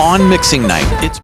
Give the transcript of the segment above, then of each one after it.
On mixing night, it's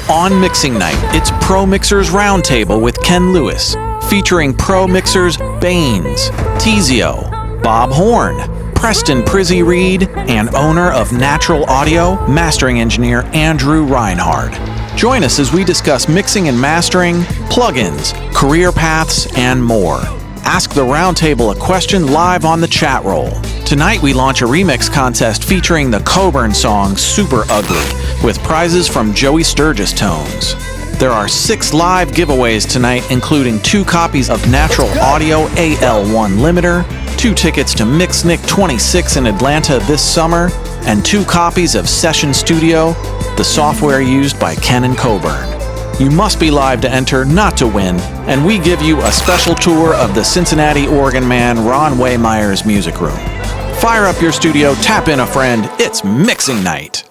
On mixing night, it's Pro Mixers Roundtable with Ken Lewis, featuring Pro Mixers Bainz, Teezio, Bob Horn, Preston Prizzie Reid, and owner of Naturl Audio, mastering engineer Andrew Rynhard. Join us as we discuss mixing and mastering, plugins, career paths, and more. Ask the Roundtable a question live on the chat roll. Tonight we launch a remix contest featuring the Coburn song Super Ugly, with prizes from Joey Sturgis Tones. There are 6 live giveaways tonight, including 2 copies of Naturl Audio AL1 limiter, 2 tickets to Mixnick 26 in Atlanta this summer, and 2 copies of Session Studio, the software used by Ken and Coburn. You must be live to enter, not to win, and we give you a special tour of the Cincinnati organ man Ron Waymeyer's music room. Fire up your studio, tap in a friend, it's mixing night.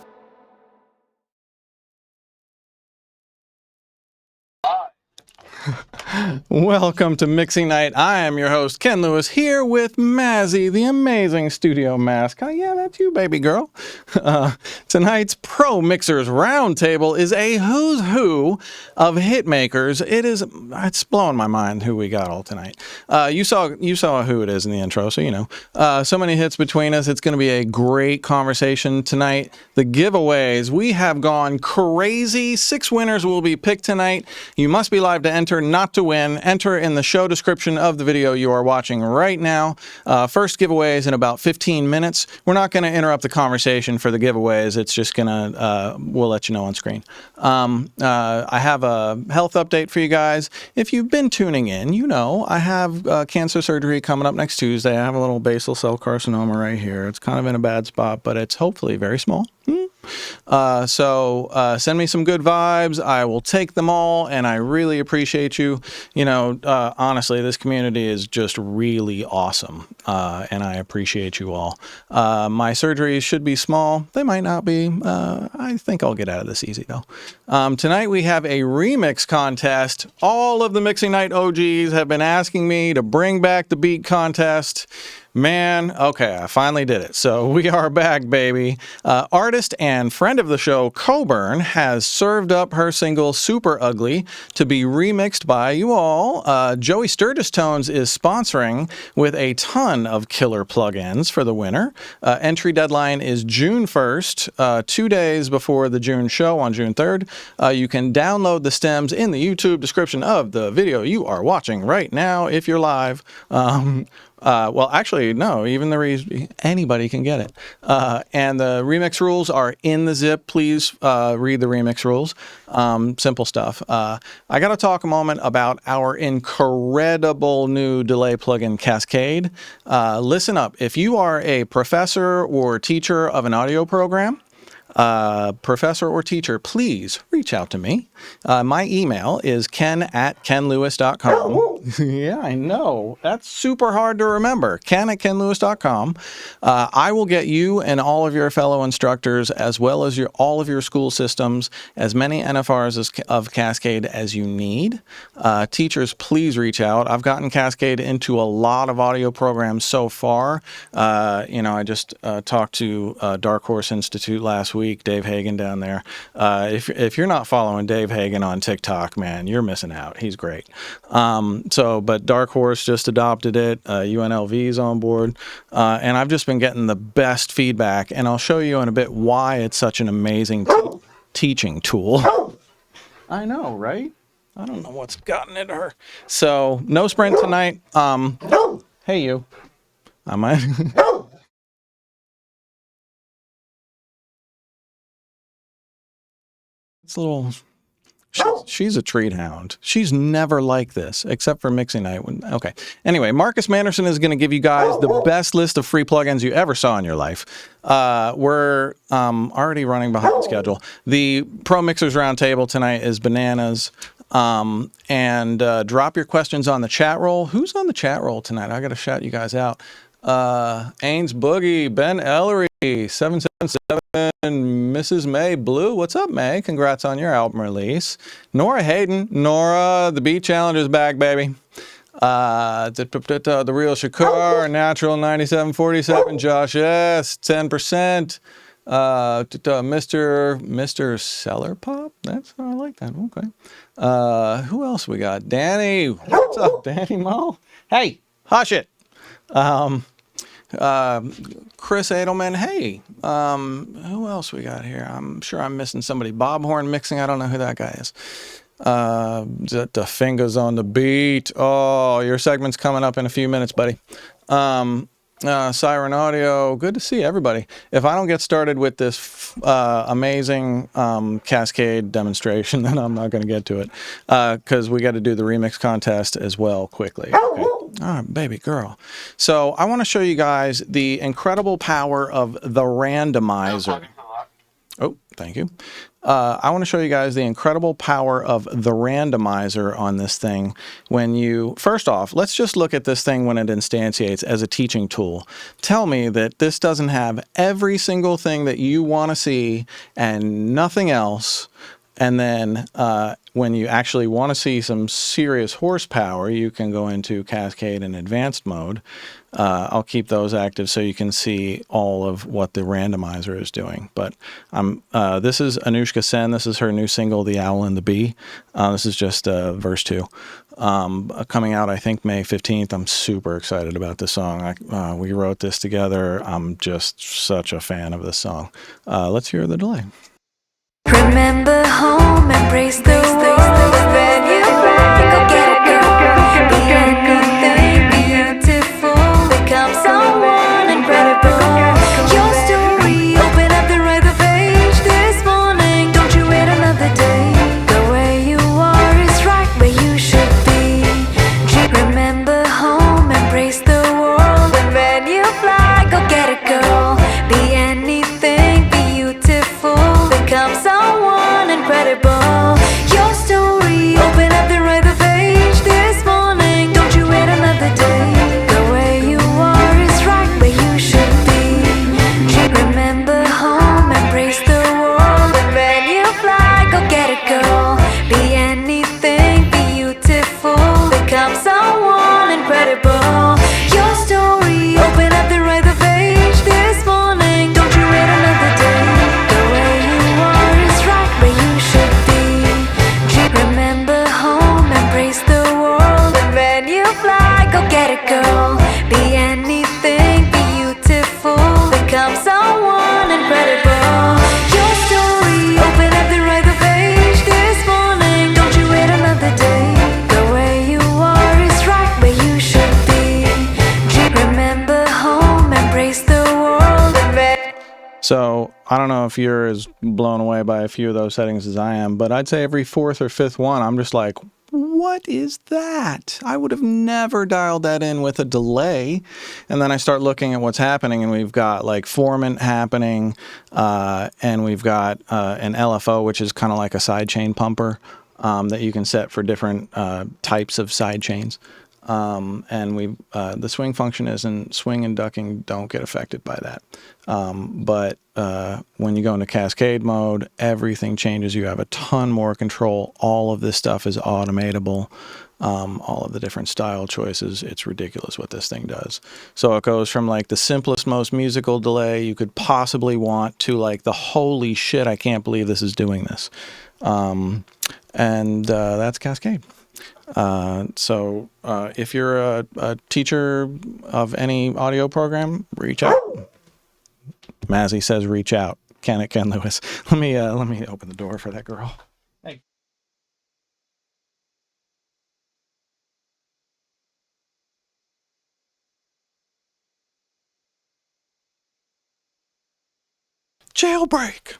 Welcome to Mixing Night. I am your host, Ken Lewis, here with Mazzy, the amazing studio mascot. Yeah, that's you, baby girl. Tonight's Pro Mixers Roundtable is a who's who of hit makers. It's blowing my mind who we got all tonight. You saw who it is in the intro, so you know. So many hits between us. It's going to be a great conversation tonight. The giveaways, we have gone crazy. 6 winners will be picked tonight. You must be live to enter, not to win. Enter in the show description of the video you are watching right now. First giveaway is in about 15 minutes. We're not going to interrupt the conversation for the giveaways. It's just going to, we'll let you know on screen. I have a health update for you guys. If you've been tuning in, you know I have cancer surgery coming up next Tuesday. I have a little basal cell carcinoma right here. It's kind of in a bad spot, but it's hopefully very small. So send me some good vibes. I will take them all, and I really appreciate you. You know, honestly, this community is just really awesome, and I appreciate you all. My surgeries should be small. They might not be. I think I'll get out of this easy, though. Tonight we have a remix contest. All of the Mixing Night OGs have been asking me to bring back the beat contest. Man, okay, I finally did it. So we are back, baby. Artist and friend of the show, Coburn, has served up her single Super Ugly to be remixed by you all. Joey Sturgis Tones is sponsoring with a ton of killer plugins for the winner. Entry deadline is June 1st, 2 days before the June show on June 3rd. You can download the stems in the YouTube description of the video you are watching right now if you're live. Well, actually, no, anybody can get it. And the remix rules are in the zip. Please read the remix rules. Simple stuff. I got to talk a moment about our incredible new delay plugin, Cascade. Listen up. If you are a professor or teacher of an audio program, professor or teacher, please reach out to me. My email is ken@kenlewis.com. Yeah, I know. That's super hard to remember. ken@kenlewis.com. I will get you and all of your fellow instructors, as well as all of your school systems, as many NFRs of Cascade as you need. Teachers, please reach out. I've gotten Cascade into a lot of audio programs so far. I just talked to Dark Horse Institute last week, Dave Hagen down there. If you're not following Dave Hagen on TikTok, man, you're missing out. He's great. But Dark Horse just adopted it. UNLV's on board. And I've just been getting the best feedback. And I'll show you in a bit why it's such an amazing teaching tool. I know, right? I don't know what's gotten into her. So, no sprint tonight. Hey, you. I might. It's a little. She's a treat hound. She's never like this, except for mixing night. Okay. Anyway, Marcus Manderson is going to give you guys the best list of free plugins you ever saw in your life. We're already running behind schedule. The Pro Mixers Roundtable tonight is bananas. And drop your questions on the chat roll. Who's on the chat roll tonight? I got to shout you guys out. Ains Boogie, Ben Ellery, 777, Mrs. May Blue. What's up, May? Congrats on your album release. Nora Hayden. Nora, the Beat Challenger's back, baby. The Real Shakur, Naturl 9747, Josh S, 10%. Mr. Cellar Pop. I like that. Okay. Who else we got? Danny. What's up, Danny Mo? Hey, hush it. Chris Edelman. Hey. Who else we got here? I'm sure I'm missing somebody. Bob Horn Mixing. I don't know who that guy is. The fingers on the beat. Oh, your segment's coming up in a few minutes, buddy. Siren Audio, good to see everybody. If I don't get started with this amazing Cascade demonstration, then I'm not going to get to it because we got to do the remix contest as well quickly. Okay. All right, baby girl. So I want to show you guys the incredible power of the randomizer. Oh, thank you. I want to show you guys the incredible power of the randomizer on this thing. First off, let's just look at this thing when it instantiates as a teaching tool. Tell me that this doesn't have every single thing that you want to see and nothing else. And then when you actually want to see some serious horsepower, you can go into Cascade and Advanced mode. I'll keep those active so you can see all of what the randomizer is doing. But this is Anushka Sen. This is her new single, The Owl and the Bee. This is just verse 2. Coming out, I think, May 15th. I'm super excited about this song. We wrote this together. I'm just such a fan of this song. Let's hear the delay. Remember home, embrace the world. When you fly, go get it, girl. Be anything beautiful. Become someone incredible. Your story, open up the right page this morning. Don't you wait another day. The way you are is right where you should be. Remember home, embrace the world. And when you fly, go get it, girl. Be anything beautiful. Become someone incredible. Your story, open up the right page this morning. Don't you wait another day. The way you are is right where you should be. Remember home, embrace the world. And when you fly, go get it, girl. Be anything beautiful. Become someone incredible. Your story, open up the right page this morning. Don't you wait another day. The way you are is right where you should be. Remember home, embrace the world. And when you fly, go get it, girl. Be anything beautiful. Become someone incredible. Your story, open up the right page this morning. Don't you wait another day. The way you are is right where you should be. Remember home, embrace the world. And when So I don't know if you're as blown away by a few of those settings as I am, but I'd say every fourth or fifth one, I'm just like, what is that? I would have never dialed that in with a delay. And then I start looking at what's happening, and we've got like formant happening, and we've got an LFO, which is kind of like a sidechain pumper that you can set for different types of side chains. And the swing function isn't, swing and ducking don't get affected by that. But when you go into Cascade mode, everything changes. You have a ton more control. All of this stuff is automatable. All of the different style choices. It's ridiculous what this thing does. So it goes from like the simplest, most musical delay you could possibly want to like the holy shit, I can't believe this is doing this. And that's Cascade. So if you're a teacher of any audio program, reach out. Mazzy says reach out. Ken Lewis. Let me open the door for that girl. Hey. Jailbreak.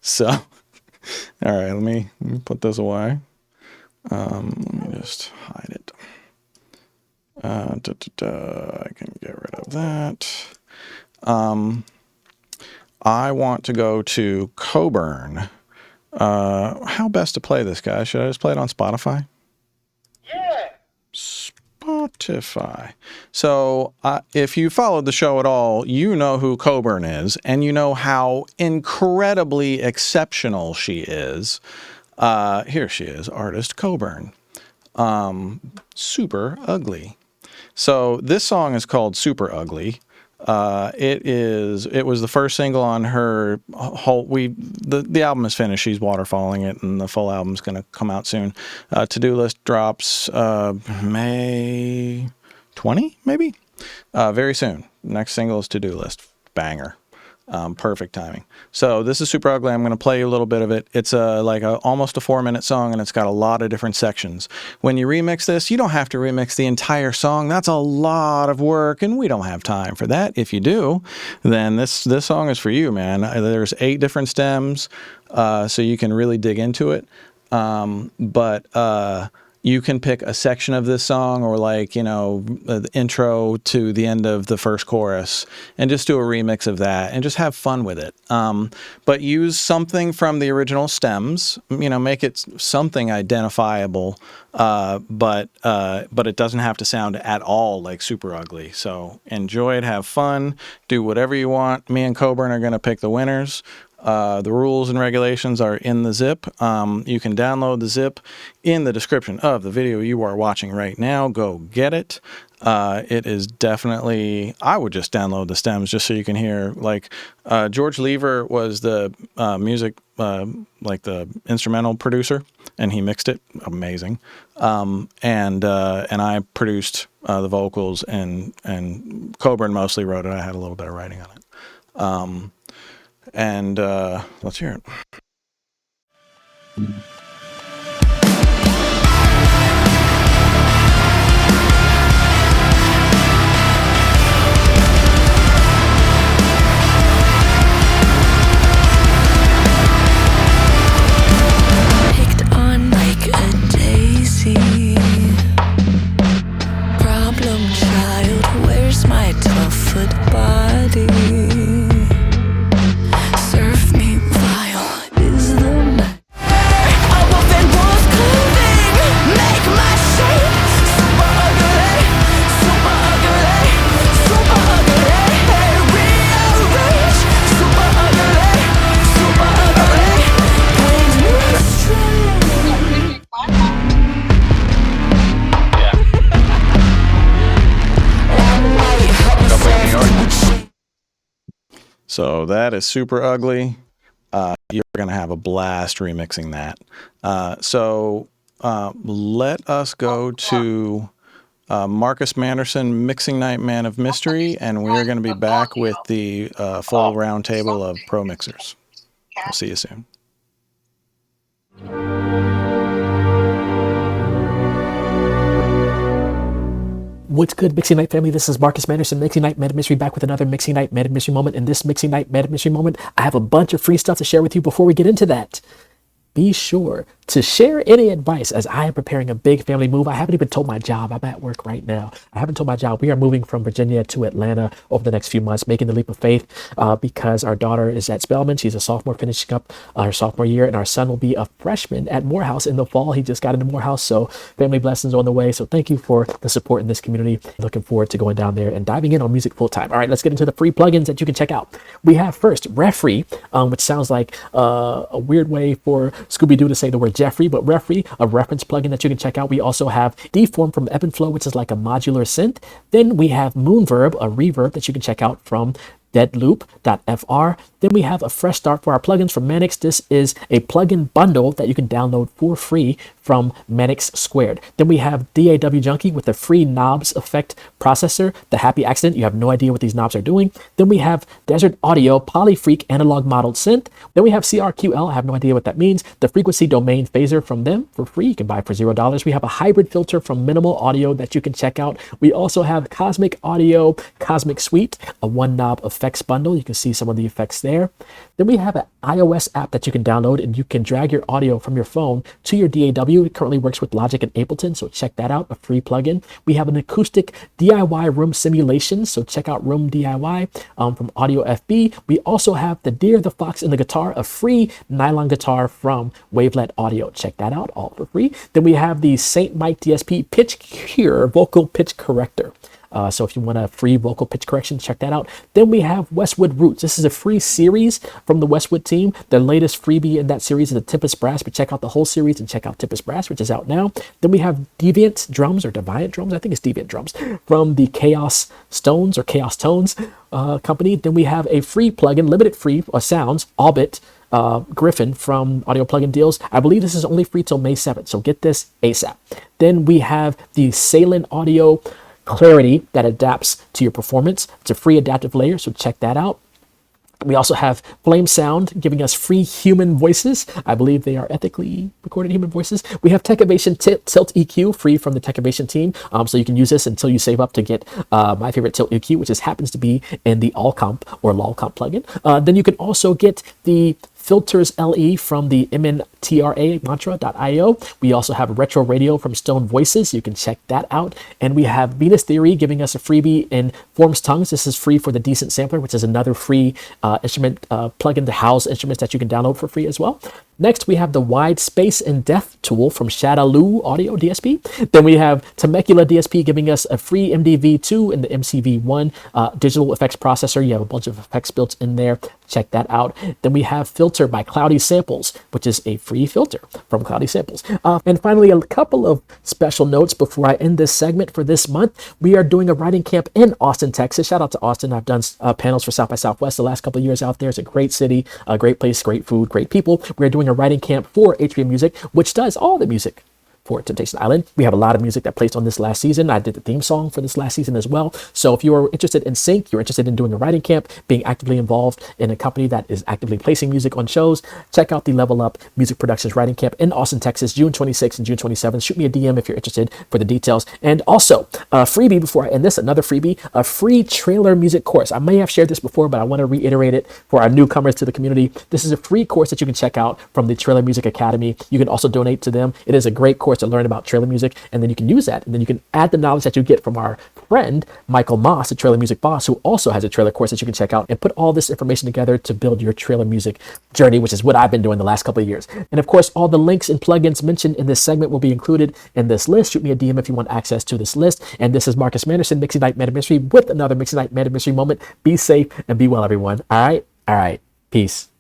So, all right, let me put this away. Let me just hide it. I can get rid of that. I want to go to Coburn. How best to play this, guy? Should I just play it on Spotify? Yeah. Spotify. So if you followed the show at all, you know who Coburn is, and you know how incredibly exceptional she is. Here she is, artist Coburn. Super Ugly. So this song is called Super Ugly. It was the first single on her whole. The album is finished. She's waterfalling it, and the full album's going to come out soon. To-do list drops May 20, maybe. Very soon. Next single is To-do list. Banger. Perfect timing. So this is Super Ugly. I'm going to play you a little bit of it. It's almost a 4-minute song, and it's got a lot of different sections. When you remix this, you don't have to remix the entire song. That's a lot of work, and we don't have time for that. If you do, then this song is for you, man. There's 8 different stems, so you can really dig into it. But you can pick a section of this song, or the intro to the end of the first chorus, and just do a remix of that and just have fun with it. But use something from the original stems, make it something identifiable, but it doesn't have to sound at all like Super Ugly. So enjoy it, have fun, do whatever you want. Me and Coburn are going to pick the winners. The rules and regulations are in the zip. You can download the zip in the description of the video you are watching right now. Go get it. It is definitely, I would just download the stems just so you can hear, George Lever was the music, the instrumental producer, and he mixed it. Amazing. And I produced the vocals, and Coburn mostly wrote it. I had a little bit of writing on it. And let's hear it. Picked on like a daisy. Problem child, where's my tough foot body? Serve me vile is the night. A wolf in wolf clothing, make my shape super ugly, super ugly, super ugly. Rearrange, super ugly, super ugly. Paint me straight. So that is Super Ugly. You're going to have a blast remixing that. So let us go to Marcus Manderson, Mixing Night Man of Mystery, and we're going to be back with the full roundtable of pro mixers. We'll see you soon. What's good, Mixing Night family? This is Marcus Manderson, Mixing Night Man of Mystery, back with another Mixing Night Man of Mystery moment. In this Mixing Night Man of Mystery moment, I have a bunch of free stuff to share with you. Before we get into that, be sure to share any advice as I am preparing a big family move. I haven't even told my job. I'm at work right now. I haven't told my job. We are moving from Virginia to Atlanta over the next few months, making the leap of faith because our daughter is at Spelman. She's a sophomore, finishing up her sophomore year, and our son will be a freshman at Morehouse in the fall. He just got into Morehouse, so family blessings on the way. So thank you for the support in this community. Looking forward to going down there and diving in on music full time. All right, let's get into the free plugins that you can check out. We have first Referee, which sounds like a weird way for Scooby-Doo to say the word Jeffrey, but Referee, a reference plugin that you can check out. We also have Deform from Ebb and Flow, which is like a modular synth. Then we have Moonverb, a reverb that you can check out from deadloop.fr. Then we have a fresh start for our plugins from Mannix. This is a plugin bundle that you can download for free from Mannix Squared. Then we have DAW Junkie with a free knobs effect processor, the happy accident. You have no idea what these knobs are doing. Then we have Desert Audio Polyfreak analog modeled synth. Then we have CRQL. I have no idea what that means. The frequency domain phaser from them for free. You can buy it for $0. We have a hybrid filter from Minimal Audio that you can check out. We also have Cosmic Audio Cosmic Suite, a one knob effects bundle. You can see some of the effects there. Then we have an iOS app that you can download, and you can drag your audio from your phone to your DAW Audio currently works with Logic and Ableton, so check that out, a free plugin. We have an acoustic DIY room simulation, so check out Room DIY from Audio FB. We also have the Deer, the Fox, and the Guitar, a free nylon guitar from Wavelet Audio. Check that out, all for free. Then we have the St. Mike DSP Pitch Cure Vocal Pitch Corrector. So if you want a free vocal pitch correction, check that out. Then we have Westwood Roots. This is a free series from the Westwood team. The latest freebie in that series is the Tempest Brass, but check out the whole series and check out Tempest Brass, which is out now. Then we have Deviant Drums or Deviant Drums. I think it's Deviant Drums from the Chaos Stones or Chaos Tones company. Then we have a free plugin, limited free sounds, Albit, Griffin from Audio Plugin Deals. I believe this is only free till May 7th, so get this ASAP. Then we have the Salin Audio Clarity that adapts to your performance. It's a free adaptive layer, so check that out. We also have Flame Sound giving us free human voices. I believe they are ethically recorded human voices. We have Techovation Tilt EQ free from the Techovation team. So you can use this until you save up to get my favorite Tilt EQ, which happens to be in the All Comp or LOL Comp plugin. Then you can also get the Filters LE from the MNTRA mantra.io. We also have Retro Radio from Stone Voices. You can check that out. And we have Venus Theory giving us a freebie in Forms Tongues. This is free for the Decent Sampler, which is another free instrument plugin to house instruments that you can download for free as well. Next, we have the Wide Space and Depth tool from Shadaloo Audio DSP. Then we have Temecula DSP giving us a free MDV2 and the MCV1 digital effects processor. You have a bunch of effects built in there. Check that out. Then we have Filter by Cloudy Samples, which is a free filter from Cloudy Samples. And finally, a couple of special notes before I end this segment for this month. We are doing a writing camp in Austin, Texas. Shout out to Austin. I've done panels for South by Southwest the last couple of years out there. It's a great city, a great place, great food, great people. We're doing a writing camp for HBM Music, which does all the music for Temptation Island. We have a lot of music that placed on this last season. I did the theme song for this last season as well. So if you are interested in sync, you're interested in doing a writing camp, being actively involved in a company that is actively placing music on shows, check out the Level Up Music Productions Writing Camp in Austin, Texas, June 26th and June 27th. Shoot me a DM if you're interested for the details. And also, a freebie before I end this, another freebie, a free trailer music course. I may have shared this before, but I want to reiterate it for our newcomers to the community. This is a free course that you can check out from the Trailer Music Academy. You can also donate to them. It is a great course to learn about trailer music, and then you can use that, and then you can add the knowledge that you get from our friend Michael Moss, the Trailer Music Boss, who also has a trailer course that you can check out, and put all this information together to build your trailer music journey, which is what I've been doing the last couple of years. And of course, all the links and plugins mentioned in this segment will be included in this list. Shoot me a DM if you want access to this list. And this is Marcus Manderson, Mixing Night Meta Mystery, with another Mixing Night Meta Mystery moment. Be safe and be well, everyone. All right, peace.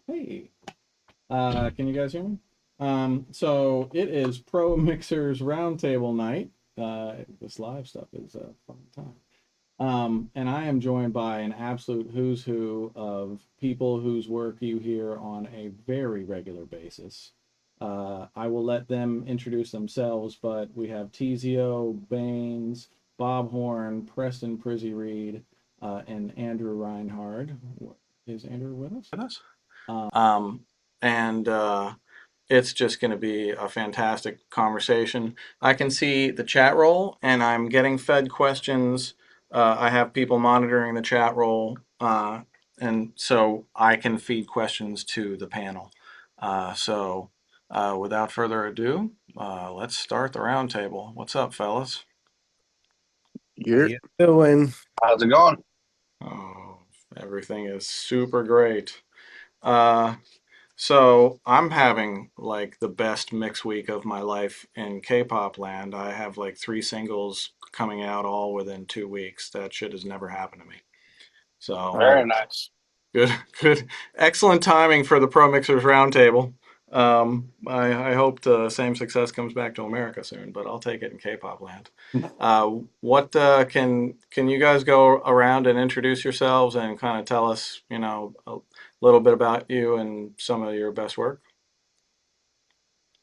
Hey, can you guys hear me? So it is Pro Mixers Roundtable night. This live stuff is a fun time. And I am joined by an absolute who's who of people whose work you hear on a very regular basis. I will let them introduce themselves, but we have Teezio, Bainz, Bob Horn, Preston, Prizzie, Reid, and Andrew Rynhard. Is Andrew with us? And it's just going to be a fantastic conversation. I can see the chat roll, and I'm getting fed questions. I have people monitoring the chat roll, and so I can feed questions to the panel. So without further ado, let's start the roundtable. What's up, fellas? You're doing. How's it going? Oh, everything is super great. So I'm having like the best mix week of my life in K-pop land. I have like 3 singles coming out all within 2 weeks. That shit has never happened to me. So Very nice. good, excellent timing for the Pro Mixers Roundtable. I hope the same success comes back to America soon, but I'll take it in K-pop land. What can you guys go around and introduce yourselves and kind of tell us, you know, a little bit about you and some of your best work?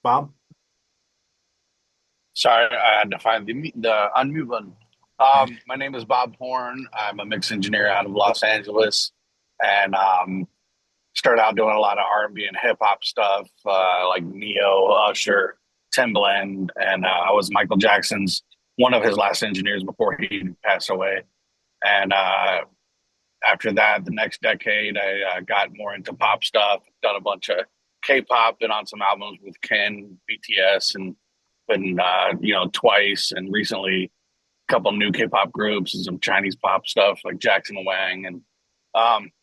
Bob? Sorry, I had to find the unmute button. My name is Bob Horn. I'm a mix engineer out of Los Angeles, and started out doing a lot of R&B and hip hop stuff, like Neo, Usher, Timbaland, and I was Michael Jackson's one of his last engineers before he passed away. And after that, the next decade, I got more into pop stuff. Done a bunch of K-pop, been on some albums with Ken, BTS, and been Twice, and recently a couple new K-pop groups and some Chinese pop stuff like Jackson Wang. And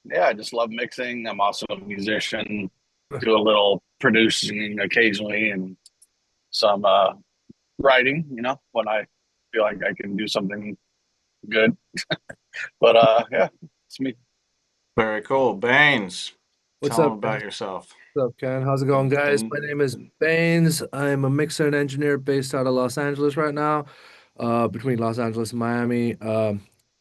yeah, I just love mixing. I'm also a musician, do a little producing occasionally, and some writing. When I feel like I can do something good. But yeah, it's me. Very cool. Bainz, What's tell them up, about Ken? yourself. What's up, Ken? How's it going, guys? My name is Bainz. I'm a mixer and engineer based out of Los Angeles right now, between Los Angeles and Miami.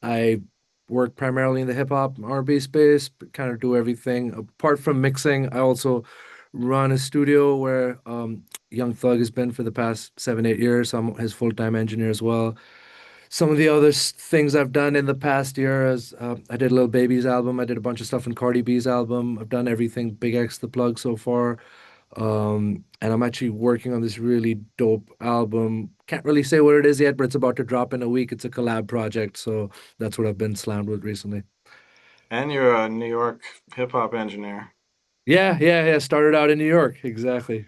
I work primarily in the hip hop R&B space, but kind of do everything. Apart from mixing, I also run a studio where Young Thug has been for the past 7, 8 years. So I'm his full-time engineer as well. Some of the other things I've done in the past year is I did a Lil Baby's album. I did a bunch of stuff in Cardi B's album. I've done everything Big X the Plug so far. And I'm actually working on this really dope album. Can't really say what it is yet, but it's about to drop in a week. It's a collab project, so that's what I've been slammed with recently. And you're a New York hip hop engineer. Yeah. Started out in New York, exactly.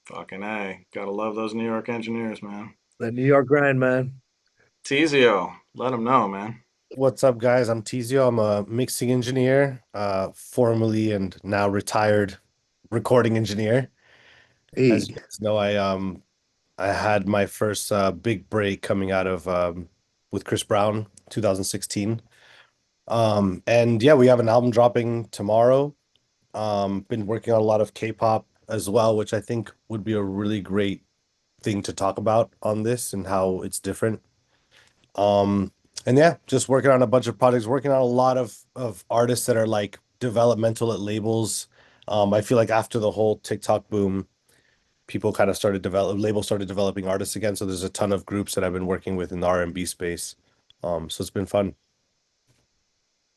Fucking A. Gotta love those New York engineers, man. That New York grind, man. Teezio, let them know, man. What's up, guys? I'm Teezio. I'm a mixing engineer, formerly and now retired recording engineer. Hey, As you guys know, I had my first big break coming out of with Chris Brown, 2016. And yeah, we have an album dropping tomorrow. Been working on a lot of K-pop as well, which I think would be a really great thing to talk about on this and how it's different. And yeah, just working on a bunch of projects, working on a lot of artists that are like developmental at labels. I feel like after the whole TikTok boom, people kind of labels started developing artists again. So there's a ton of groups that I've been working with in the R&B space. So it's been fun.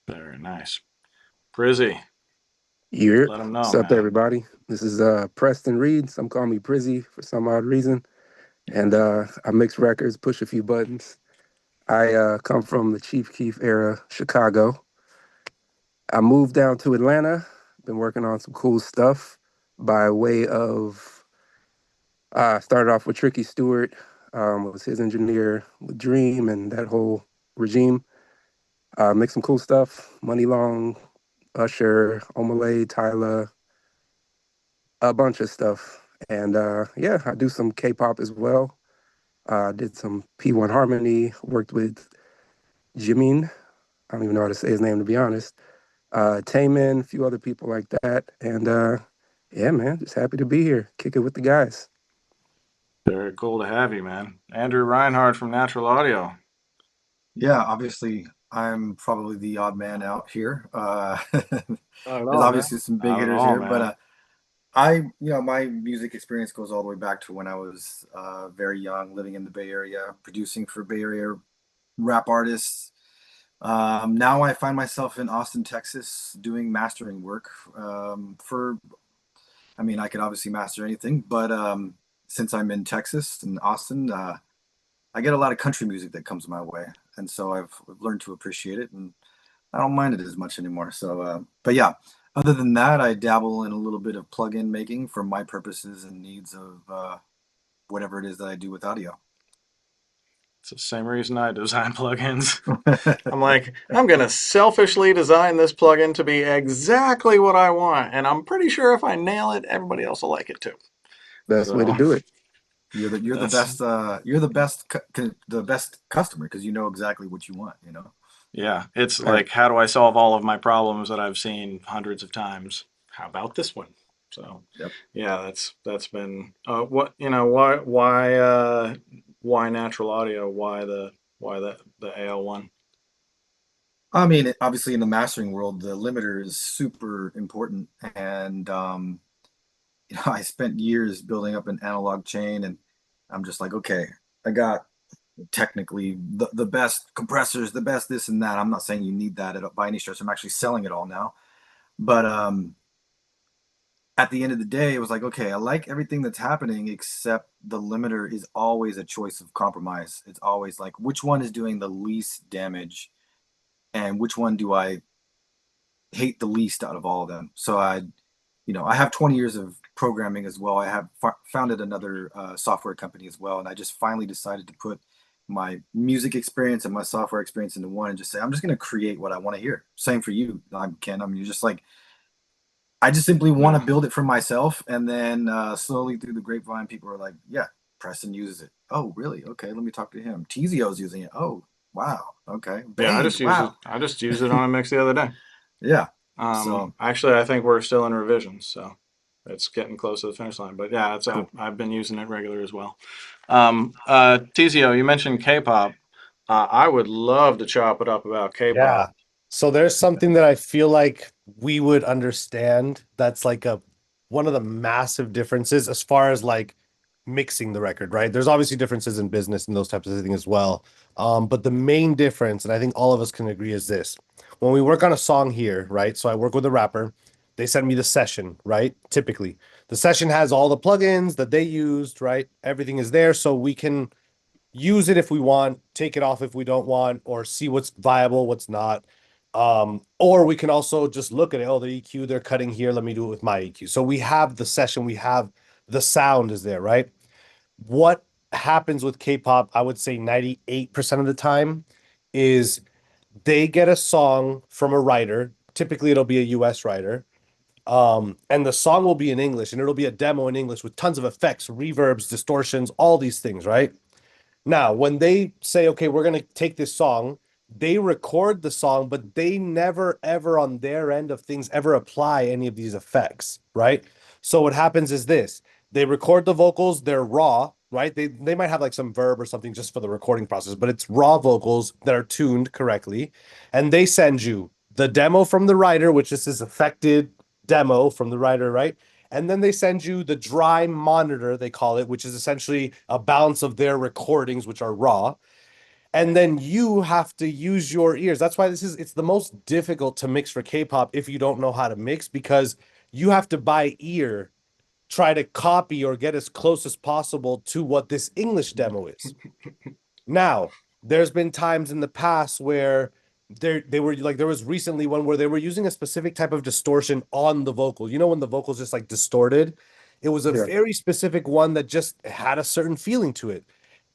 Very nice. Prizzie, you're let them know, what's up, man. everybody? This is Preston Reid. Some call me Prizzie for some odd reason. And I mix records, push a few buttons. I come from the Chief Keef era, Chicago. I moved down to Atlanta, been working on some cool stuff by way of started off with Tricky Stewart, was his engineer with Dream and that whole regime. Mixed some cool stuff. Money Long, Usher, Omalay, Tyler, a bunch of stuff. And yeah, I do some K-pop as well. Did some P1 Harmony, worked with Jimin. I don't even know how to say his name, to be honest. Taemin, a few other people like that. And yeah, man, just happy to be here. Kick it with the guys. Very cool to have you, man. Andrew Rynhard from Naturl Audio. Yeah, obviously, I'm probably the odd man out here. Not at There's all, man. obviously some big Not at hitters all, here, man. but my music experience goes all the way back to when I was very young, living in the Bay Area, producing for Bay Area rap artists. Now I find myself in Austin, Texas, doing mastering work I could obviously master anything, but since I'm in Texas and Austin, I get a lot of country music that comes my way, and so I've learned to appreciate it, and I don't mind it as much anymore. So, but yeah, other than that, I dabble in a little bit of plug-in making for my purposes and needs of whatever it is that I do with audio. It's the same reason I design plugins. I'm like, I'm going to selfishly design this plugin to be exactly what I want. And I'm pretty sure if I nail it, everybody else will like it too. Best way to do it. You're the best. You're the best customer because you know exactly what you want. Yeah, it's like, how do I solve all of my problems that I've seen hundreds of times? How about this one? So, Yep. yeah, that's been why Naturl Audio? Why the AL1? I mean, obviously in the mastering world, the limiter is super important, and I spent years building up an analog chain, and I'm just like, okay, I got technically the best compressors, the best this and that. I'm not saying you need that by any stretch. I'm actually selling it all now. But at the end of the day, it was like, okay, I like everything that's happening, except the limiter is always a choice of compromise. It's always like, which one is doing the least damage and which one do I hate the least out of all of them? So I have 20 years of programming as well. I have founded another software company as well. And I just finally decided to put my music experience and my software experience into one and just say, I'm just going to create what I want to hear. Same for you, Ken. I mean, you're just like, I just simply want to build it for myself. And then slowly through the grapevine, people are like, yeah, Preston uses it. Oh, really? Okay, let me talk to him. Teezio's using it. Oh, wow. Okay. Yeah, Bainz, I just used it on a mix the other day. Yeah. Actually, I think we're still in revisions, so it's getting close to the finish line. But yeah, Cool. I've been using it regular as well. Teezio, you mentioned K-pop. I would love to chop it up about K-pop. Yeah. So there's something that I feel like we would understand that's like one of the massive differences as far as like mixing the record, right? There's obviously differences in business and those types of things as well. But the main difference, and I think all of us can agree, is this. When we work on a song here, right? So I work with a rapper, they send me the session, right? Typically, the session has all the plugins that they used, right? Everything is there, so we can use it if we want, take it off if we don't want, or see what's viable, what's not. Or we can also just look at it. Oh, the EQ, they're cutting here. Let me do it with my EQ. So we have the session, we have the sound is there, right? What happens with K-pop, I would say 98% of the time, is they get a song from a writer. Typically, it'll be a US writer. And the song will be in English, and it'll be a demo in English with tons of effects, reverbs, distortions, all these things, right? Now, when they say, okay, we're going to take this song, they record the song, but they never, ever on their end of things ever apply any of these effects, right? So what happens is this. They record the vocals, they're raw, right? They might have like some verb or something just for the recording process, but it's raw vocals that are tuned correctly. And they send you the demo from the writer, which is this affected demo from the writer, right? And then they send you the dry monitor, they call it, which is essentially a balance of their recordings, which are raw. And then you have to use your ears. That's why it's the most difficult to mix for K-pop if you don't know how to mix, because you have to by ear try to copy or get as close as possible to what this English demo is. Now, there's been times in the past where they were like, there was recently one where they were using a specific type of distortion on the vocal. You know, when the vocal's just like distorted, it was a very specific one that just had a certain feeling to it.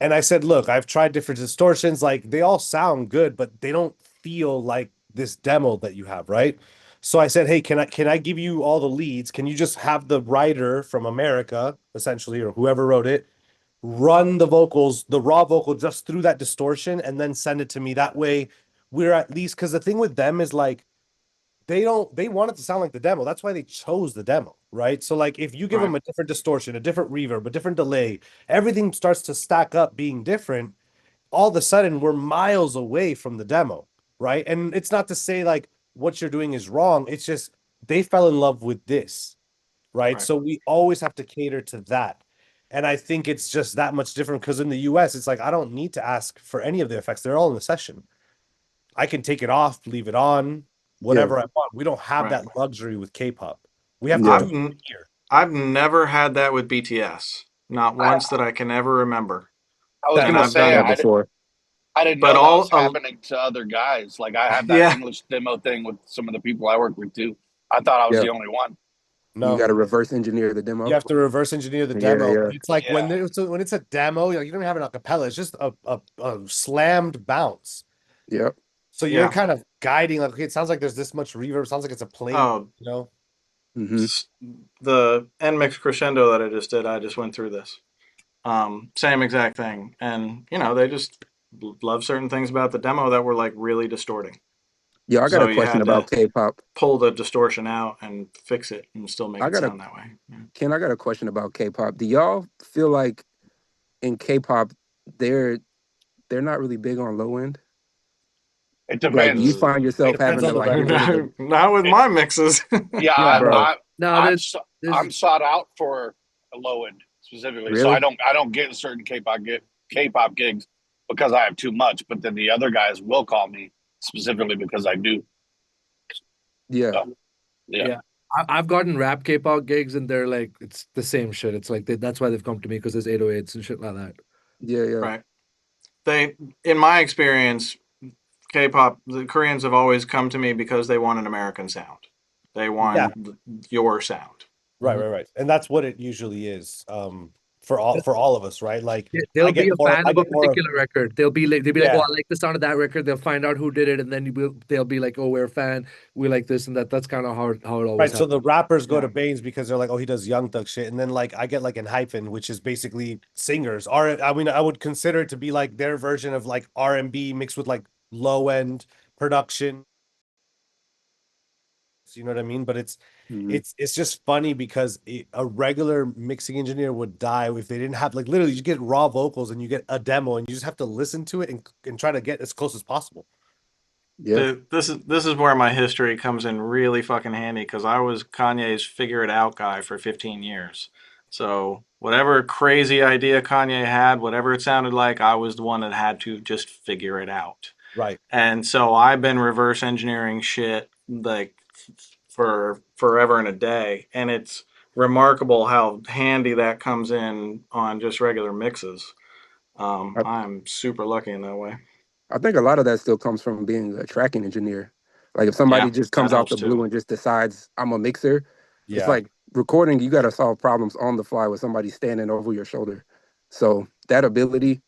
And I said, look, I've tried different distortions. Like they all sound good, but they don't feel like this demo that you have, right? So I said, hey, can I give you all the leads? Can you just have the writer from America, essentially, or whoever wrote it, run the vocals, the raw vocal just through that distortion and then send it to me? That way we're at least, because the thing with them is like, they want it to sound like the demo. That's why they chose the demo, right? So like if you give them a different distortion, a different reverb, a different delay, everything starts to stack up being different. All of a sudden we're miles away from the demo, right? And it's not to say like what you're doing is wrong. It's just they fell in love with this, right? So we always have to cater to that. And I think it's just that much different because in the US, it's like I don't need to ask for any of the effects. They're all in the session. I can take it off, leave it on, whatever I want. We don't have that luxury with K-pop. We have to do it here. I've never had that with BTS. Not once that I can ever remember. I was And gonna I've say done it before. I didn't But know that all- was happening to other guys. Like I have that Yeah. English demo thing with some of the people I work with too. I thought I was the only one. No, You got to reverse engineer the demo. you have to reverse engineer the demo. Yeah. It's like when it's a demo, like you don't even have an acapella. It's just a slammed bounce. Yep. So you're Yeah. kind of guiding, like, okay, it sounds like there's this much reverb. Sounds like it's a plate, Oh, you know? the end mix crescendo that I just did, I just went through this. Same exact thing. And, you know, they just love certain things about the demo that were like really distorting. Yo, I got So a you question had about to K-pop. pull the distortion out and fix it and still make I it got a- sound that way. Yeah. Ken, I got a question about K-pop. Do y'all feel like in K-pop they're not really big on low end? It Like depends. you find yourself depends having to on the like record. Not with my mixes. Yeah, bro. I'm No, I'm, there's I'm sought out for a low end specifically. So Really? I don't get certain K-pop gigs because I have too much, but then the other guys will call me specifically because I do. Yeah. So, yeah. Yeah. I've gotten rap K-pop gigs and they're like, it's the same shit. It's like that's why they've come to me because there's 808s and shit like that. Yeah. Yeah. Right. They, in my experience, K-pop, the Koreans have always come to me because they want an American sound. They want your sound. Right. And that's what it usually is. For all of us, right? Like They'll be a fan of a more particular record. They'll be like, oh, I like the sound of that record. They'll find out who did it, and then they'll be like, oh, we're a fan. We like this and that. That's kind of how it always right. So happens. the rappers go to Bainz because they're like, oh, he does Young Thug shit, and then like I get like an hyphen, which is basically singers. Or I mean, I would consider it to be like their version of like R&B mixed with like low end production. You know what I mean? But it's just funny because a regular mixing engineer would die if they didn't have like literally you get raw vocals and you get a demo and you just have to listen to it and try to get as close as possible. Yeah. This is where my history comes in really fucking handy because I was Kanye's figure it out guy for 15 years. So whatever crazy idea Kanye had, whatever it sounded like, I was the one that had to just figure it out. Right. And so I've been reverse engineering shit like for forever and a day, and it's remarkable how handy that comes in on just regular mixes. I'm super lucky in that way. I think a lot of that still comes from being a tracking engineer. Like if somebody Yeah, just that comes out helps the blue too. and just decides I'm a mixer, it's Yeah. like recording, you got to solve problems on the fly with somebody standing over your shoulder. So that ability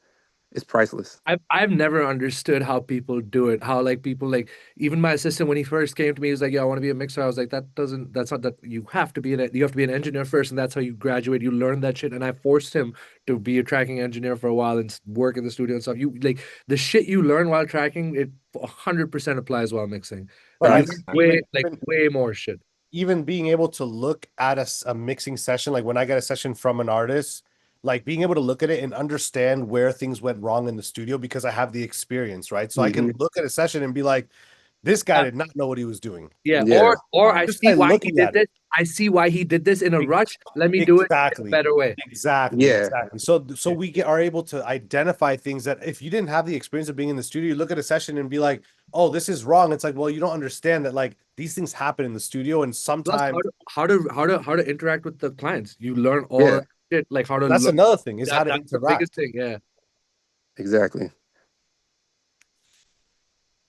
is priceless. I've never understood how people do it. How like people like even my assistant when he first came to me, he was like, "Yeah, I want to be a mixer." I was like, that's not that you have to be you have to be an engineer first, and that's how you graduate. You learn that shit." And I forced him to be a tracking engineer for a while and work in the studio and stuff. You like the shit you learn while tracking, it 100% applies while mixing. But Like I you think learn way more shit. even being able to look at a mixing session, like when I get a session from an artist, like being able to look at it and understand where things went wrong in the studio because I have the experience, right? So I can look at a session and be like, this guy did not know what he was doing. Yeah, Yeah. or I Just see by why he looking did at it. this. I see why he did this in a rush. Let me do it in a better way. Exactly. Yeah. Exactly. So we are able to identify things that if you didn't have the experience of being in the studio, you look at a session and be like, oh, this is wrong. It's like, well, you don't understand that like these things happen in the studio and Plus, sometimes how to interact with the clients. You learn all Yeah. that shit, like how to that's look. another thing is how to That's the interact. biggest thing. Yeah. Exactly.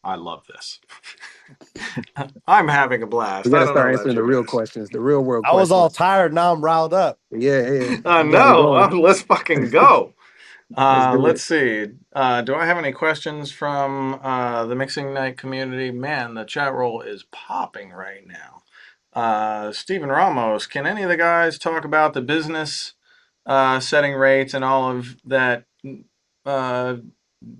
I love this. I'm having a blast. We got I to don't know start about answering you the real guys. questions, the real world I was all questions. tired. Now I'm riled up. Yeah. I We got it know. going. Let's fucking go. Let's do Let's it. see. Do I have any questions from the Mixing Night community? Man, the chat roll is popping right now. Stephen Ramos, can any of the guys talk about the business setting rates and all of that?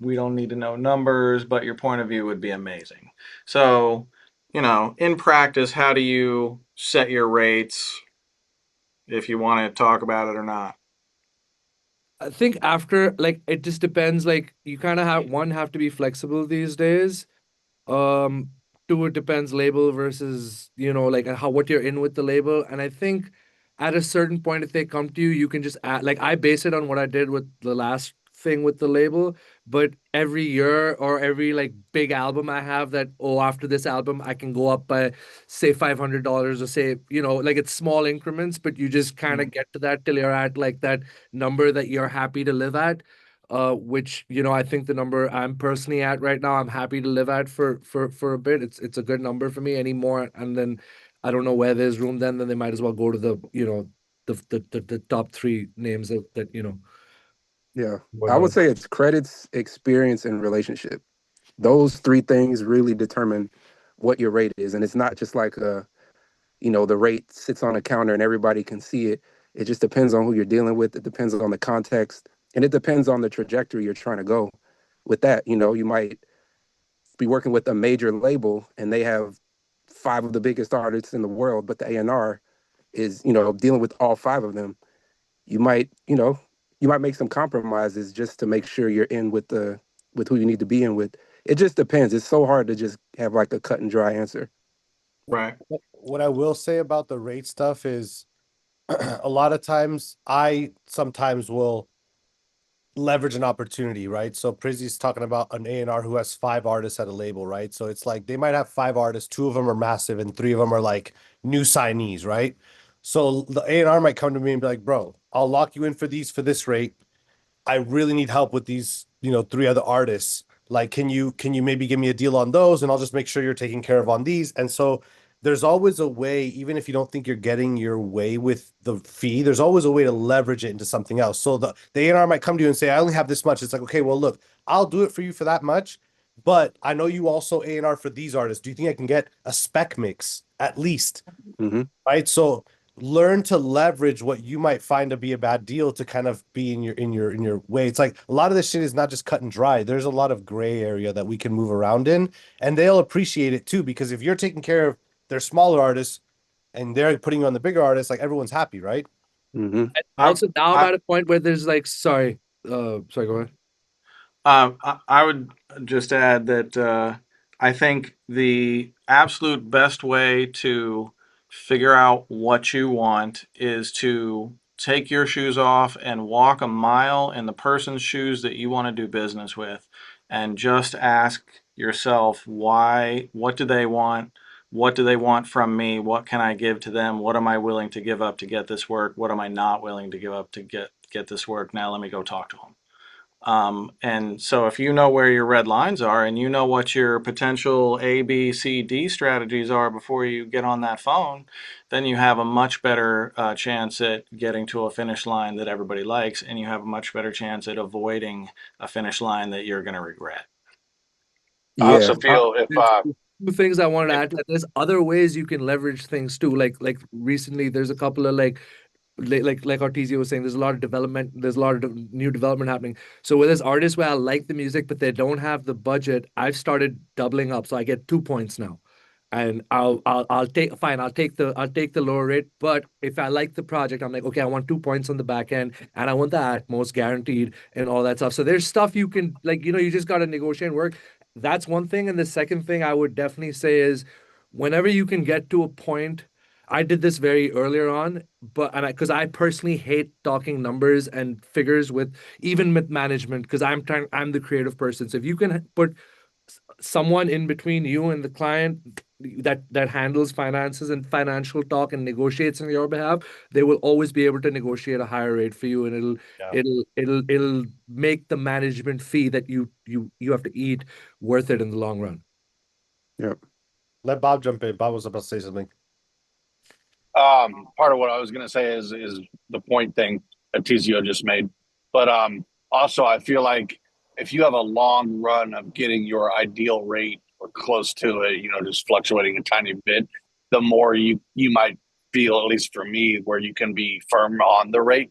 We don't need to know numbers, but your point of view would be amazing. So, in practice, how do you set your rates if you want to talk about it or not? I think after like it just depends. Like you kind of have to be flexible these days. Um, Two, it depends label versus like how what you're in with the label. And I think at a certain point, if they come to you, you can just add. Like I base it on what I did with the last thing with the label. But every year or every like big album I have that after this album I can go up by say $500 or say like it's small increments, but you just kind of get to that till you're at like that number that you're happy to live at. Which I think the number I'm personally at right now, I'm happy to live at for a bit. It's a good number for me anymore. And then I don't know where there's room. Then they might as well go to the the top three names that. Yeah. What I would else? say it's credits, experience, and relationship. Those three things really determine what your rate is. And it's not just like the rate sits on a counter and everybody can see it. It just depends on who you're dealing with. It depends on the context. And it depends on the trajectory you're trying to go with that. You might be working with a major label and they have five of the biggest artists in the world, but the A&R is, dealing with all five of them. You might make some compromises just to make sure you're in with who you need to be in with. It just depends. It's so hard to just have like a cut and dry answer. Right. What I will say about the rate stuff is a lot of times I sometimes will leverage an opportunity, right? So Prizzie's talking about an A&R who has 5 artists at a label, right? So it's like they might have 5 artists, 2 of them are massive and 3 of them are like new signees, right? So the A&R might come to me and be like, bro, I'll lock you in for these for this rate. I really need help with these, 3 other artists. Like, can you maybe give me a deal on those, and I'll just make sure you're taken care of on these. And so there's always a way, even if you don't think you're getting your way with the fee, there's always a way to leverage it into something else. So the A&R might come to you and say, I only have this much. It's like, okay, well, look, I'll do it for you for that much, but I know you also A&R for these artists. Do you think I can get a spec mix at least? Right. So learn to leverage what you might find to be a bad deal to kind of be in your way. It's like a lot of this shit is not just cut and dry. There's a lot of gray area that we can move around in, and they'll appreciate it too, because if you're taking care of their smaller artists and they're putting you on the bigger artists, like everyone's happy, right? Also, now I'm at a point where there's like, sorry, go ahead. I would just add that I think the absolute best way to figure out what you want is to take your shoes off and walk a mile in the person's shoes that you want to do business with, and just ask yourself why, what do they want? What do they want from me? What can I give to them? What am I willing to give up to get this work? What am I not willing to give up to get this work? Now let me go talk to them. And so if you know where your red lines are and you know what your potential A, B, C, D strategies are before you get on that phone, then you have a much better chance at getting to a finish line that everybody likes, and you have a much better chance at avoiding a finish line that you're going to regret. I also feel if two things I wanted to add to that. There's other ways you can leverage things too. Like recently, there's a couple of like Teezio was saying, there's a lot of development, there's a lot of new development happening. So with this artist where I like the music, but they don't have the budget, I've started doubling up. So I get 2 points now. And I'll take the lower rate. But if I like the project, I'm like, okay, I want 2 points on the back end and I want the Atmos guaranteed and all that stuff. So there's stuff you can you just gotta negotiate and work. That's one thing. And the second thing I would definitely say is whenever you can get to a point, I did this very earlier on, because I personally hate talking numbers and figures with management, because I'm the creative person. So if you can put someone in between you and the client that handles finances and financial talk and negotiates on your behalf, they will always be able to negotiate a higher rate for you, and it'll make the management fee that you have to eat worth it in the long run. Yep. Let Bob jump in. Bob was about to say something. Part of what I was going to say is the point thing that Teezio just made. But also, I feel like if you have a long run of getting your ideal rate or close to it, just fluctuating a tiny bit, the more you might feel, at least for me, where you can be firm on the rate.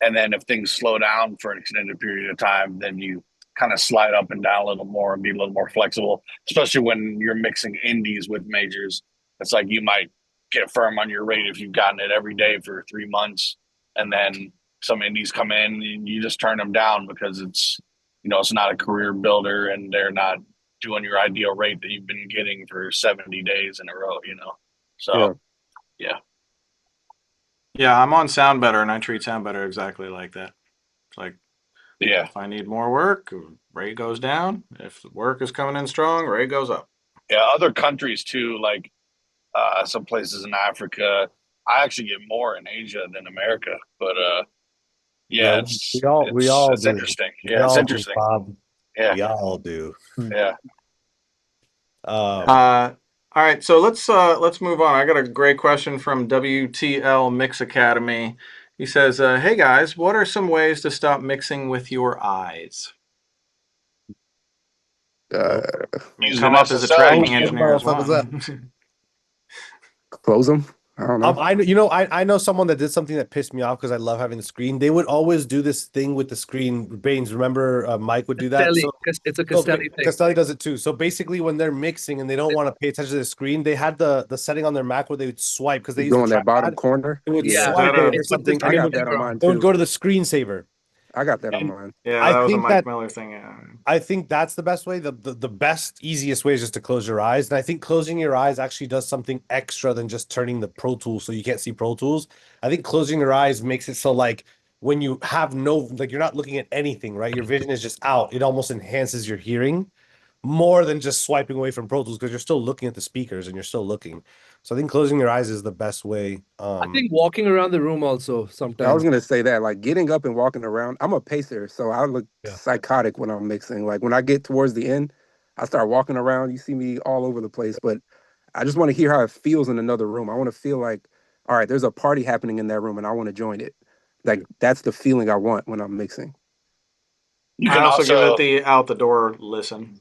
And then if things slow down for an extended period of time, then you kind of slide up and down a little more and be a little more flexible, especially when you're mixing indies with majors. It's like you might get firm on your rate if you've gotten it every day for 3 months, and then some indies come in and you just turn them down because it's not a career builder and they're not doing your ideal rate that you've been getting for 70 days in a row, So yeah, I'm on Sound Better, and I treat Sound Better exactly like that. It's like, if I need more work, rate goes down. If the work is coming in strong, rate goes up. Other countries too, like some places in Africa, I actually get more in Asia than America, but it's interesting. It's interesting. Bob. Yeah, we all do. Yeah. All right, so let's move on. I got a great question from WTL Mix Academy. He says, "Hey guys, what are some ways to stop mixing with your eyes?" Come up as a tracking engineer as well. Close them. I don't know. I know someone that did something that pissed me off because I love having the screen. They would always do this thing with the screen. Bainz, remember Mike would do that? It's a Castelli thing. Castelli does it too. So basically when they're mixing and they don't want to pay attention to the screen, they had the setting on their Mac where they would swipe because they go in that bottom corner. It would swipe or something. I got that on mine They would too. go to the screensaver. I got that on And mine. Yeah, I that was a think Mike that Miller thing. Yeah. I think that's the best way. The best, easiest way is just to close your eyes. And I think closing your eyes actually does something extra than just turning the Pro Tools so you can't see Pro Tools. I think closing your eyes makes it so like when you have like you're not looking at anything, right? Your vision is just out. It almost enhances your hearing more than just swiping away from Pro Tools because you're still looking at the speakers and you're still looking. So I think closing your eyes is the best way. I think walking around the room also I was sometimes. gonna say that, like getting up and walking around. I'm a pacer, so I look Yeah. psychotic when I'm mixing. Like when I get towards the end, I start walking around. You see me all over the place, but I just want to hear how it feels in another room. I want to feel like, all right, there's a party happening in that room, and I want to join it. Like that's the feeling I want when I'm mixing. You I can also give it also, the out the door listen.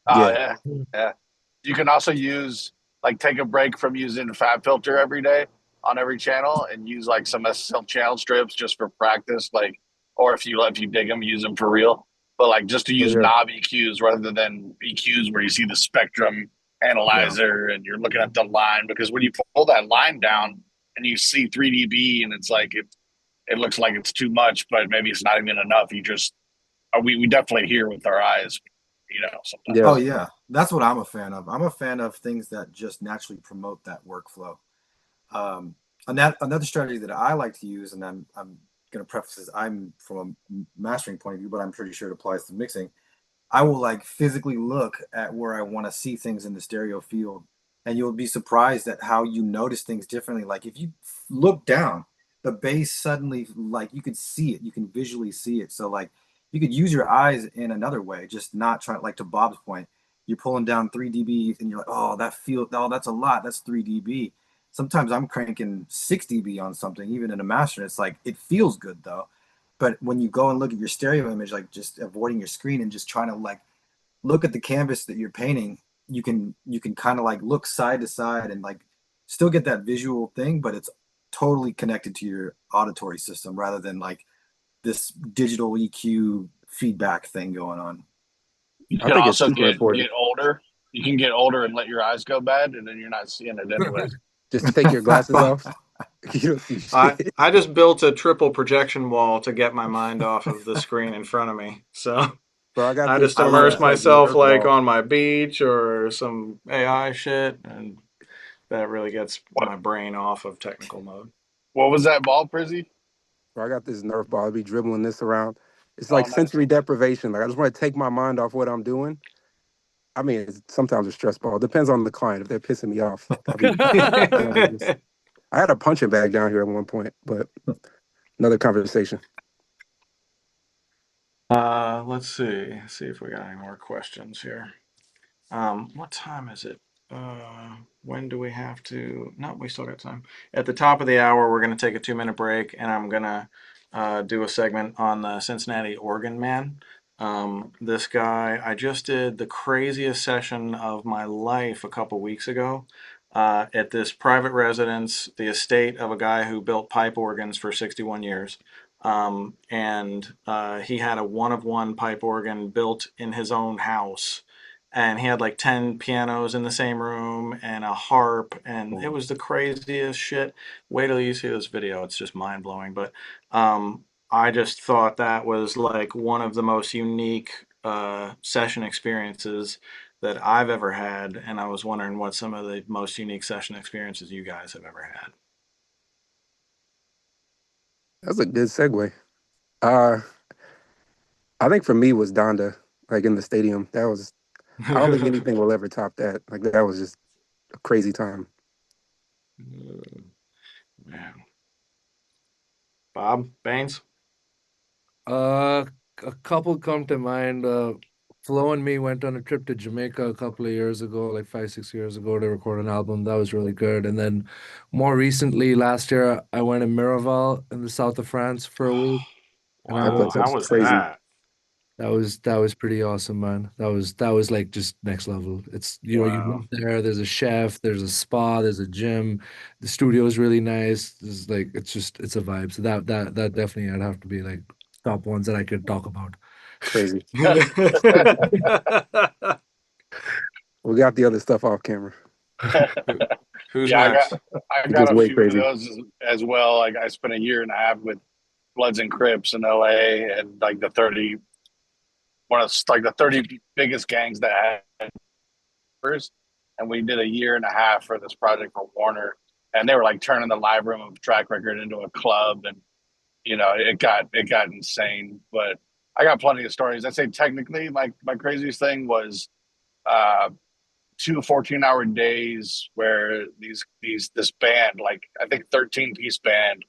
Yeah. yeah. You can also use like take a break from using Fab Filter every day on every channel and use like some SSL channel strips just for practice, like or if you dig them, use them for real. But like just to use Yeah. knob EQs rather than EQs where you see the spectrum analyzer and you're looking at the line because when you pull that line down and you see 3 dB and it's like it looks like it's too much, but maybe it's not even enough. You just we definitely hear with our eyes, sometimes. Yeah. Oh yeah, that's what I'm a fan of. I'm a fan of things that just naturally promote that workflow. Another strategy that I like to use, and I'm going to preface this, I'm from a mastering point of view, but I'm pretty sure it applies to mixing. I will like physically look at where I want to see things in the stereo field, and you'll be surprised at how you notice things differently. Like if you look down, the bass suddenly, like you could see it, you can visually see it. So like you could use your eyes in another way, just not trying, like to Bob's point, you're pulling down 3 dB and you're like, oh, that's a lot, that's 3 dB. Sometimes I'm cranking 6 dB on something, even in a master. It's like it feels good though. But when you go and look at your stereo image, like just avoiding your screen and just trying to like look at the canvas that you're painting, you can kind of like look side to side and like still get that visual thing, but it's totally connected to your auditory system rather than like this digital EQ feedback thing going on. You I can think it's also super important. get older. You can get older and let your eyes go bad, and then you're not seeing it anyways. Just take your glasses off. You don't see shit. I just built a triple projection wall to get my mind off of the screen in front of me. So Bro, I got I this. just I love immerse that. myself Nerf like ball. on my beach or some AI shit, and that really gets my brain off of technical mode. What was that ball, Prizzie? Bro, I got this Nerf ball. I be dribbling this around. It's Oh, like nice. sensory deprivation. Like I just want to take my mind off what I'm doing. I mean, it's sometimes a stress ball. Depends on the client. If they're pissing me off, I had a punching bag down here at one point, but another conversation. Let's see. See if we got any more questions here. What time is it? When do we have to? No, we still got time. At the top of the hour, we're going to take a 2-minute break, and I'm going to do a segment on the Cincinnati Organ Man. This guy, I just did the craziest session of my life a couple weeks ago at this private residence, the estate of a guy who built pipe organs for 61 years. And he had a one-of-one pipe organ built in his own house. And he had like 10 pianos in the same room and a harp, and it was the craziest shit. Wait till you see this video, it's just mind-blowing. But I just thought that was like one of the most unique session experiences that I've ever had, and I was wondering what some of the most unique session experiences you guys have ever had. That's a good segue. I think for me was Donda, like in the stadium. That was. I don't think anything will ever top that. Like that was just a crazy time. Man. Bob Bainz? A couple come to mind. Flo and me went on a trip to Jamaica a couple of years ago, like 5, 6 years ago, to record an album. That was really good. And then more recently, last year, I went to Miraval in the south of France for a week. And That Wow, place how was was crazy. that? that was pretty awesome, man. That was like just next level. It's you Wow. live there, there's a chef, there's a spa, there's a gym. The studio is really nice. It's like it's a vibe. So that definitely I'd have to be like top ones that I could talk about. Crazy. We got the other stuff off camera. Who's Yeah, next? I It got gets a way few of crazy. those as well. Like I spent a year and a half with Bloods and Crips in LA, and like the 30 biggest gangs that had first. And we did a year and a half for this project for Warner, and they were like turning the live room of Track Record into a club, and it got insane. But I got plenty of stories. I'd say technically my craziest thing was uh 2 14-hour days where this band, like I think 13-piece band,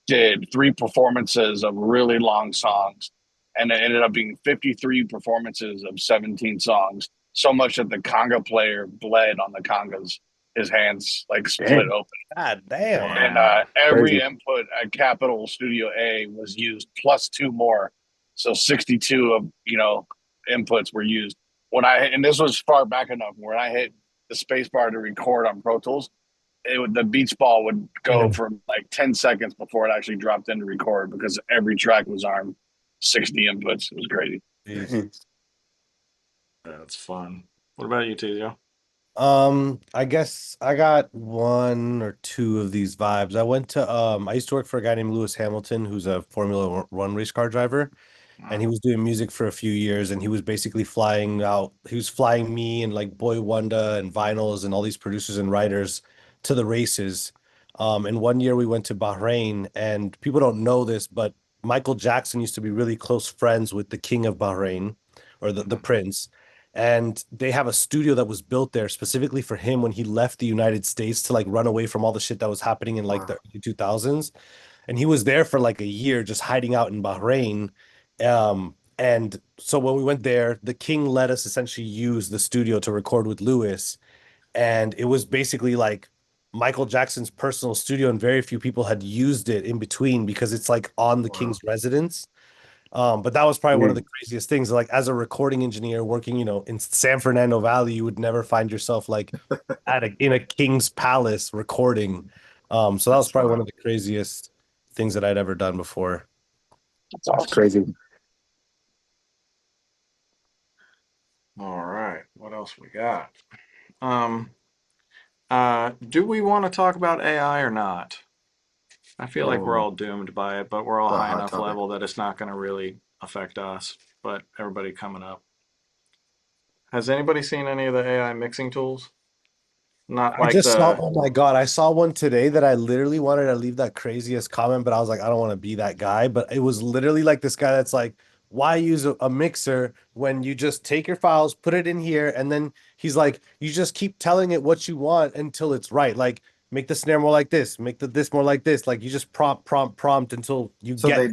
did 3 performances of really long songs, and it ended up being 53 performances of 17 songs. So much that the conga player bled on the congas. His hands like split open. God damn. And every input at Capitol Studio A was used plus 2 more. So 62 of inputs were used. And this was far back enough when I hit the space bar to record on Pro Tools, the beats ball would go for like 10 seconds before it actually dropped in to record, because every track was armed 60 inputs. It was crazy. That's fun. What about you, Teezio? I guess I got 1 or 2 of these vibes. I went to I used to work for a guy named Lewis Hamilton, who's a Formula One race car driver, and he was doing music for a few years, and he was basically flying me and like Boy Wonder and Vinyls and all these producers and writers to the races. And one year we went to Bahrain, and people don't know this, but Michael Jackson used to be really close friends with the King of Bahrain, or the Prince. And they have a studio that was built there specifically for him when he left the United States to like run away from all the shit that was happening in like the early 2000s. And he was there for like a year just hiding out in Bahrain. And so when we went there, the king let us essentially use the studio to record with Lewis. And it was basically like Michael Jackson's personal studio, and very few people had used it in between because it's like on the king's residence. But that was probably one of the craziest things. Like as a recording engineer working, in San Fernando Valley, you would never find yourself like in a king's palace recording. So that was probably one of the craziest things that I'd ever done before. That's crazy. All right. What else we got? Do we want to talk about AI or not? I feel like we're all doomed by it, but we're all high enough level that it's not going to really affect us, but everybody coming up. Has anybody seen any of the AI mixing tools? Not like oh my God, I saw one today that I literally wanted to leave that craziest comment, but I was like, I don't want to be that guy. But it was literally like this guy that's like, why use a mixer when you just take your files, put it in here, and then he's like, you just keep telling it what you want until it's right. Like, make the snare more like this, make this more like this. Like, you just prompt until you get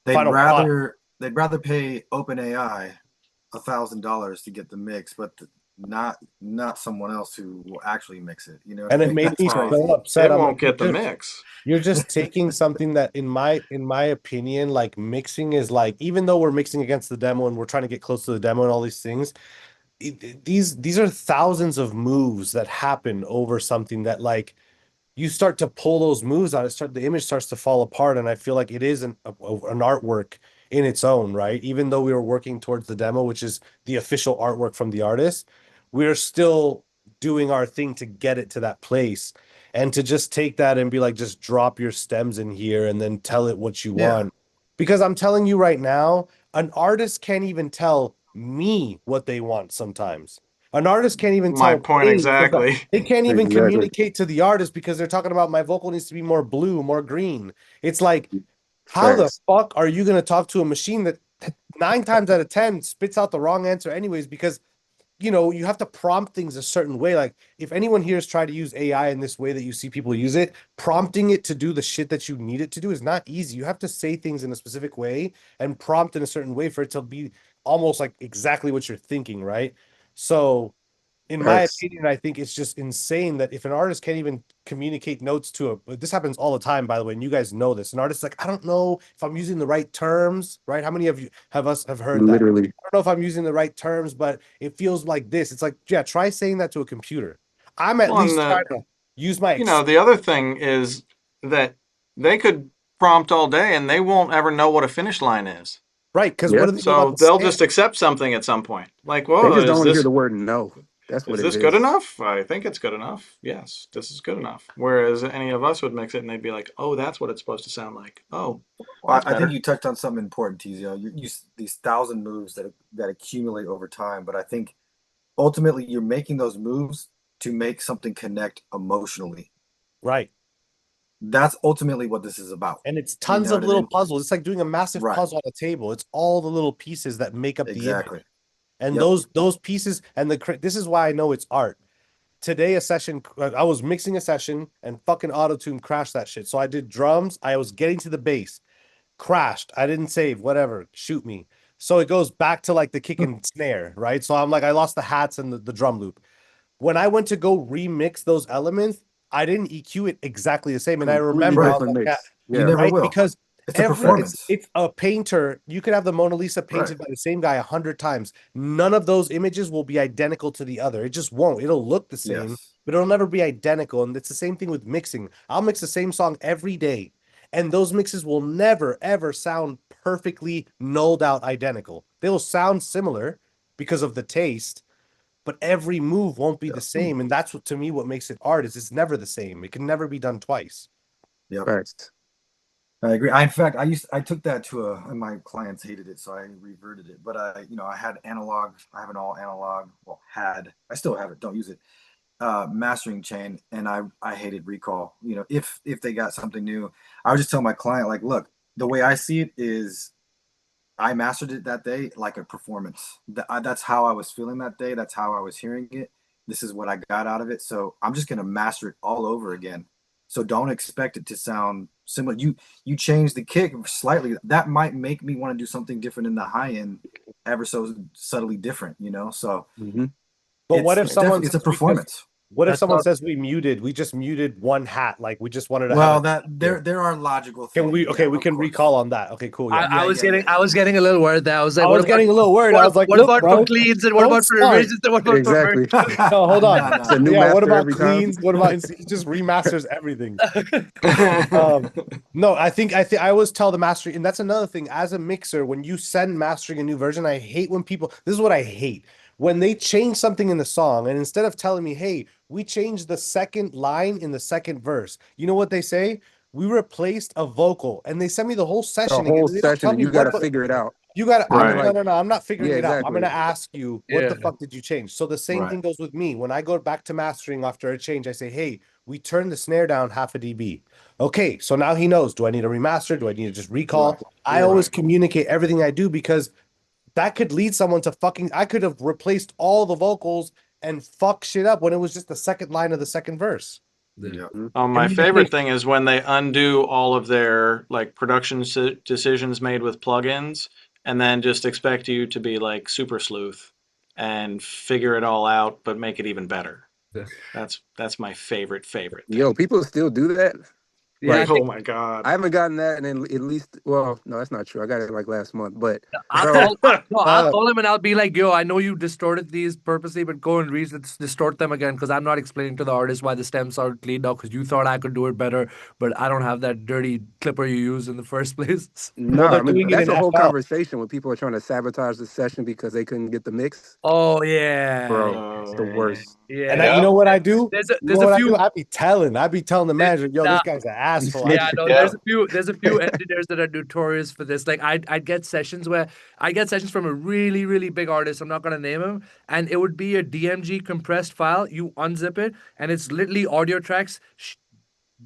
they'd rather pay OpenAI $1,000 to get the mix, but not someone else who will actually mix it. And it made me so upset. They won't get the mix. You're just taking something that, in my opinion, like mixing is like, even though we're mixing against the demo and we're trying to get close to the demo and all these things, these are thousands of moves that happen over something that, like, you start to pull those moves out, the image starts to fall apart. And I feel like it is an artwork in its own right. Even though we were working towards the demo, which is the official artwork from the artist, we're still doing our thing to get it to that place. And to just take that and be like, just drop your stems in here and then tell it what you want. Because I'm telling you right now, an artist can't even tell me what they want sometimes. An artist can't even tell my point exactly. They can't even communicate to the artist because they're talking about my vocal needs to be more blue, more green. It's like, how the fuck are you going to talk to a machine that 9 times out of 10 spits out the wrong answer anyways? Because you have to prompt things a certain way. Like, if anyone here has tried to use AI in this way that you see people use it, prompting it to do the shit that you need it to do is not easy. You have to say things in a specific way and prompt in a certain way for it to be almost like exactly what you're thinking, right? So in my opinion, I think it's just insane that if an artist can't even communicate notes to this happens all the time, by the way, and you guys know this. An artist's like, I don't know if I'm using the right terms, right? How many of you have heard Literally. that? I don't know if I'm using the right terms, but it feels like this. It's like, yeah, try saying that to a computer. I'm at least trying to use my... the other thing is that they could prompt all day and they won't ever know what a finish line is. Right, because what are they so they'll just accept something at some point. Like, whoa, they just don't want to hear the word no. That's what Is it this good is. enough? I think it's good enough. Yes, this is good enough. Whereas any of us would mix it and they'd be like, "Oh, that's what it's supposed to sound like." Oh, Well, that's I think better. you touched on something important, Teezio. These 1,000 moves that accumulate over time, but I think ultimately you're making those moves to make something connect emotionally. Right. That's ultimately what this is about. And it's You tons know of what I little mean? puzzles. It's like doing a massive Right. puzzle on a table. It's all the little pieces that make up the image. Exactly. And Yep. those pieces and this is why I know it's art. Today I was mixing a session and fucking auto-tune crashed that shit. So I did drums. I was getting to the bass, crashed. I didn't save, whatever, shoot me. So it goes back to like the kick and snare, right? So I'm like, I lost the hats and the drum loop. When I went to go remix those elements, I didn't EQ it exactly the same. And I remember I was Different like, mix. You Yeah. never right? will. Because It's a performance. it's a painter. You could have the Mona Lisa painted by the same guy 100 times. None of those images will be identical to the other. It just won't. It'll look the same, Yes. but it'll never be identical. And it's the same thing with mixing. I'll mix the same song every day, and those mixes will never, ever sound perfectly nulled out identical. They'll sound similar because of the taste, but every move won't be the same. And that's what, to me, what makes it art is it's never the same. It can never be done twice. Yep. Facts. I agree. In fact, I took that to and my clients hated it, so I reverted it. But I had analog. I have an all analog. Well, I still have it. Don't use it. Mastering chain, and I hated recall. If they got something new, I would just tell my client, like, look, the way I see it is, I mastered it that day like a performance. That's how I was feeling that day. That's how I was hearing it. This is what I got out of it. So I'm just gonna master it all over again. So don't expect it to sound similar. You change the kick slightly. That might make me want to do something different in the high end, ever so subtly different. So But what if someone it's a says because- performance. What if That's someone not- says we just muted one hat, like we just wanted to Well, have that there are logical things. can we Yeah, we of can course. recall on that. Okay, cool. Yeah. I was getting a little worried there. I was like, I was getting a little worried. I was like, what look, about bro, for cleans and what don't about for start. revisions and what about Exactly. for No, hold on. No, It's a new Yeah, what master about every time. cleans? What about he just remasters everything? No, I always tell the mastering, and that's another thing. As a mixer, when you send mastering a new version, I hate when people. This is what I hate when they change something in the song, and instead of telling me, "Hey, we changed the second line in the second verse," you know what they say? We replaced a vocal, and they send me the whole The session. whole They don't tell session, me you got to what figure it out. you got to. Right. No. I'm not figuring Yeah, it out. I'm exactly. going to ask you, what the Yeah. fuck did you change? So the same Right. thing goes with me. When I go back to mastering after a change, I say, hey, we turned the snare down half a dB. Okay, so now he knows. Do I need to remaster? Do I need to just recall? Right. I always communicate everything I do because that could lead someone to fucking. I could have replaced all the vocals and fuck shit up when it was just the second line of the second verse. Yeah. My favorite thing is when they undo all of their like production decisions made with plugins and then just expect you to be like super sleuth and figure it all out, but make it even better. Yeah. That's my favorite thing. Yo, people still do that. Yeah, Like, Oh my God. I haven't gotten that, and at least, well, no, that's not true. I got it like last month, but I'll call him and I'll be like, yo, I know you distorted these purposely, but go and distort them again because I'm not explaining to the artist why the stems are cleaned up because you thought I could do it better, but I don't have that dirty clipper you used in the first place. no, they're I mean doing it that's in a whole FL. conversation when people are trying to sabotage the session because they couldn't get the mix. Oh yeah, Bro, it's the worst. yeah. And you know what I do? There's You know a what I few. do? I'd be telling the manager, yo, Nah. this guy's an asshole. Yeah, Yeah, no, there's a few engineers that are notorious for this. Like I'd get sessions from a really, really big artist. I'm not gonna name him, and it would be a DMG compressed file. You unzip it, and it's literally audio tracks.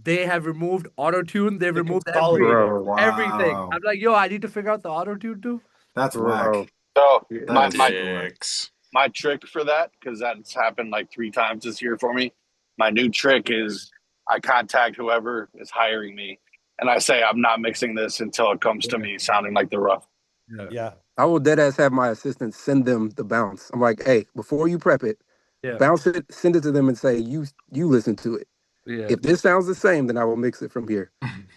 They have removed auto tune. They've removed Bro, everything. Wow. I'm like, yo, I need to figure out the auto tune too. That's bro. whack. So Yeah, my That is my super whack. Dicks. my trick for that, because that's happened like 3 times this year for me. My new trick is I contact whoever is hiring me, and I say I'm not mixing this until it comes to me sounding like the rough. Yeah. I will deadass have my assistant send them the bounce. I'm like, hey, before you prep it, Yeah. bounce it, send it to them, and say you listen to it. Yeah. If this sounds the same, then I will mix it from here.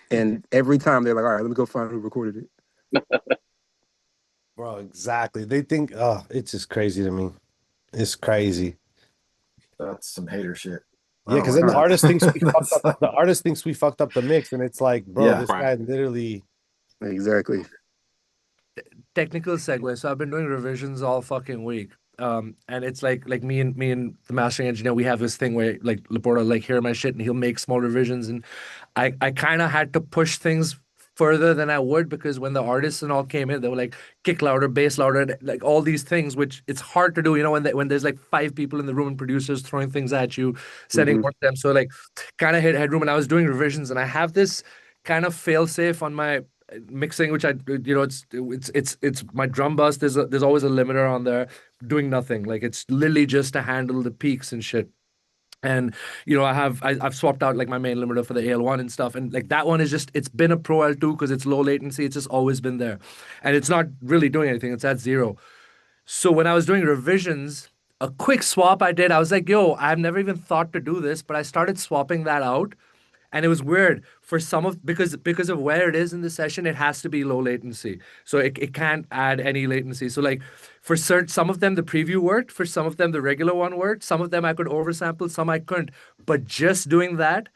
And every time they're like, all right, let me go find who recorded it. Bro, exactly. They think, oh, it's just crazy to me. It's crazy. That's some hater shit. Yeah, because then the artist thinks we fucked up. That's- The artist thinks we fucked up the mix, and it's like, bro, Yeah. this Right. guy literally. Exactly. Technical segue. So I've been doing revisions all fucking week. And it's like me and the mastering engineer, we have this thing where like Laporta like hear my shit and he'll make small revisions, and I kind of had to push things further than I would, because when the artists and all came in, they were like kick louder, bass louder, and like all these things, which it's hard to do, you know, when there's like 5 people in the room and producers throwing things at you, setting Mhm. on them. So like kind of hit headroom, and I was doing revisions, and I have this kind of fail safe on my mixing, which it's my drum bus. There's always a limiter on there doing nothing. Like it's literally just to handle the peaks and shit. And I've swapped out like my main limiter for the AL1 and stuff, and like that one is just, it's been a Pro L2 because it's low latency. It's just always been there, and it's not really doing anything. It's at 0. So when I was doing revisions, a quick swap I did, I was like, yo, I've never even thought to do this, but I started swapping that out. And it was weird for some of, because of where it is in the session, it has to be low latency. So it can't add any latency. So like for some of them the preview worked, for some of them the regular one worked, some of them I could oversample, some I couldn't. But just doing that,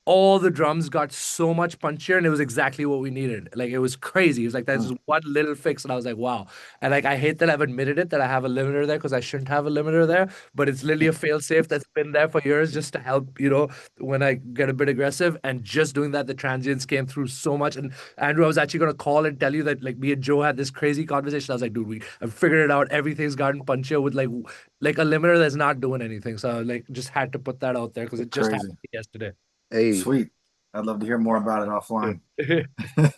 all the drums got so much punchier, and it was exactly what we needed. Like it was crazy. It was like that's just one little fix, and I was like, wow. And like I hate that I've admitted it, that I have a limiter there, because I shouldn't have a limiter there, but it's literally a fail safe that's been there for years just to help, when I get a bit aggressive. And just doing that, the transients came through so much. And Andrew, I was actually gonna call and tell you that like me and Joe had this crazy conversation. I was like, dude, I've figured it out. Everything's gotten punchier with like a limiter that's not doing anything. So I like just had to put that out there because it just Crazy. happened yesterday. Hey, Sweet. I'd love to hear more about it offline.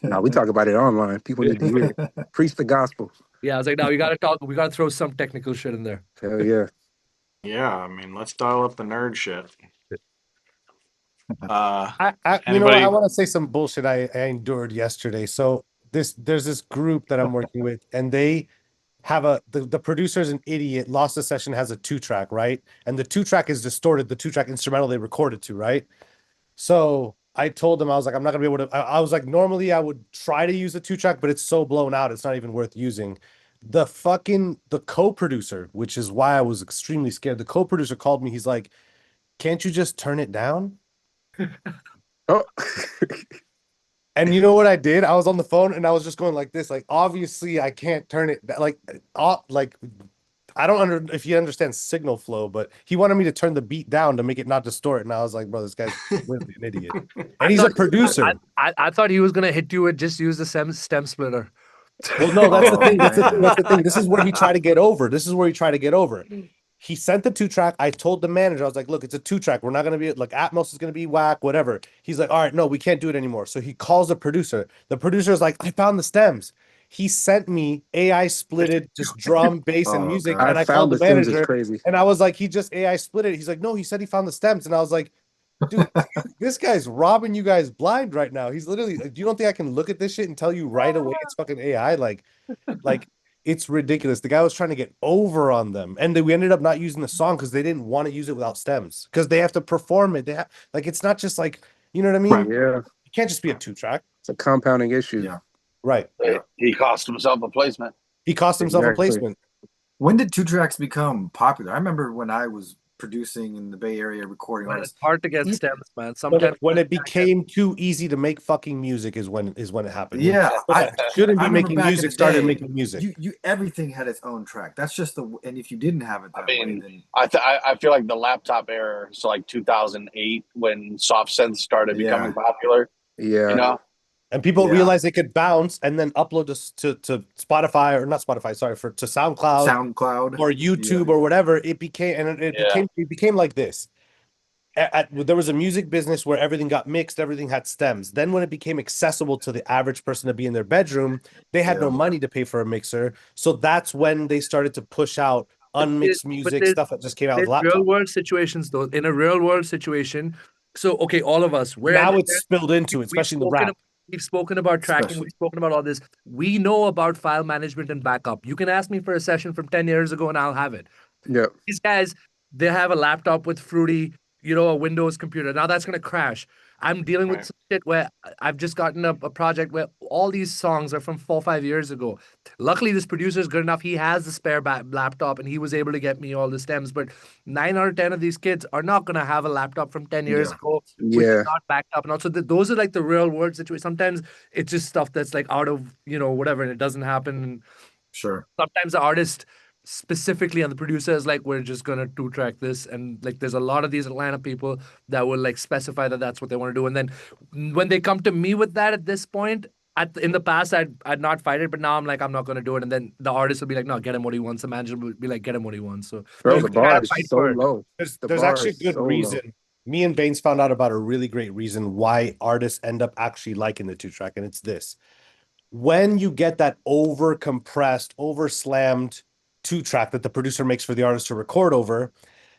now we talk about it online. People need to hear it. Preach the gospel. Yeah, I was like, no, we gotta talk. We gotta throw some technical shit in there. Hell yeah. Yeah, I mean, let's dial up the nerd shit. I Anybody- want to say some bullshit I endured yesterday. So there's this group that I'm working with, and they have the producer's an idiot. Lost the Session has a 2-track, right? And the 2-track is distorted, the 2-track instrumental they recorded to, right? So I told them, I was like, I'm not gonna be able to. I was like, normally I would try to use a 2-track, but it's so blown out, it's not even worth using. The co-producer, which is why I was extremely scared. The co-producer called me. He's like, can't you just turn it down? Oh, And you know what I did? I was on the phone and I was just going like this. Like, obviously I can't turn it like I don't if you understand signal flow, but he wanted me to turn the beat down to make it not distort. And I was like, bro, this guy's really an idiot. And he's a producer. I thought he was gonna hit you with just use the stem splitter. Well, no, that's the Oh, thing. That's man. the thing. This is where he tried to get over. He sent the 2-track. I told the manager, I was like, look, it's a 2-track. We're not going to be like Atmos is going to be whack, whatever. He's like, all right, no, we can't do it anymore. So he calls the producer. The producer is like, I found the stems. He sent me AI splitted, just drum, bass, and Oh, music. God. And I found called the the stems is manager crazy. and I was like, he just AI split it. He's like, no, he said he found the stems. And I was like, dude, this guy's robbing you guys blind right now. He's literally, you don't think I can look at this shit and tell you right away it's fucking AI? Like it's ridiculous. The guy was trying to get over on them, and we ended up not using the song because they didn't want to use it without stems because they have to perform it. They have, like, it's not just like, you know what I mean? Yeah, It can't just be a 2-track, it's a compounding issue. Yeah. right? He cost himself a placement. He cost himself a Exactly. placement. When did 2-tracks become popular? I remember when I was producing in the Bay Area, recording Man, artists. it's hard to get stems, man. When Sometimes when it became too easy to make fucking music is when it happened. Yeah, I shouldn't I be remember making back in music. the Started day, making music. You everything had its own track. That's just and if you didn't have it that way, then I feel like the laptop era, so like 2008 when soft synths started becoming popular. Yeah. You know, And people Yeah. realized they could bounce and then upload to Spotify, or not Spotify, sorry, to SoundCloud. SoundCloud Or YouTube or whatever. It became, and Yeah. it became like this. There was a music business where everything got mixed, everything had stems. Then when it became accessible to the average person to be in their bedroom, they had no Yeah. money to pay for a mixer. So that's when they started to push out unmixed music, there's- stuff that just came out with real laptops. world situations though. In a real world situation, so okay, all of us, we're Now engineers. it's spilled into it, especially in the rap. We've spoken about tracking. Especially. We've spoken about all this. We know about file management and backup. You can ask me for a session from 10 years ago and I'll have it. Yeah. These guys, they have a laptop with Fruity, a Windows computer. Now that's going to crash. I'm dealing with Right. some shit where I've just gotten a project where all these songs are from 4 or 5 years ago. Luckily, this producer is good enough. He has the spare laptop and he was able to get me all the stems. But 9 out of 10 of these kids are not going to have a laptop from 10 years Yeah. ago, which Yeah. is not backed up. And also, those are like the real world situations. Sometimes it's just stuff that's like out of, whatever, and it doesn't happen. sure. Sometimes the artist specifically on the producers, like we're just gonna 2-track this, and like there's a lot of these Atlanta people that will like specify that that's what they want to do, and then when they come to me with that at this point. In the past, I'd not fight it, but now I'm like, I'm not going to do it. And then the artist will be like, no, get him what he wants. The manager will be like, get him what he wants. So Bro, you the gotta bar is fight so for it. low. There's The bar actually a is good so low. reason. Me and Bainz found out about a really great reason why artists end up actually liking the 2-track, and it's this. When you get that over compressed, over slammed 2-track that the producer makes for the artist to record over,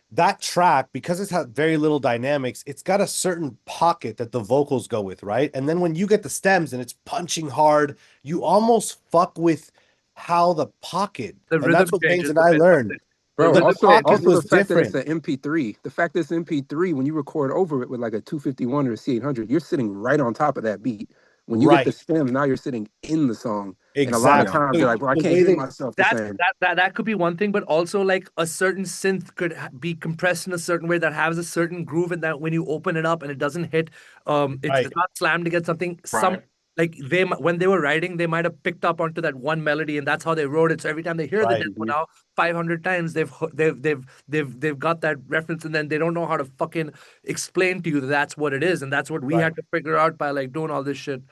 that track, because it's had very little dynamics, it's got a certain pocket that the vocals go with, right? And then when you get the stems and it's punching hard, you almost fuck with how the pocket, The and rhythm that's what changes Bainz and a I bit. learned. Bro, The also pocket the was fact that it's different. an MP3. The fact that it's MP3, when you record over it with like a 251 or a C800, you're sitting right on top of that beat. When you get the Right. stem, now you're sitting in the song. And a lot of Exactly. times they're like, bro, I The can't way hear they- myself the same. That could be one thing, but also like a certain synth could be compressed in a certain way that has a certain groove, and that when you open it up and it doesn't hit, Right. it's not slammed against something. Right. Like when they were writing, they might have picked up onto that one melody, and that's how they wrote it. So every time they hear the Right. demo now 500 times, they've got that reference, and then they don't know how to fucking explain to you that that's what it is, and that's what we Right. had to figure out by like doing all this shit.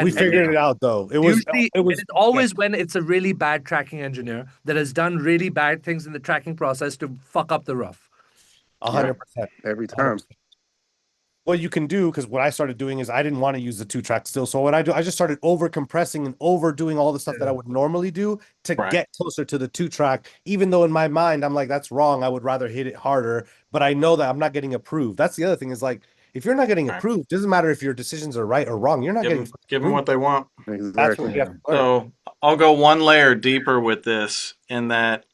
We figured it out though. It was It's always when it's a really bad tracking engineer that has done really bad things in the tracking process to fuck up the rough. 100%. Every time. 100%. What you can do, because what I started doing is I didn't want to use the 2-track still. So what I do, I just started over compressing and overdoing all the stuff that I would normally do to Right. get closer to the 2-track. Even though in my mind I'm like, that's wrong. I would rather hit it harder, but I know that I'm not getting approved. That's the other thing is like, if you're not getting Right. approved, doesn't matter if your decisions are right or wrong. You're not Give getting them, give them what they want. That's Exactly. what you have to learn. So I'll go one layer deeper with this in that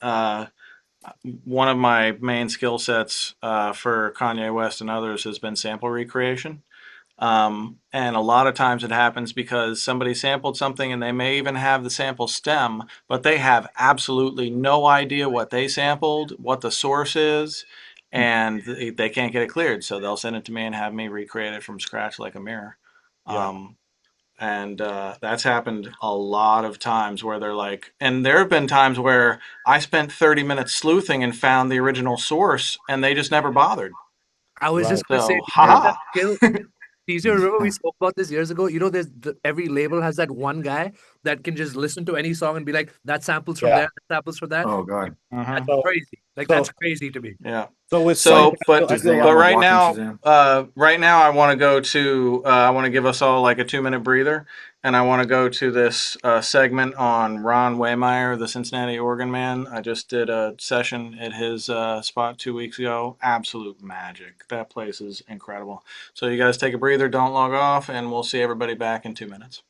one of my main skill sets for Kanye West and others has been sample recreation. And a lot of times it happens because somebody sampled something and they may even have the sample stem, but they have absolutely no idea what they sampled, what the source is, and they can't get it cleared. So they'll send it to me and have me recreate it from scratch like a mirror. Yeah. And that's happened a lot of times where they're like, and there have been times where I spent 30 minutes sleuthing and found the original source and they just never bothered. I was just gonna say, So, haha. Teezio, remember we spoke about this years ago? You know, every label has that one guy that can just listen to any song and be like, that samples from Yeah. there, that samples from that. Oh God. That's So- crazy. Like so- that's crazy to me. Yeah. So with So, Cypress, but I Does feel they like- have a right walking now, right now, I want to go to. I want to give us all like a 2-minute breather, and I want to go to this segment on Ron Waymeyer, the Cincinnati organ man. I just did a session at his spot 2 weeks ago. Absolute magic. That place is incredible. So you guys take a breather, don't log off, and we'll see everybody back in 2 minutes.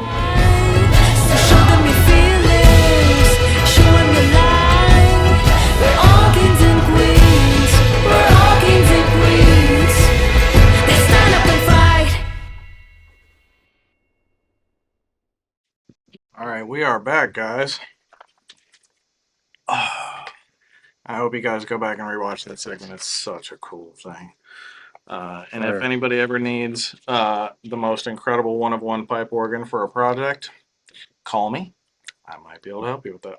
So show them your feelings, show them your light. We're all kings and queens. We're all kings and queens. Let's stand up and fight. All right, we are back, guys. I hope you guys go back and rewatch that segment. It's such a cool thing. And if Sure. anybody ever needs the most incredible one-of-one pipe organ for a project, call me. I might be able to help you with that.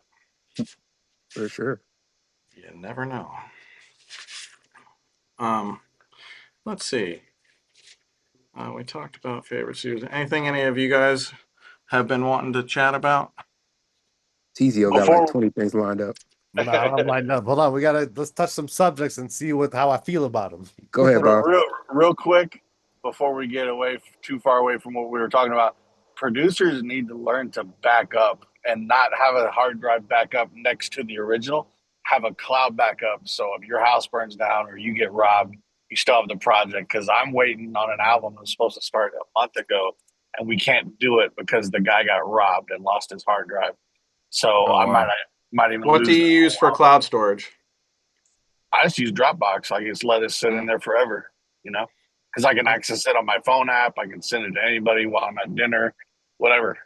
For sure. You never know. Let's see. We talked about favorite series. Anything any of you guys have been wanting to chat about? Teezio got like 20 things lined up. Nah, I'm lined up. Hold on, let's touch some subjects and see how I feel about them. Go ahead, Bob. Real quick, before we get too far away from what we were talking about, producers need to learn to back up and not have a hard drive backup next to the original. Have a cloud backup. So if your house burns down or you get robbed, you still have the project. Because I'm waiting on an album that was supposed to start a month ago, and we can't do it because the guy got robbed and lost his hard drive. So I might even. What do you use for cloud storage? I just use Dropbox. I just let it sit in there forever, because I can access it on my phone app. I can send it to anybody while I'm at dinner, whatever,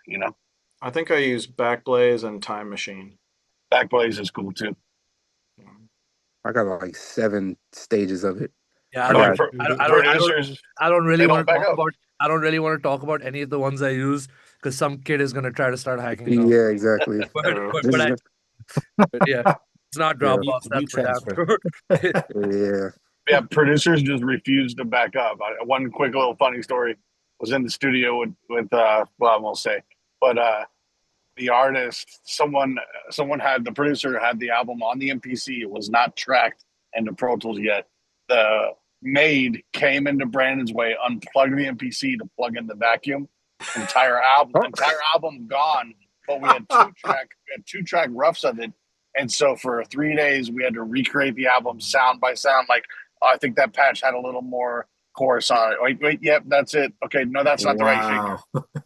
I think I use Backblaze and Time Machine. Backblaze is cool too. I got like 7 stages of it. Yeah, I don't really want to talk about any of the ones I use because some kid is gonna try to start hacking them. Yeah, exactly. but yeah, it's not Dropbox. That's for damn sure. Yeah, producers just refuse to back up. One quick little funny story was in the studio with I won't say, but the artist, someone had the producer had the album on the MPC. It was not tracked into Pro Tools yet. The maid came into Brandon's way, unplugged the MPC to plug in the vacuum. Entire album gone. But we had two track roughs of it. And so for 3 days we had to recreate the album sound by sound. Like, I think that patch had a little more chorus on it. Wait, yep, that's it. Okay, no, that's not the right figure.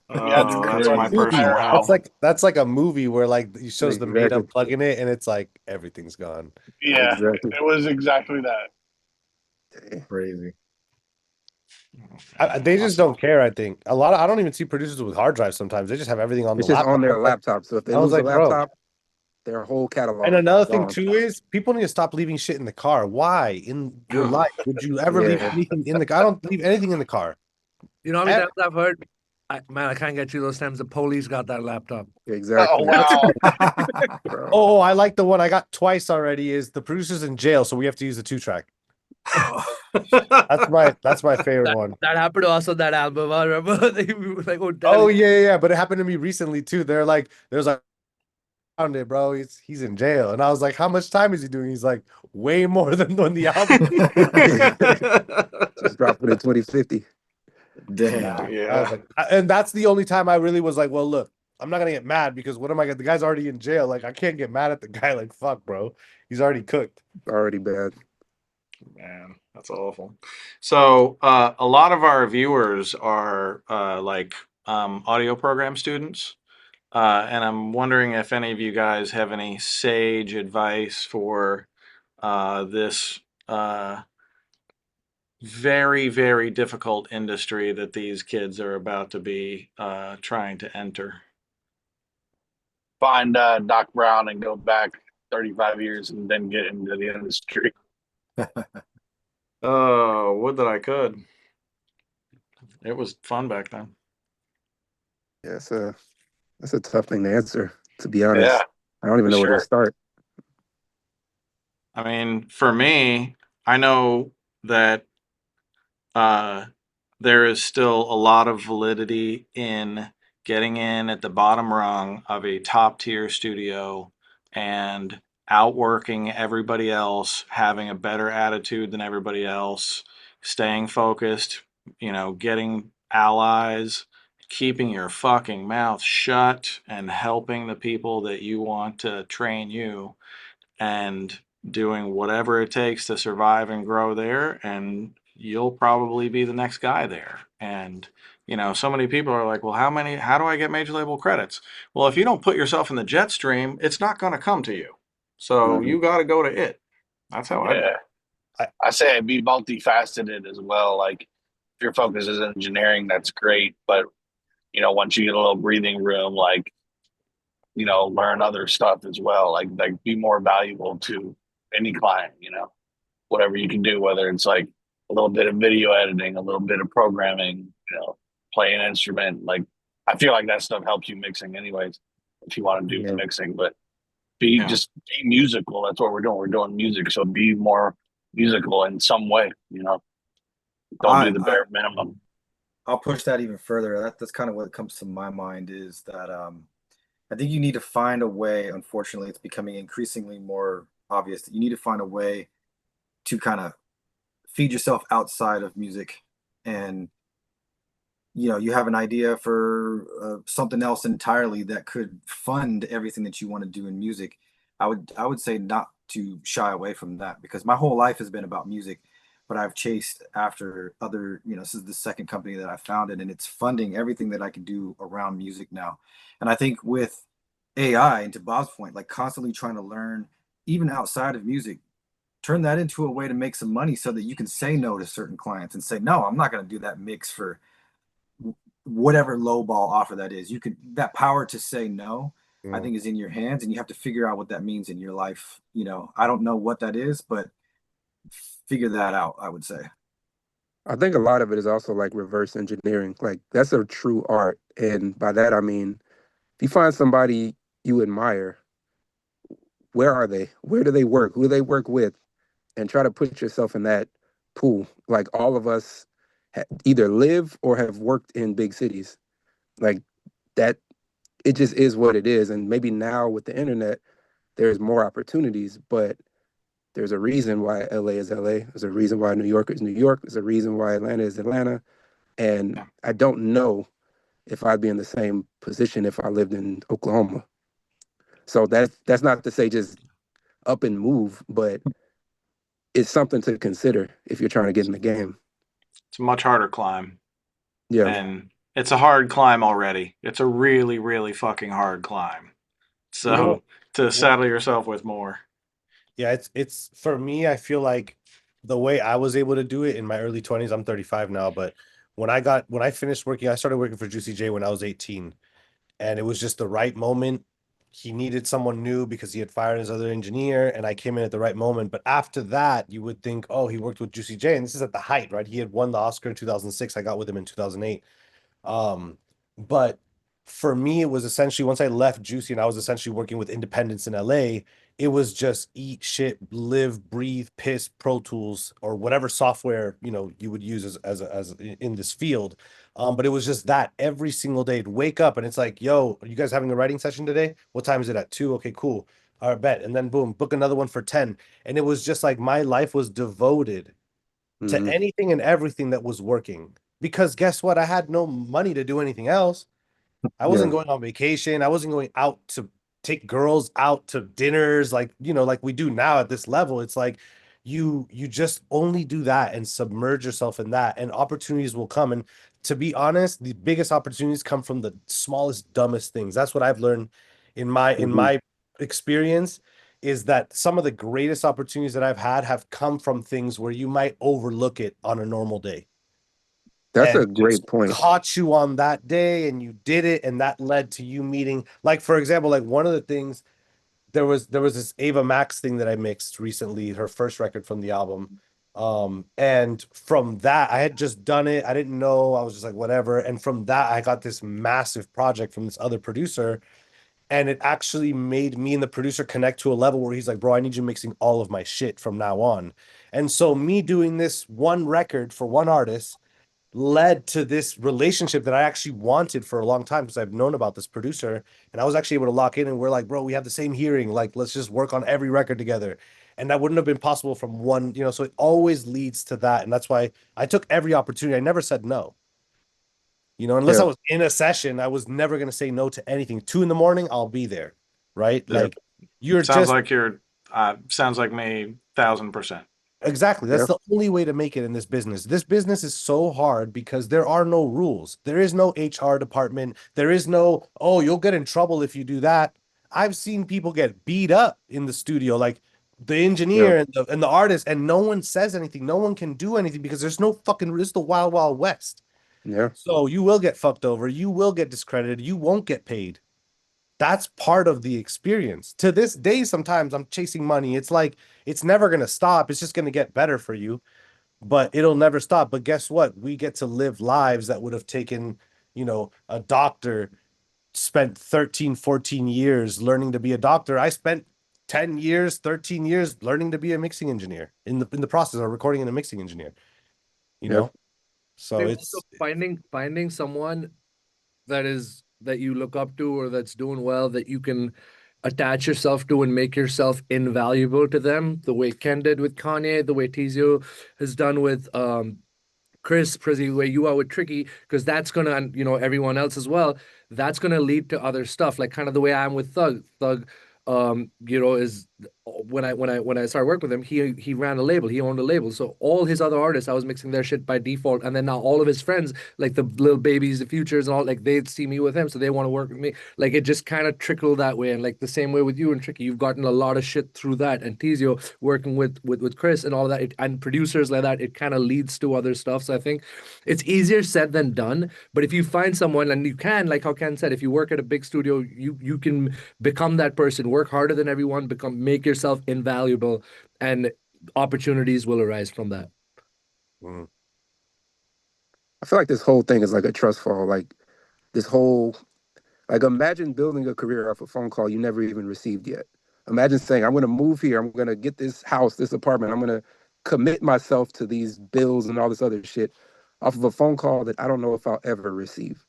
That's my personal hell. That's like a movie where like he shows the maid unplugging it and it's like everything's gone. Yeah, exactly. It was exactly that. Crazy. They just don't care. I think I don't even see producers with hard drives. Sometimes they just have everything on. It's just on their laptop. So if they lose a laptop, their whole catalog. And another thing too is people need to stop leaving shit in the car. Why in your life would you ever leave anything in the car? I don't leave anything in the car. You know how many times I've heard? I can't get you those times. The police got that laptop. Exactly. Oh, wow. I like the one I got twice already. Is the producer's in jail, so we have to use the 2-track. That's my favorite one. That happened to us on that album. I remember they were like, yeah. But it happened to me recently too. There's like, found it, bro. He's in jail, and I was like, how much time is he doing? He's like, way more than on the album. Just dropping it 2050. Damn. Yeah. And that's the only time I really was like, well, look, I'm not gonna get mad because what am I gonna? The guy's already in jail. Like, I can't get mad at the guy. Like, fuck, bro. He's already cooked. Already bad. Man, that's awful. So a lot of our viewers are audio program students. And I'm wondering if any of you guys have any sage advice for this very, very difficult industry that these kids are about to be trying to enter. Find Doc Brown and go back 35 years and then get into the industry. Oh, would that I could. It was fun back then. Yeah, that's a tough thing to answer, to be honest. Yeah, I don't even know where to start. I mean, for me, I know that there is still a lot of validity in getting in at the bottom rung of a top tier studio and outworking everybody else, having a better attitude than everybody else, staying focused, getting allies, keeping your fucking mouth shut and helping the people that you want to train you and doing whatever it takes to survive and grow there, and you'll probably be the next guy there. And so many people are like, well, how do I get major label credits? Well, if you don't put yourself in the jet stream, it's not going to come to you. So you got to go to it. That's how I do it. I say be multifaceted as well. Like, if your focus is engineering, that's great. But, once you get a little breathing room, learn other stuff as well. Like be more valuable to any client, whatever you can do, whether it's like a little bit of video editing, a little bit of programming, play an instrument. Like, I feel like that stuff helps you mixing anyways. if you want to do Yeah. mixing, but Yeah. just be musical. That's what we're doing. We're doing music, so be more musical in some way. Don't do the I bare minimum. I'll push that even further. That's kind of what comes to my mind is that I think you need to find a way. Unfortunately, it's becoming increasingly more obvious that you need to find a way to kind of feed yourself outside of music, and you have an idea for something else entirely that could fund everything that you want to do in music. I would say not to shy away from that, because my whole life has been about music, but I've chased after other, this is the second company that I founded, and it's funding everything that I can do around music now. And I think with AI, and to Bob's point, like constantly trying to learn even outside of music, turn that into a way to make some money so that you can say no to certain clients and say, no, I'm not going to do that mix for whatever low ball offer that is. That power to say no, I think, is in your hands, and you have to figure out what that means in your life. I don't know what that is, but figure that out, I would say. I think a lot of it is also like reverse engineering. Like that's a true art. And by that I mean if you find somebody you admire, where are they? Where do they work? Who do they work with? And try to put yourself in that pool. Like all of us either live or have worked in big cities. Like that, it just is what it is. And maybe now with the internet, there's more opportunities, but there's a reason why LA is LA. There's a reason why New York is New York. There's a reason why Atlanta is Atlanta. And I don't know if I'd be in the same position if I lived in Oklahoma. So that's not to say just up and move, but it's something to consider if you're trying to get in the game. It's a much harder climb. Yeah. And it's a hard climb already. It's a really, really fucking hard climb. So to saddle yourself with more. Yeah, it's for me, I feel like the way I was able to do it in my early 20s, I'm 35 now, but when I finished working, I started working for Juicy J when I was 18, and it was just the right moment. He needed someone new because he had fired his other engineer, and I came in at the right moment. But after that, you would think, oh, he worked with Juicy J, and this is at the height, right? He had won the Oscar in 2006. I got with him in 2008. But for me, it was essentially once I left Juicy and I was essentially working with independents in LA, it was just eat shit, live, breathe, piss, Pro Tools, or whatever software you would use as in this field. But it was just that every single day. I'd wake up and it's like, yo, are you guys having a writing session today? What time is it at 2? Okay, cool. All right, bet. And then boom, book another one for 10. And it was just like my life was devoted to anything and everything that was working. Because guess what? I had no money to do anything else. I wasn't going on vacation. I wasn't going out to take girls out to dinners like we do now at this level. It's like you just only do that and submerge yourself in that, and opportunities will come. And to be honest, the biggest opportunities come from the smallest, dumbest things. That's what I've learned in my experience, is that some of the greatest opportunities that I've had have come from things where you might overlook it on a normal day. That's a great point. Caught you on that day and you did it, and that led to you meeting, like, for example, like one of the things, there was this Ava Max thing that I mixed recently, her first record from the album. And from that, I had just done it. I didn't know. I was just like, whatever. And from that, I got this massive project from this other producer. And it actually made me and the producer connect to a level where he's like, bro, I need you mixing all of my shit from now on. And so me doing this one record for one artist led to this relationship that I actually wanted for a long time, because I've known about this producer and I was actually able to lock in, and we're like, bro, we have the same hearing. Like, let's just work on every record together. And that wouldn't have been possible from one, so it always leads to that. And that's why I took every opportunity. I never said no. Unless I was in a session, I was never going to say no to anything. 2 a.m, I'll be there. Right. Yeah. Like sounds like me 1,000%. Exactly. That's the only way to make it in this business. This business is so hard because there are no rules. There is no HR department. There is no, oh, you'll get in trouble if you do that. I've seen people get beat up in the studio, like the engineer and the artist, and no one says anything. No one can do anything because there's no fucking, it's the wild, wild west. Yeah. So you will get fucked over. You will get discredited. You won't get paid. That's part of the experience. To this day, sometimes I'm chasing money. It's like, it's never going to stop. It's just going to get better for you, but it'll never stop. But guess what? We get to live lives that would have taken, a doctor spent 13, 14 years learning to be a doctor. I spent 10 years, 13 years learning to be a mixing engineer in the process of recording and a mixing engineer, you know? So Maybe it's also finding someone that you look up to or that's doing well that you can attach yourself to and make yourself invaluable to them, the way Ken did with Kanye, the way Teezio has done with Chris, Prizzie, where you are with Tricky, because that's gonna, and everyone else as well, that's gonna lead to other stuff, like kind of the way I am with Thug. Thug, is when I started working with him, he ran a label, he owned a label, so all his other artists, I was mixing their shit by default, and then now all of his friends, like the Lil Babies, the Futures, and all, like they'd see me with him, so they want to work with me. Like it just kind of trickled that way, and like the same way with you and Tricky, you've gotten a lot of shit through that, and Teezio working with Chris and all of that, and producers like that, it kind of leads to other stuff. So I think it's easier said than done. But if you find someone, and you can, like how Ken said, if you work at a big studio, you can become that person, work harder than everyone, make yourself invaluable, and opportunities will arise from that. I feel like this whole thing is like a trust fall. Like this whole, like imagine building a career off a phone call you never even received yet. Imagine saying, I'm going to move here. I'm going to get this house, this apartment. I'm going to commit myself to these bills and all this other shit off of a phone call that I don't know if I'll ever receive.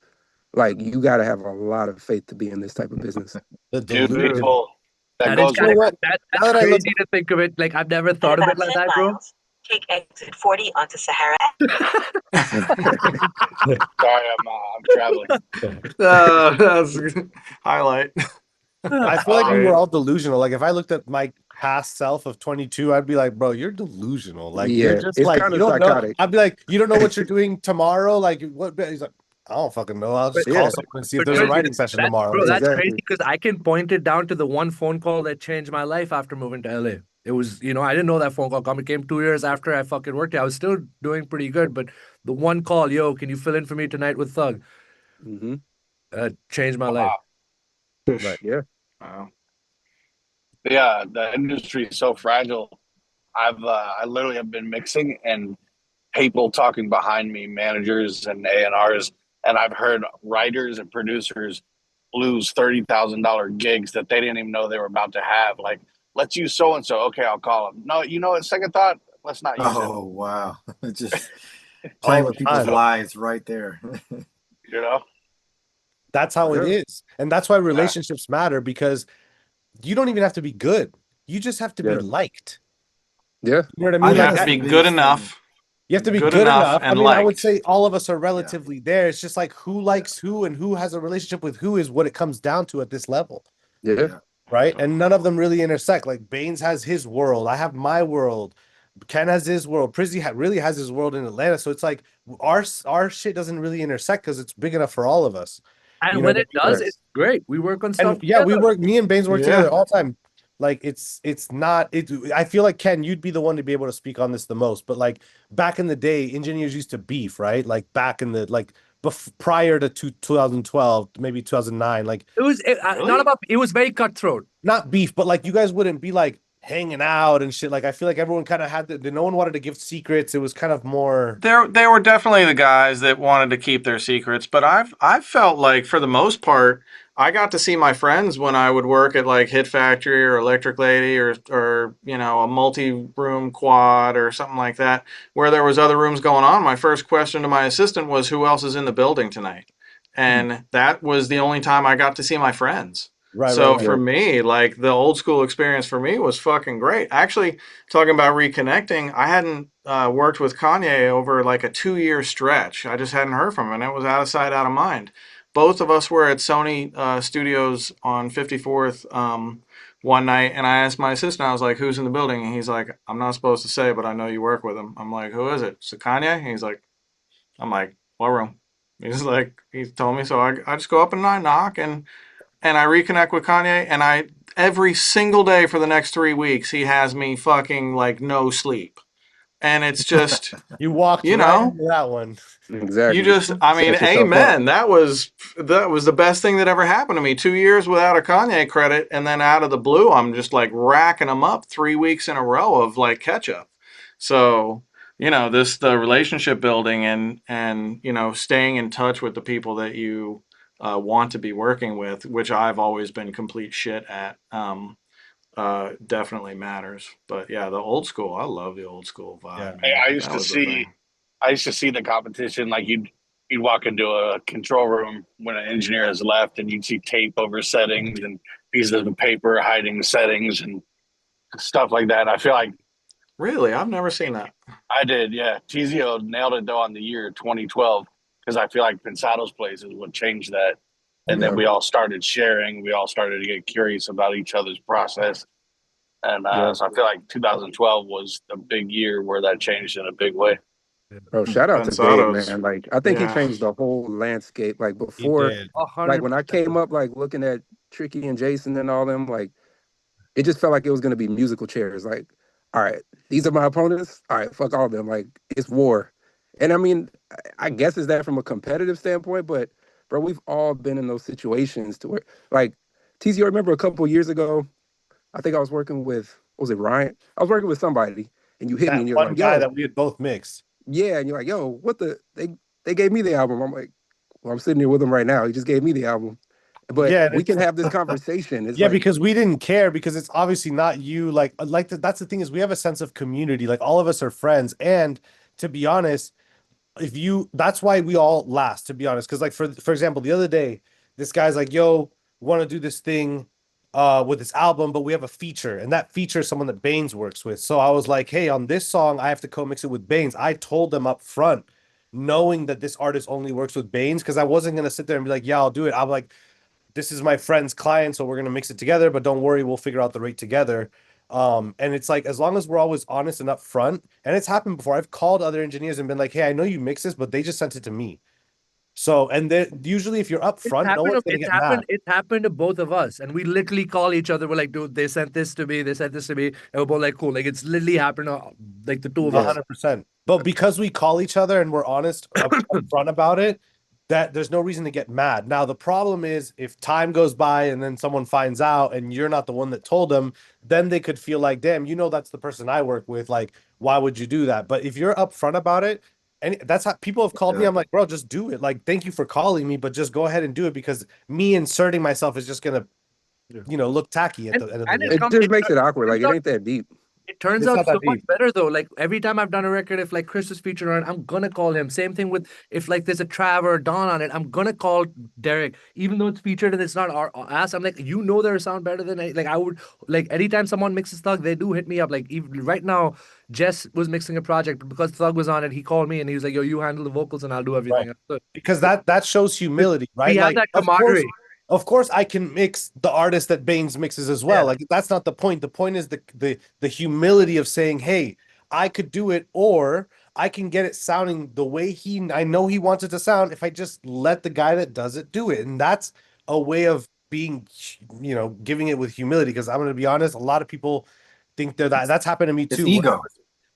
Like you got to have a lot of faith to be in this type of business. the Dude, delusion. people, that That is goes kind with of that's Now that I look- crazy to think of it. Like I've never thought of it like that, bro. Take exit 40 onto Sahara. Sorry, I'm traveling. That's highlight. I feel like we were all delusional. Like if I looked at my past self of 22, I'd be like, bro, you're delusional. Like Yeah, you're just it's like, kind you of don't know. psychotic. I'd be like, you don't know what you're doing tomorrow. Like what? He's like, I don't fucking know. I'll just But call yeah. someone and see if But there's a Prizzie, writing session tomorrow. Bro, that's Exactly. crazy because I can point it down to the one phone call that changed my life after moving to LA. It was, I didn't know that phone call come. It came 2 years after I fucking worked here. I was still doing pretty good, but the one call, yo, can you fill in for me tonight with Thug? Mm-hmm. Changed my life. Right. Yeah. Wow. Yeah, the industry is so fragile. I literally have been mixing and people talking behind me, managers and A&Rs, and I've heard writers and producers lose $30,000 gigs that they didn't even know they were about to have. Like, let's use so and so. Okay, I'll call them. No, second thought, let's not use Oh wow! Just All playing the with people's time. lives right there. it. That's how it Yeah. is. And that's why relationships matter, because you don't even have to be good. You just have to be Yeah. liked. Yeah. You know what I I mean? You think have Like, to that's be the good biggest enough. you have to be Good good enough enough. I and mean, I would liked. say all of us are relatively there. It's just like who likes who and who has a relationship with who is what it comes down to at this level. Yeah. Right. And none of them really intersect. Like Bainz has his world. I have my world. Ken has his world. Prizzie really has his world in Atlanta. So it's like our shit doesn't really intersect because it's big enough for all of us. And You know when what it I mean? does, it's great. We work on stuff And yeah, we together. work. Me and Bainz work Yeah. together all the time. Like it's not. It. I feel like Ken, you'd be the one to be able to speak on this the most. But like back in the day, engineers used to beef, right? Like back in the prior to 2012, maybe 2009. Like It was not about. It was very cutthroat. not beef, but like you guys wouldn't be like hanging out and shit. Like I feel like everyone kind of had no one wanted to give secrets. It was kind of more. They were definitely the guys that wanted to keep their secrets, but I've felt like for the most part, I got to see my friends when I would work at like Hit Factory or Electric Lady or a multi-room quad or something like that, where there was other rooms going on. My first question to my assistant was, "Who else is in the building tonight?" And that was the only time I got to see my friends. Right. So right. for me, like the old school experience for me was fucking great. Actually, talking about reconnecting, I hadn't worked with Kanye over like a 2-year stretch. I just hadn't heard from him, and it was out of sight, out of mind. Both of us were at Sony Studios on 54th one night, and I asked my assistant, I was like, "Who's in the building?" And he's like, "I'm not supposed to say, but I know you work with him." I'm like, "Who is it?" "So Kanye?" And he's like, I'm like, "What room?" He's like, he told me, so I just go up and I knock, and I reconnect with Kanye, and every single day for the next 3 weeks, he has me fucking like no sleep. And it's just, You walked you right know, into that one. Exactly. you just, I mean, Set yourself up. amen. That was the best thing that ever happened to me. 2 years without a Kanye credit, and then out of the blue, I'm just like racking them up 3 weeks in a row of like catch up. So, the relationship building and staying in touch with the people that you want to be working with, which I've always been complete shit at. Definitely matters. But yeah, the old school, I love the old school vibe. Yeah. Man. I used That to was the see thing. the competition, like you'd walk into a control room when an engineer has left, and you'd see tape over settings and pieces of paper hiding settings and stuff like that. I feel like Really, I've never seen that. I did, yeah. Teezio nailed it though on the year 2012, because I feel like Pensado's place is what changed that. And then Yeah. we all started sharing. We all started to get curious about each other's process. And Yeah. so I feel like 2012 was a big year where that changed in a big way. Bro, shout out to Dave, Pensado's, man. Like, I think he yeah. changed the whole landscape. Like, He before, did. like, when I 100%. came up, like, looking at Tricky and Jason and all them, like, it just felt like it was going to be musical chairs. Like, all right, these are my opponents. All right, fuck all of them. Like, it's war. And I mean, I guess is that from a competitive standpoint, but bro, we've all been in those situations to where, like, Teezio, remember a couple of years ago, I think I was working with, what was it, Ryan? I was working with somebody, and you hit me, That and you're one like, guy yo, that we had both mixed. yeah, and you're like, yo, what the? They gave me the album. I'm like, well, I'm sitting here with him right now. He just gave me the album, but Yeah, we can have this conversation. It's yeah, like, because we didn't care, because it's obviously not you. That's the thing, is we have a sense of community. Like, all of us are friends, and to be honest, that's why we all last, to be honest. Because, like, for example, the other day, this guy's like, yo, want to do this thing with this album, but we have a feature, and that feature is someone that Bainz works with. So I was like, hey, on this song I have to co-mix it with Bainz. I told them up front, knowing that this artist only works with Bainz, because I wasn't gonna sit there and be like, yeah, I'll do it. I'm like, this is my friend's client, so we're gonna mix it together, but don't worry, we'll figure out the rate together. And it's like, as long as we're always honest and upfront, and it's happened before. I've called other engineers and been like, hey, I know you mix this, but they just sent it to me. So, and then usually if you're upfront, no one's gonna get mad. It happened to both of us, and we literally call each other. We're like, dude, they sent this to me. They sent this to me, and we're both like, cool. Like, it's literally happened to like the two of us. 100%. But because we call each other and we're honest upfront about it, that there's no reason to get mad. Now, the problem is if time goes by and then someone finds out and you're not the one that told them, then they could feel like, damn, that's the person I work with. Like, why would you do that? But if you're upfront about it, and that's how people have called me, I'm like, bro, just do it. Like, thank you for calling me, but just go ahead and do it, because me inserting myself is just gonna, look tacky at the end of the And day. it just makes it awkward. Like, it ain't that deep. It turns It's out not that so much deep. better though. Like, every time I've done a record, if like Chris is featured on it, I'm gonna call him. Same thing with if like there's a Trav or a Don on it, I'm gonna call Derek, even though it's featured and it's not our ass. I'm like, their sound better than like I would. Like, anytime someone mixes Thug, they do hit me up. Like, even right now, Jess was mixing a project, but because Thug was on it, he called me and he was like, yo, you handle the vocals and I'll do everything. Right. Because that shows humility, right? We have Like, that camaraderie. of course I can mix the artist that Bainz mixes as well. Yeah. Like, that's not the point. The point is the humility of saying, hey, I could do it, or I can get it sounding the way I know he wants it to sound if I just let the guy that does it do it. And that's a way of being, giving it with humility. Because I'm going to be honest, a lot of people think that's happened to me It's too. ego.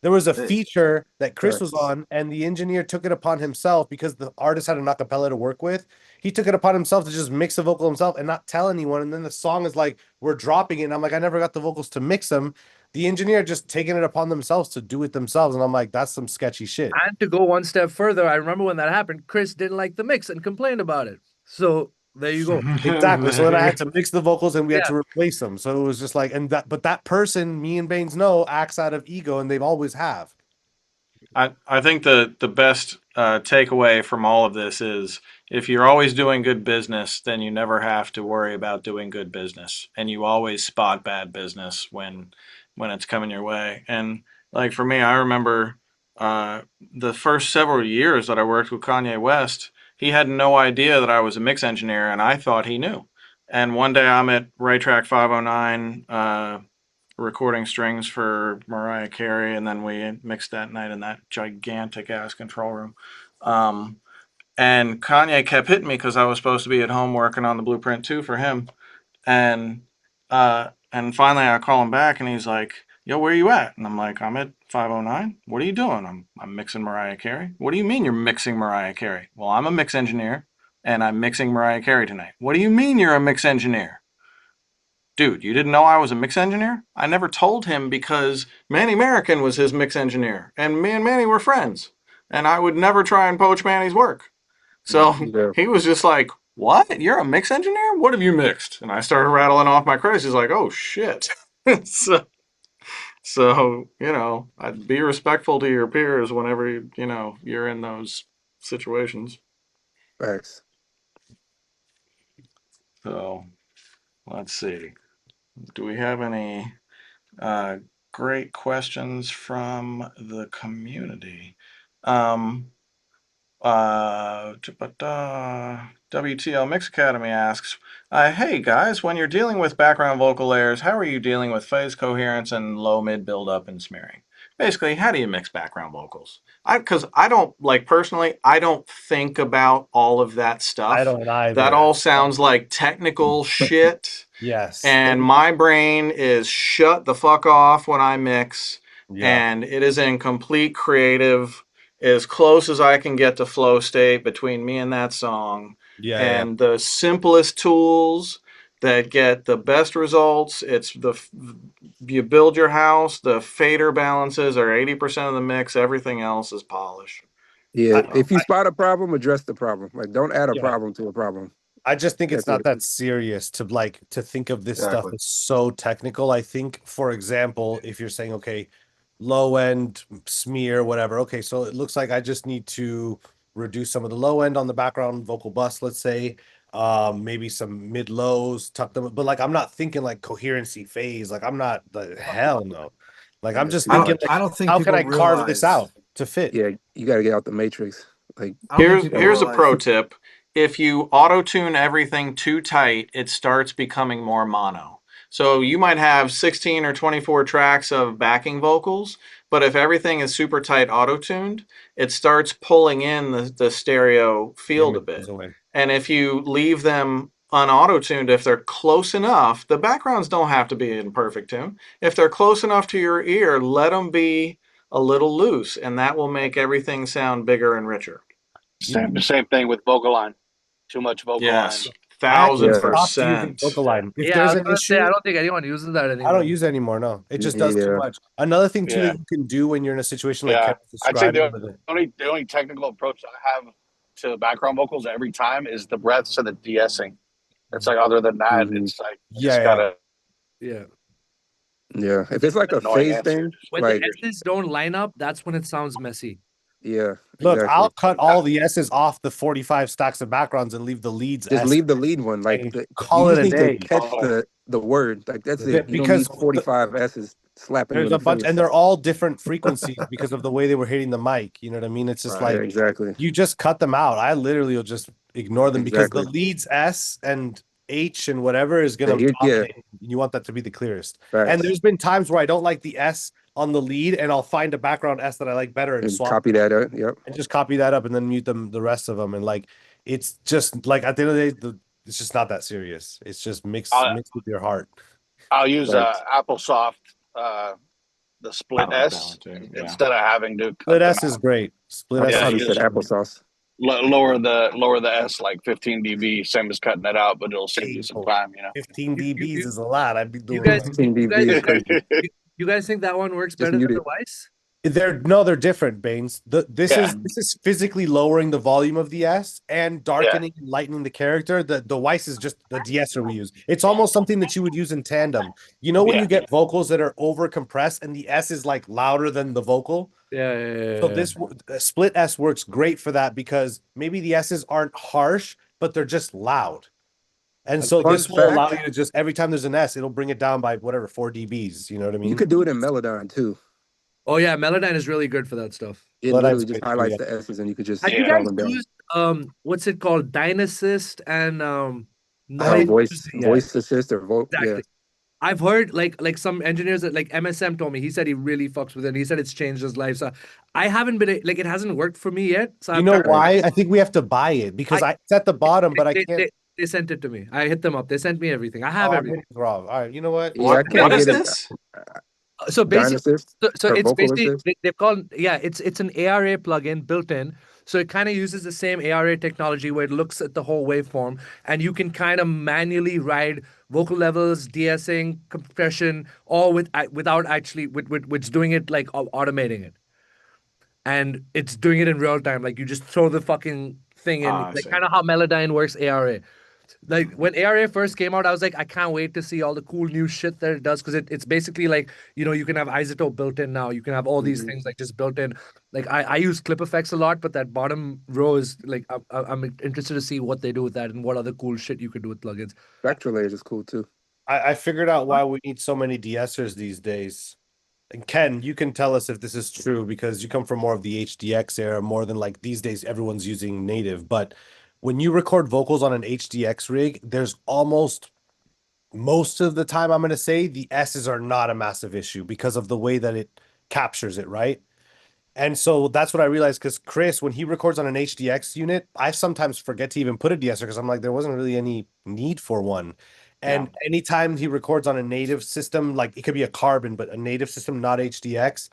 There was a It- feature that Chris Correct. was on, and the engineer took it upon himself, because the artist had an acapella to work with. He took it upon himself to just mix the vocal himself and not tell anyone. And then the song is like, we're dropping it. And I'm like, I never got the vocals to mix them. The engineer just taking it upon themselves to do it themselves. And I'm like, that's some sketchy shit. And to go one step further, I remember when that happened, Chris didn't like the mix and complained about it. So there you go. Exactly. So then I had to mix the vocals and we had Yeah. to replace them. So it was just like, but that person, me and Bainz know, acts out of ego, and they've always have. I think the best takeaway from all of this is, if you're always doing good business, then you never have to worry about doing good business, and you always spot bad business when it's coming your way. And like for me, I remember the first several years that I worked with Kanye West, he had no idea that I was a mix engineer, and I thought he knew. And one day I'm at Right Track 509. Recording strings for Mariah Carey, and then we mixed that night in that gigantic ass control room. And Kanye kept hitting me because I was supposed to be at home working on the Blueprint 2 for him. And finally I call him back and he's like, yo, where you at? And I'm like, I'm at 509. What are you doing? I'm mixing Mariah Carey. What do you mean you're mixing Mariah Carey? Well, I'm a mix engineer and I'm mixing Mariah Carey tonight. What do you mean you're a mix engineer? Dude, you didn't know I was a mix engineer? I never told him because Manny American was his mix engineer, and me and Manny were friends, and I would never try and poach Manny's work. So Yeah. he was just like, what? You're a mix engineer? What have you mixed? And I started rattling off my credits. He's like, oh shit. So, I'd be respectful to your peers whenever, you're in those situations. Thanks. So, let's see. Do we have any great questions from the community? WTL Mix Academy asks, hey guys, when you're dealing with background vocal layers, how are you dealing with phase coherence and low mid buildup and smearing? Basically, how do you mix background vocals? Because I don't, personally, I don't think about all of that stuff. I don't either. That all sounds like technical shit. Yes. And my brain is shut the fuck off when I mix. Yeah. And it is in complete creative, as close as I can get to flow state between me and that song. Yeah. And the simplest tools that get the best results, you build your house, the fader balances are 80% of the mix, everything else is polish. Yeah, if you spot a problem, address the problem. Like, don't add a problem to a problem. I just think it's not that serious to think of this stuff as so technical. I think, for example, if you're saying, okay, low end smear, whatever. Okay, so it looks like I just need to reduce some of the low end on the background vocal bus, let's say. Maybe some mid lows, tuck them, but I'm not thinking coherency phase. I'm not hell no. I'm just thinking I don't think how can I people carve this realize- out to fit? Yeah, you got to get out the matrix. Here's a pro tip. If you auto-tune everything too tight, it starts becoming more mono. So you might have 16 or 24 tracks of backing vocals, but if everything is super tight auto-tuned, it starts pulling in the stereo field a bit. And if you leave them unauto-tuned, if they're close enough, the backgrounds don't have to be in perfect tune. If they're close enough to your ear, let them be a little loose, and that will make everything sound bigger and richer. Same thing with vocal line. Too much vocal line. 1000%. Vocal line. If I there's was an gonna issue, say, I don't think anyone uses that anymore. I don't use it anymore. No, it just does too much. Another thing too that you can do when you're in a situation like Kevin I'd say described, the only technical approach I have to background vocals every time is the breaths and the de-essing. It's other than that, it's gotta. Yeah. If it's like a phase thing, when the S's don't line up, that's when it sounds messy. Yeah. Look, exactly. I'll cut all the S's off the 45 stacks of backgrounds and leave the leads. Just leave the lead one. Call it a day. To catch the word. That's it. You Because don't need 45 S's slapping. There's a bunch, and they're all different frequencies because of the way they were hitting the mic. You know what I mean? It's just exactly. You just cut them out. I literally will just ignore them because the leads S and H and whatever is gonna dominate. You want that to be the clearest. And there's been times where I don't like the S on the lead, and I'll find a background S that I like better and swap copy that up. Yep. And just copy that up and then mute the rest of them. And it's just at the end of the day, it's just not that serious. It's just mix with your heart. I'll use Applesoft, the split S instead of having to. Split S is great. Split S. You said applesauce. Lower the S 15 dB, same as cutting it out, but it'll save you some time. 15 dBs is a lot. I'd be doing 15 dB. You guys think that one works better than the Weiss? They're different, Bainz. This is physically lowering the volume of the S and darkening and lightening the character. The Weiss is just the de-esser we use. It's almost something that you would use in tandem. When you get vocals that are over compressed and the S is louder than the vocal. So this split S works great for that because maybe the S's aren't harsh, but they're just loud. And so this will allow you to just every time there's an S, it'll bring it down by 4 dBs. You know what I mean? You could do it in Melodyne too. Oh yeah, Melodyne is really good for that stuff. It literally just highlights the S's and you could just have you guys used what's it called? Dynassist and voice assist or vote. Exactly. Yeah. I've heard like some engineers that MSM told me, he said he really fucks with it. He said it's changed his life. So I haven't been it hasn't worked for me yet. So you know why? I think we have to buy it because it's at the bottom, but I can't. They sent it to me. I hit them up. They sent me everything. I have everything. All right, you know what? What is this? So basically, so it's basically assist? they've called it's an ARA plugin built in. So it kind of uses the same ARA technology where it looks at the whole waveform, and you can kind of manually ride vocal levels, de-essing, compression, all without actually with doing it automating it, and it's doing it in real time. You just throw the fucking thing in, I like see. kind of how Melodyne works ARA. Like when ARA first came out, I was like, I can't wait to see all the cool new shit that it does because it's basically like, you can have isotope built in now. You can have all these things like just built in. Like I use clip effects a lot, but that bottom row is like I'm interested to see what they do with that and what other cool shit you could do with plugins. Spectral layers is cool too. I figured out why we need so many de-essers these days. And Ken, you can tell us if this is true because you come from more of the HDX era, more than like these days everyone's using native. But when you record vocals on an HDX rig, there's almost most of the time, I'm going to say the S's are not a massive issue because of the way that it captures it, right? And so that's what I realized because Chris, when he records on an HDX unit, I sometimes forget to even put a de-esser because I'm like, there wasn't really any need for one. And anytime he records on a native system, like it could be a carbon, but a native system, not HDX,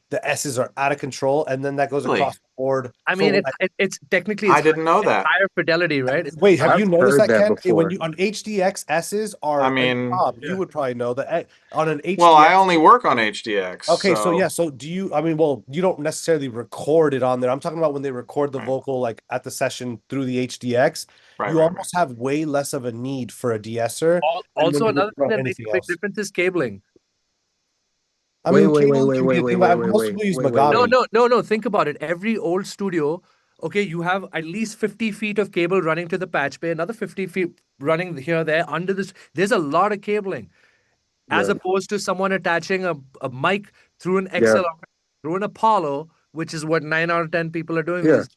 the S's are out of control. And then that goes Really? across the board. I for mean, when it's technically I didn't know that. higher fidelity, right? Wait, have you I've noticed heard that, that Ken? before. When you on HDX S's are, I and mean, Bob, you would probably know that on an HDX. well, I only work on HDX. Okay, so yeah, so do you? I mean, well, you don't necessarily record it on there. I'm talking about when they record the vocal, like at the session through the HDX. You almost have way less of a need for a de-esser. Also, another thing that makes a big difference is cabling. I Wait, mean, wait, cabling wait, can be a wait, thing, wait, but wait, most wait, people use wait, wait, Magami. No. Think about it. Every old studio, okay, you have at least 50 feet of cable running to the patch bay, another 50 feet running here, there, under this. There's a lot of cabling. As Yeah. opposed to someone attaching a mic through an Yeah. XLR, through an Apollo, which is what 9 out of 10 people are doing. Yeah. Is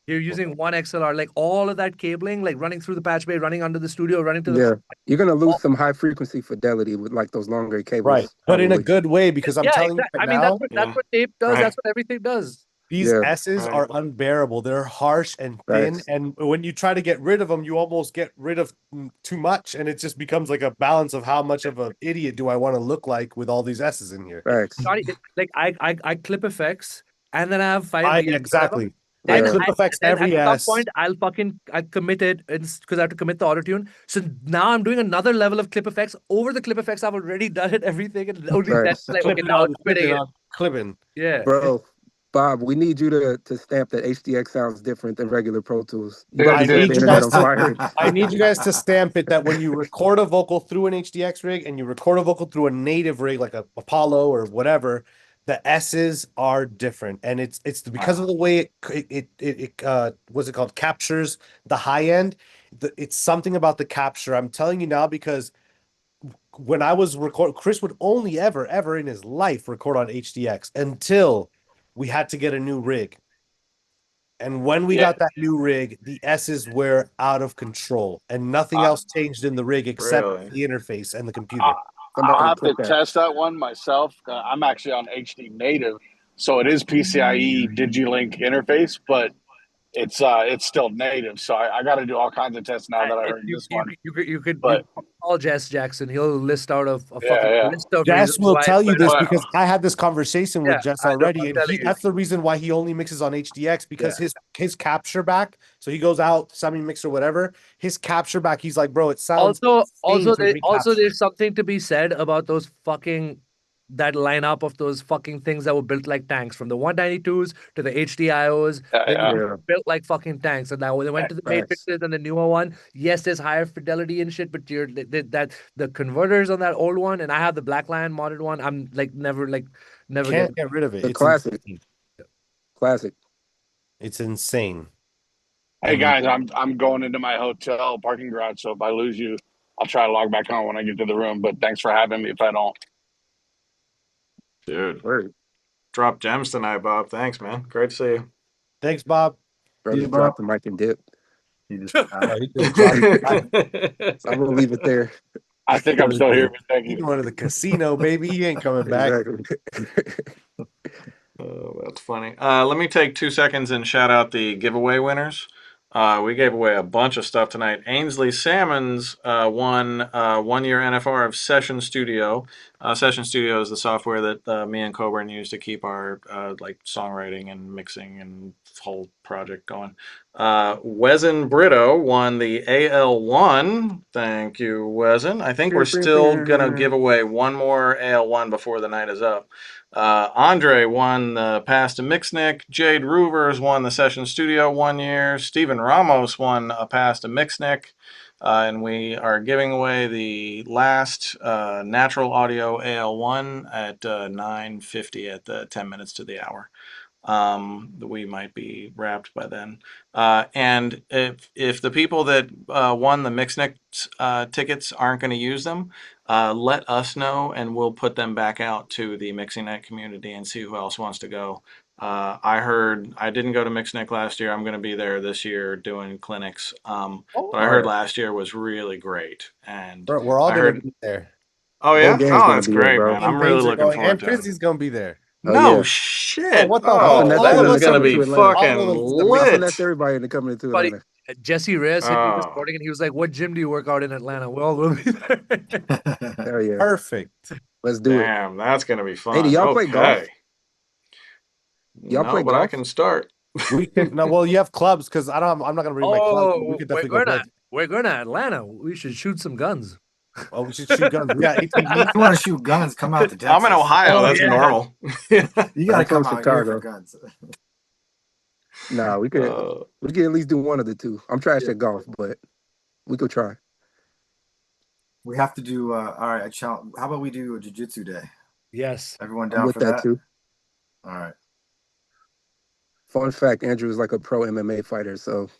you're using one XLR, like all of that cabling, like running through the patch bay, running under the studio, running to the. Yeah. You're gonna lose some high frequency fidelity with like those longer cables. Right, but in a probably. good way because I'm Yeah, telling you exactly. right I mean, now, that's what tape does. That's what everything does. these Yeah. S's are unbearable. They're harsh and thin, Facts. and when you try to get rid of them, you almost get rid of too much, and it just becomes like a balance of how much of an idiot do I want to look like with all these S's in here. Facts. Sorry, like I clip effects, and then I have 5 years. Exactly. Yeah. I clip effects every at S. some point I commit it because I have to commit the auto-tune. So now I'm doing another level of clip effects over the clip effects I've already done it, everything, and only Facts. that's like okay, now I'm quitting it. Clipping. Yeah. Bro, Bob, we need you to stamp that HDX sounds different than regular Pro Tools. You Yeah, about I to set did. the You internet guys on fire. I need you guys to stamp it that when you record a vocal through an HDX rig and you record a vocal through a native rig like a Apollo or whatever, the S's are different, and it's because of the way it what's it called, captures the high end. It's something about the capture. I'm telling you now because when I was Chris would only ever in his life record on HDX until we had to get a new rig. And when we got that new rig, the S's were out of control, and nothing else changed in the rig except the interface and the computer. I'll have to test that one myself. I'm actually on HD native, so it is PCIe Digilink interface, but it's still native. So I got to do all kinds of tests now that I heard this one. You could But call Jess Jackson. He'll list out a fucking list of Jess reasons will why tell it's you this better. because I had this conversation with Jess I know, already, I'm and telling you. that's the reason why he only mixes on HDX because his capture back. So he goes out, semi mix or whatever. His capture back, he's like, bro, it sounds Also recapture. there's something to be said about those fucking that lineup of those fucking things that were built like tanks, from the 192s to the HDIOs. They were built like fucking tanks. And now when they went to the matrices and the newer one, yes, there's higher fidelity and shit, but the converters on that old one, and I have the Black Lion modded one. I'm never Can't get rid of it. The It's classic. insane. Classic. It's insane. Hey guys, I'm going into my hotel parking garage, so if I lose you, I'll try to log back on when I get to the room. But thanks for having me. If I don't, Dude, Word. drop gems tonight, Bob. Thanks, man. Great to see you. Thanks, Bob. Brother, Yeah, drop the mic and dip. He just, So I'm gonna leave it there. I think I'm still here. But thank He's you. going to the casino, baby. He ain't coming back. Exactly. Oh, that's funny. Let me take 2 seconds and shout out the giveaway winners. We gave away a bunch of stuff tonight. Ainsley Salmons won 1 year NFR of Session Studio. Session Studio is the software that me and Coburn use to keep our like songwriting and mixing and whole project going. Wezen Brito won the AL1. Thank you, Wezen. I think we're still going to give away one more AL1 before the night is up. Andre won the Pass to Mixnick. Jade Roovers won the Session Studio 1 year. Steven Ramos won a Pass to Mixnick. And we are giving away the last Naturl Audio AL1 at 9:50 at the 10 minutes to the hour. We might be wrapped by then. And if the people that won the Mixnick tickets aren't going to use them, let us know and we'll put them back out to the Mixing Night community and see who else wants to go. I heard I didn't go to Mixnick last year. I'm going to be there this year doing clinics. But I heard last year was really great. And We're all I going to heard. be there. Oh yeah, Gang's oh gonna that's be there, great, bro. man. I'm really looking and forward to it. Prizzie's going to be there. Oh, No yeah. shit. What the Oh, fuck? that All of is us gonna coming be to Atlanta. fucking All of us I lit. finessed everybody into coming to Buddy, Atlanta. Jesse Reyes hit me this Oh. morning and he was like, "What gym do you work out in Atlanta?" We're all going to be there. Hell yeah. Perfect. Let's do it. Damn, that's gonna be fun. Hey, do y'all play golf? Okay. Y'all No, play but I golf? can start. We can no. Well, you have clubs because I'm not going to bring my clubs. But we could definitely go play. We're going to Atlanta. We should shoot some guns. Oh, we should shoot guns. Yeah, If you want to shoot guns, come out to Texas. I'm in Ohio. Oh, that's yeah. normal. You gotta I'm from come out here for Chicago. guns. Nah, we could at least do one of the two. I'm trash at golf, but we could try. We have to do. All right, how about we do a jiu-jitsu day? Yes. Everyone I'm down with for that that? too. All right. Fun fact: Andrew is like a pro MMA fighter, so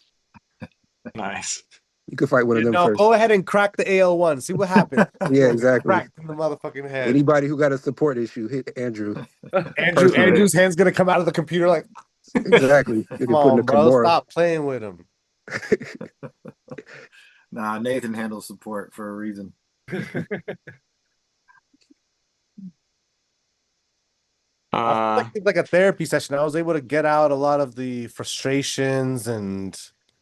Nice. you could fight one of them first. Go ahead and crack the AL1. See what happens. Yeah, exactly. Cracked in the motherfucking head. Anybody who got a support issue, hit Andrew. Andrew's hand's gonna come out of the computer like, Exactly. You can come put in on, a bro. Kimura. Stop playing with him. Nah, Nathan handles support for a reason. I feel like it's like a therapy session. I was able to get out a lot of the frustrations and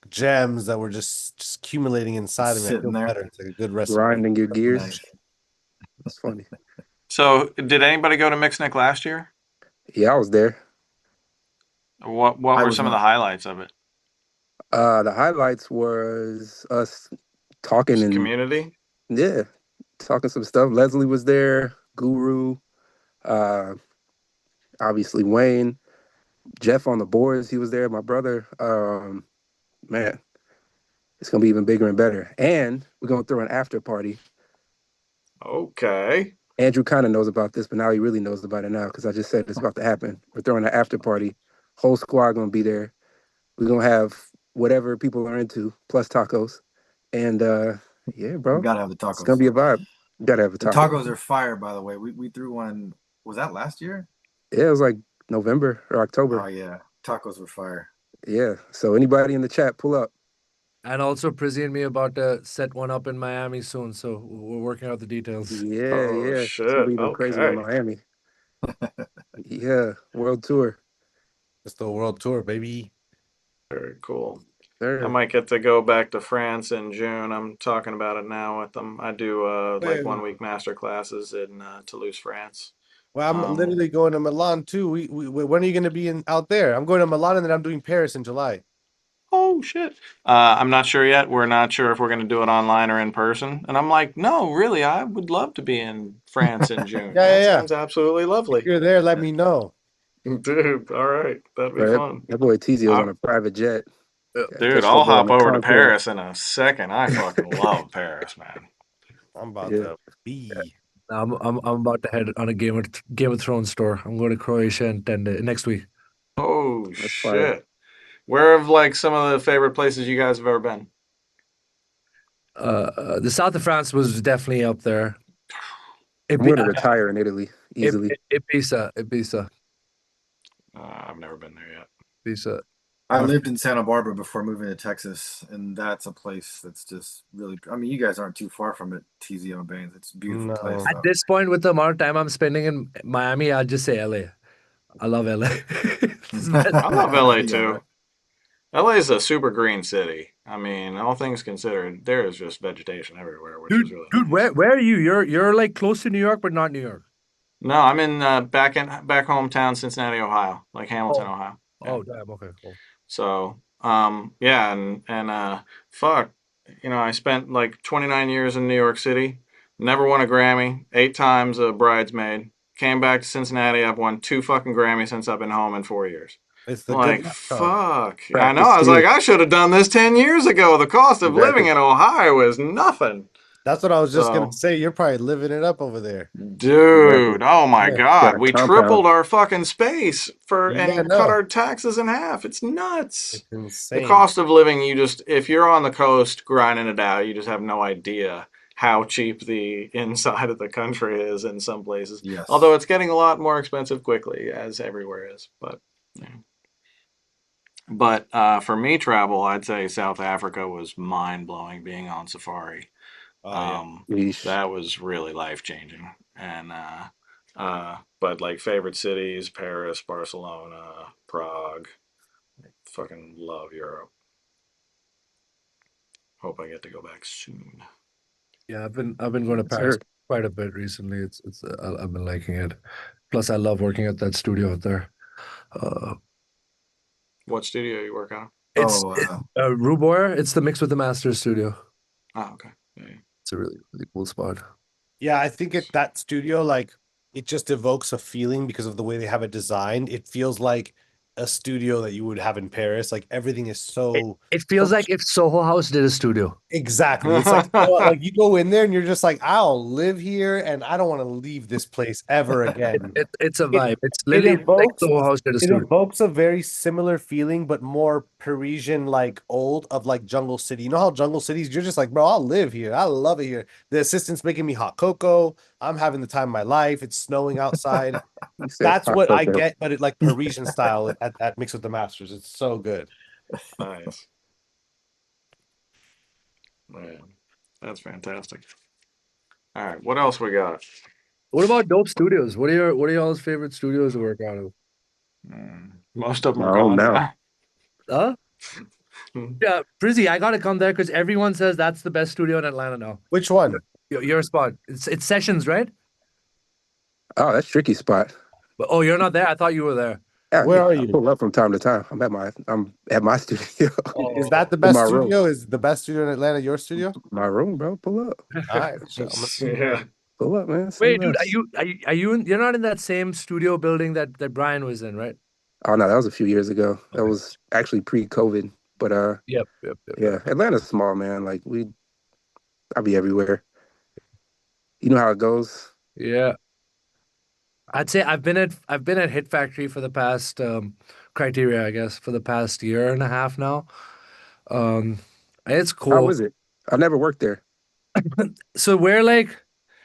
gems that were just accumulating inside of me. I Sitting feel there. better. It's like a good rest. Grinding your gears. Nice. That's funny. So, did anybody go to Mixnick last year? Yeah, I was there. What I were was some of not. the highlights of it? The highlights was us talking Just and community? yeah, talking some stuff. Leslie was there, Guru, obviously Wayne, Jeff on the boards, he was there, my brother. Man, it's gonna be even bigger and better. And we're gonna throw an after party. Okay. Andrew kind of knows about this, but now he really knows about it now because I just said it's about to happen. We're throwing an after party. Whole squad gonna be there. We're gonna have whatever people are into, plus tacos. And yeah, bro. You gotta have the tacos. It's gonna be a vibe. You gotta have a The taco. tacos are fire, by the way. We threw one. Was that last year? Yeah, it was like November or October. Oh yeah, tacos were fire. Yeah. So anybody in the chat, pull up. And also, Prizzie and me about to set one up in Miami soon, so we're working out the details. Yeah, Oh, yeah. shit. It's gonna be even crazier in Okay. Miami. Yeah, world tour. It's the world tour, baby. Very cool. Sure. I might get to go back to France in June. I'm talking about it now with them. I do like 1 week master classes in Toulouse, France. Well, I'm literally going to Milan too. We when are you going to be out there? I'm going to Milan and then I'm doing Paris in July. Oh shit. I'm not sure yet. We're not sure if we're going to do it online or in person. And I'm like, no, really, I would love to be in France in June. Yeah. Sounds absolutely lovely. If you're there, let me know. Dude, all right. That'd be Bro, fun. that boy Teezio's on a private jet. Dude, Catch I'll the boy on hop the over to Concorde. Paris in a second. I fucking love Paris, man. I'm about Yeah. to be. I'm about to head on a Game of Thrones tour. I'm going to Croatia in next week. Oh That's shit. fire. Where have like some of the favorite places you guys have ever been? The south of France was definitely up there. I'm going to retire in Italy easily. Ibiza. I've never been there yet. Ibiza. I lived in Santa Barbara before moving to Texas, and that's a place that's just really. I mean, you guys aren't too far from it, Teezio and Bainz. It's a beautiful place. At this point, with the amount of time I'm spending in Miami, I'd just say LA. I love LA. I love LA Yeah, too. right. LA is a super green city. I mean, all things considered, there is just vegetation everywhere, which is really Dude, nice. where are you? You're like close to New York, but not New York. No, I'm in back hometown Cincinnati, Ohio, like Hamilton, Ohio. Yeah. Oh, damn. Okay, cool. So Yeah, and fuck, I spent like 29 years in New York City, never won a Grammy, 8 times a bridesmaid. Came back to Cincinnati. I've won 2 fucking Grammys since I've been home in 4 years. It's the I'm good like, luck charm. fuck. I know. Practice I was like, speed. I should have done this 10 years ago. The cost of living Exactly. in Ohio is nothing. That's what I was just gonna So, say. You're probably living it up over there. Exactly. dude, oh my Yeah. God. Got a We compound. tripled our fucking space Yeah, and cut no, our taxes in half. It's nuts. it's The insane. cost of living, if you're on the coast grinding it out, you just have no idea how cheap the inside of the country is in some places. Yes. Although it's getting a lot more expensive quickly, as everywhere is. But for me, travel, I'd say South Africa was mind blowing. Being on safari, Yeah. Yeesh. that was really life changing. And but like favorite cities: Paris, Barcelona, Prague. Fucking love Europe. Hope I get to go back soon. Yeah, I've been going to Yes, Paris sir. quite a bit recently. I've been liking it. Plus, I love working at that studio out there. Uh, What studio you work on? it's Oh, Ruboyer. It's the Mix with the Masters studio. Oh, okay. Yeah. It's a really cool spot. Yeah, I think that studio, like, it just evokes a feeling because of the way they have it designed. It feels like a studio that you would have in Paris. Like everything is so It feels like if Soho House did a studio. exactly. It's like like you go in there and you're just like, I'll live here and I don't want to leave this place ever again. It's a It- vibe. It's It literally like evokes Soho House did a it studio. evokes a very similar feeling, but more Parisian, like old of like Jungle City. You know how Jungle Cities, you're just like, bro, I'll live here. I love it here. The assistant's making me hot cocoa. I'm having the time of my life. It's snowing outside. You said That's hot what I cocoa. get, but it like Parisian style at Mix with the Masters. It's so good. Nice. Man, that's fantastic. All right, what else we got? What about dope studios? What are y'all's favorite studios to work out of? Most of them My are own gone now. Huh? Yeah, Prizzie, I gotta come there because everyone says that's the best studio in Atlanta now. Which one? Your spot. It's Sessions, right? Oh, that's tricky spot. But oh, you're not there. I thought you were there. Yeah, Where are I you? pull up from time to time. I'm at my studio. Is that the In best my room. studio? Is the best studio in Atlanta your studio? My room, bro. Pull up. All right. So yeah. Pull up, man. Say Wait, dude, less. are you in, you're not in that same studio building that Brian was in, right? Oh no, that was a few years ago. That Okay. was actually pre-COVID. But Yep. yeah, Atlanta's small, man. Like I'll be everywhere. You know how it goes. Yeah. I'd say I've been at Hit Factory for the past Criteria, I guess, for the past year and a half now. It's How cool. was it? I never worked there. So we're like,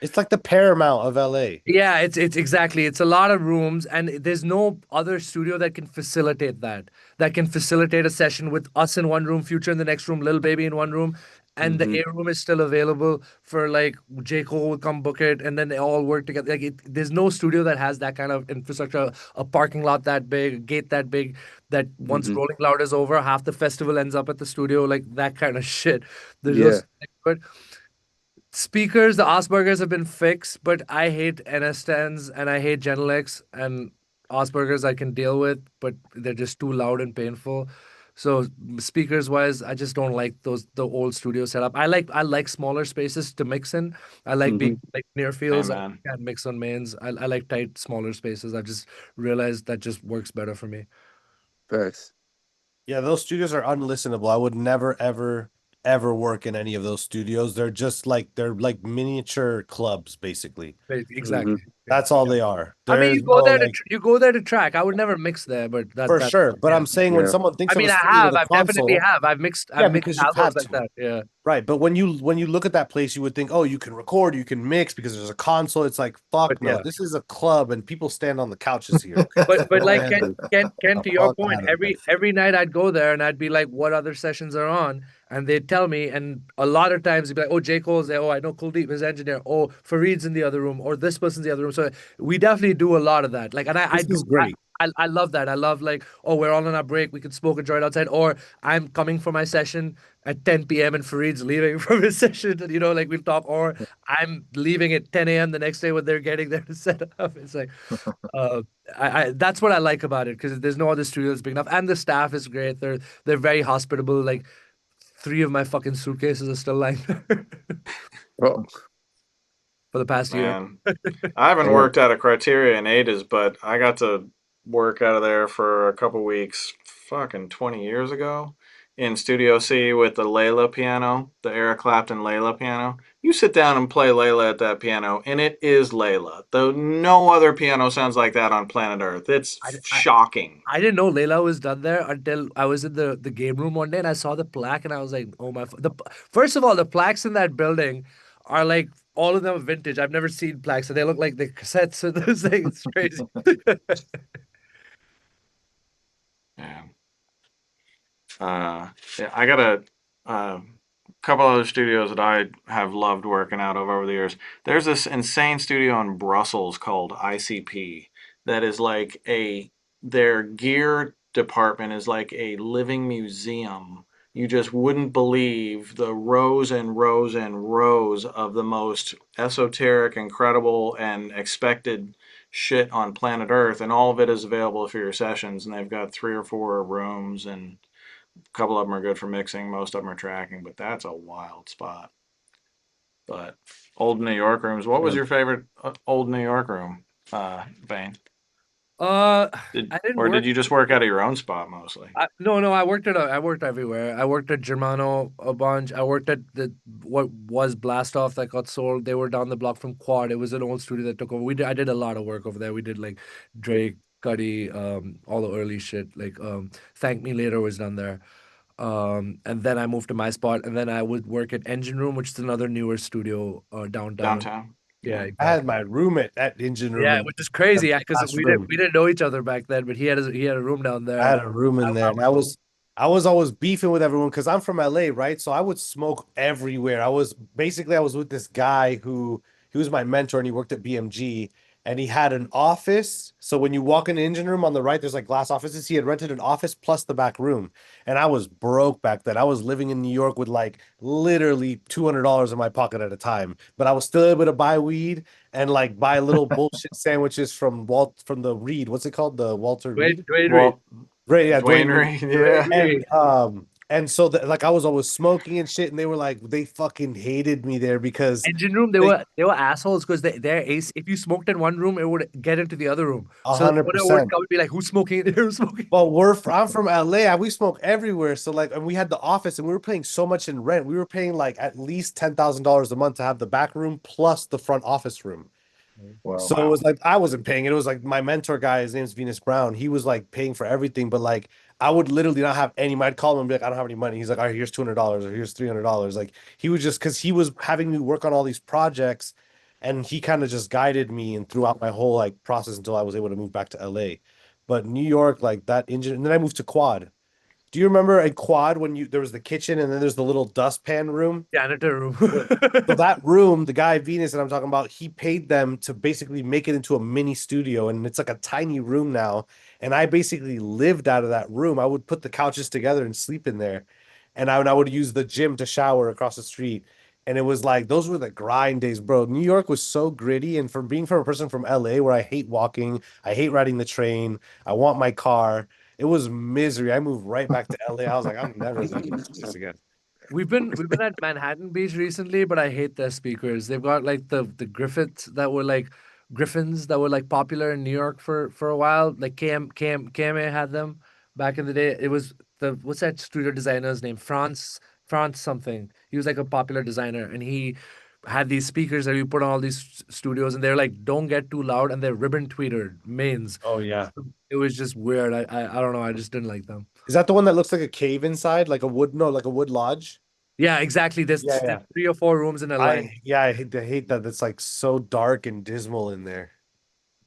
it's like the Paramount of LA. yeah, it's exactly. It's a lot of rooms, and there's no other studio that can facilitate that. That can facilitate a session with us in one room, Future in the next room, Lil Baby in one room, and the Mhm. A room is still available for like J. Cole will come book it, and then they all work together. There's no studio that has that kind of infrastructure, a parking lot that big, a gate that big, that once Mhm. Rolling Loud is over, half the festival ends up at the studio, like that kind of shit. There's Yeah. but speakers, the Aspergers have been fixed, but I hate NS stands and I hate Genelecs, and Aspergers I can deal with, but they're just too loud and painful. So speakers wise, I just don't like the old studio setup. I like smaller spaces to mix in. I like being Mhm. like near Hey, fields. I man. can't mix on mains. I like tight, smaller spaces. I just realized that just works better for me. Facts. Yeah, those studios are unlistenable. I would never, ever work in any of those studios. They're like miniature clubs, basically. Exactly. That's all they are. I mean, There's no like you go there to track. I would never mix there, but for that sure. But yeah. I'm saying when Yeah. someone thinks I of mean, a I studio have. with a I've definitely console, have. I've yeah, mixed because you've albums had like to. that. Yeah. Right, but when you look at that place, you would think, oh, you can record, you can mix because there's a console. It's like, fuck But no, yeah. this is a club and people stand on the couches here. Okay, But like And Ken, to your fuck point, out of here. every night I'd go there and I'd be like, what other sessions are on? And they'd tell me, and a lot of times they'd be like, oh, J. Cole's there, oh, I know Kuldeep, his engineer, oh, Fareed's in the other room, or this person's in the other room. So we definitely do a lot of that. Like, and I This do is great. I love that. I love like, oh, we're all on our break. We can smoke a joint outside. Or I'm coming for my session at 10 p.m. and Fareed's leaving from his session. And, like we'll talk. Or I'm leaving at 10 a.m. the next day when they're getting there to set up. It's like, uh, that's what I like about it because there's no other studio that's big enough, and the staff is great. They're very hospitable. Like 3 of my fucking suitcases are still lying there Oh, for the past year. Man, I haven't yeah. worked out of Criteria in ages, but I got to work out of there for a couple weeks, fucking 20 years ago, in Studio C with the Layla piano, the Eric Clapton Layla piano. You sit down and play Layla at that piano, and it is Layla. Though no other piano sounds like that on planet Earth. It's I, I, shocking. I didn't know Layla was done there until I was in the game room one day and I saw the plaque and I was like, oh my. First of all, the plaques in that building are like all of them are vintage. I've never seen plaques, so they look like the cassettes and those things. It's crazy. Yeah. Yeah, I got a couple other studios that I have loved working out of over the years. There's this insane studio in Brussels called ICP that is like their gear department is like a living museum. You just wouldn't believe the rows and rows and rows of the most esoteric, incredible, and expected shit on planet Earth, and all of it is available for your sessions. And they've got 3 or 4 rooms, and a couple of them are good for mixing, most of them are tracking, but that's a wild spot. But old New York rooms. What was your favorite old New York room, Vane? I didn't Or work. did you just work out of your own spot mostly? No, I worked everywhere. I worked at Germano a bunch. I worked at what was Blast Off that got sold. They were down the block from Quad. It was an old studio that took over. I did a lot of work over there. We did like Drake, Cuddy, all the early shit. Like Thank Me Later was done there. And then I moved to my spot, and then I would work at Engine Room, which is another newer studio downtown. Downtown? Yeah, Yeah. I exactly. had my room at that engine room. Yeah, in which is crazy, the because last room. we didn't know each other back then, but he had a room down there. I had a room in there, and I was always beefing with everyone because I'm from LA, right? So I would smoke everywhere. I was with this guy who he was my mentor, and he worked at BMG, and he had an office. So when you walk in the engine room on the right, there's like glass offices. He had rented an office plus the back room, and I was broke back then. I was living in New York with like literally $200 in my pocket at a time, but I was still able to buy weed and like buy little bullshit sandwiches from the Reid. What's it called? The Walter Reed. Dwayne Reid. Well, Right, yeah, Dwayne Dwayne Reed. Reed, yeah. And so like I was always smoking and shit, and they were like they fucking hated me there because Engine room, they were assholes because they're ace. If you smoked in one room, it would get into the other room. So the owner would 100%. come and be like, "Who's smoking in here? Who's smoking?" Well, I'm from LA. We smoke everywhere. So like, and we had the office, and we were paying so much in rent. We were paying like at least $10,000 a month to have the back room plus the front office room. Wow. So it was like I wasn't paying it. It was like my mentor guy, his name's Venus Brown. He was like paying for everything, but like I would literally not have any money. I'd call him and be like, I don't have any money. He's like, all right, here's $200 or here's $300. Like he was just because he was having me work on all these projects, and he kind of just guided me and throughout my whole like process until I was able to move back to LA. But New York, like that engine, and then I moved to Quad. Do you remember a Quad when there was the kitchen and then there's the little dustpan room? Janitor room. So that room, the guy Venus that I'm talking about, he paid them to basically make it into a mini studio, and it's like a tiny room now. And I basically lived out of that room. I would put the couches together and sleep in there, and I would use the gym to shower across the street. And it was like those were the grind days, bro. New York was so gritty, and from being from a person from LA where I hate walking, I hate riding the train, I want my car. It was misery. I moved right back to LA. I was like, I'm never leaving this again. We've been at Manhattan Beach recently, but I hate their speakers. They've got like the Griffins that were like popular in New York for a while. Like KMA had them back in the day. It was the what's that studio designer's name? France something. He was like a popular designer, and he had these speakers that you put on all these studios, and they're like, don't get too loud, and they're ribbon tweetered mains. Oh yeah. It was just weird. I don't know. I just didn't like them. Is that the one that looks like a cave inside, like a wood, no, like a wood lodge? Yeah, exactly. There's Yeah. 3 or 4 rooms in a line. I hate that. It's like so dark and dismal in there.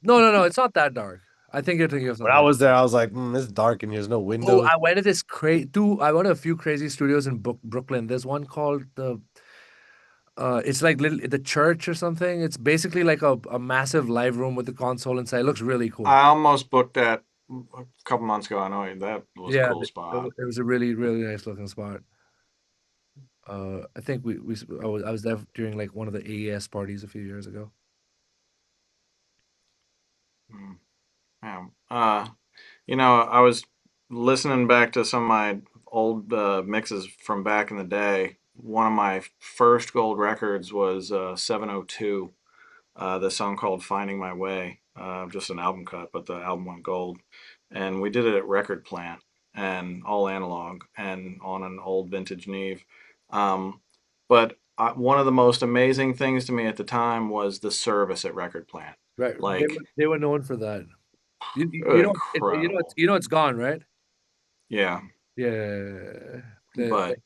No. It's not that dark. I think you're thinking of When I something. was there, I was like, it's dark and there's no Oh, windows. I went to this I went to a few crazy studios in Brooklyn. There's one called it's like the church or something. It's basically like a massive live room with a console inside. It looks really cool. I almost booked that a couple months ago. I know that was a Yeah, cool spot. it was a really really nice looking spot. I think I was there during like one of the AES parties a few years ago. Yeah. I was listening back to some of my old mixes from back in the day. One of my first gold records was 702, the song called Finding My Way, just an album cut, but the album went gold. And we did it at Record Plant and all analog and on an old vintage Neve. But one of the most amazing things to me at the time was the service at Record Plant. Right, Like, they were known for that. You know incredible. it's gone, right? Yeah. Yeah. But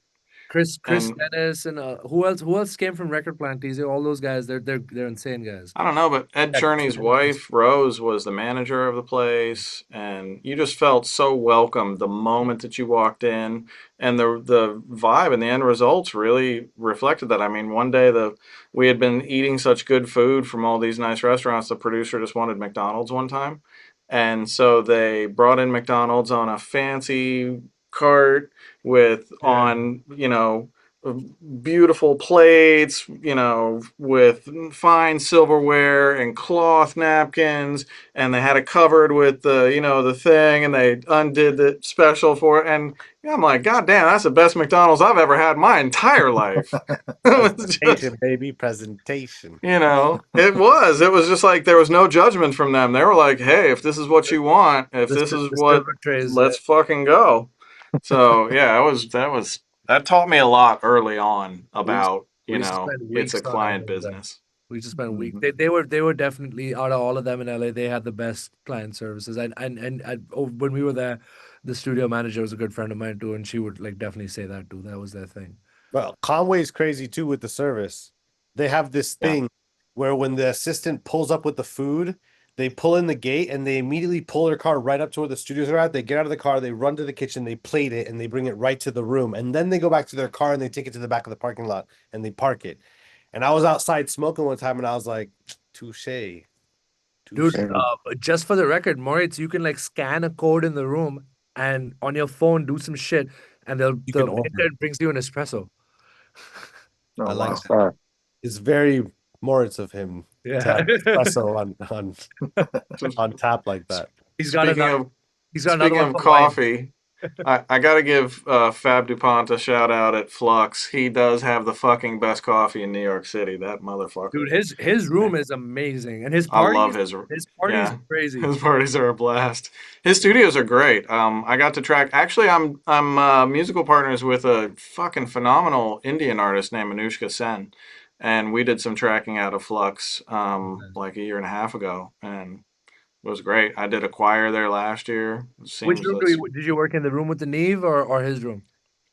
Chris and Dennis and who else came from Record Plant? Teezio, all those guys, they're insane guys. I don't know, but Ed That Cherney's wife, Rose, was the manager of the place, and you just felt so welcome the moment that you walked in, and the vibe and the end results really reflected that. I mean, one day we had been eating such good food from all these nice restaurants, the producer just wanted McDonald's one time, and so they brought in McDonald's on a fancy cart with beautiful plates, with fine silverware and cloth napkins, and they had it covered with the thing, and they undid the special for it. And I'm like, God damn, that's the best McDonald's I've ever had in my entire life. It was Presentation, baby, presentation. it was just like there was no judgment from them. They were like, hey, if this is what you want, if The, this sil- is the what, silver trays. let's fucking go. So yeah, that taught me a lot early on about, We used to spend it's a weeks on our client own there. business. We used to spend weeks. They were definitely out of all of them in LA. They had the best client services. When we were there, the studio manager was a good friend of mine too, and she would like definitely say that too. That was their thing. Well, Conway's crazy too with the service. They have this Yeah. thing where when the assistant pulls up with the food, they pull in the gate and they immediately pull their car right up to where the studios are at. They get out of the car, they run to the kitchen, they plate it, and they bring it right to the room. And then they go back to their car and they take it to the back of the parking lot and they park it. And I was outside smoking one time and I was like, touche. Dude, just for the record, Moritz, you can like scan a code in the room and on your phone do some shit, and the can order. waiter brings you an espresso. Oh, I like wow. that. It's very Moritz of him to Yeah, have espresso on tap like that. he's got Speaking another. of He's got another speaking one of for wine. coffee, I got to give Fab DuPont a shout out at Flux. He does have the fucking best coffee in New York City. That motherfucker. Dude, his room is amazing, and his I love parties his are crazy. His parties are a blast. His studios are great. I got to track. Actually, I'm musical partners with a fucking phenomenal Indian artist named Anushka Sen, and we did some tracking out of Flux like a year and a half ago, and it was great. I did a choir there last year. Which room did you work in? The room with the Neve or his room?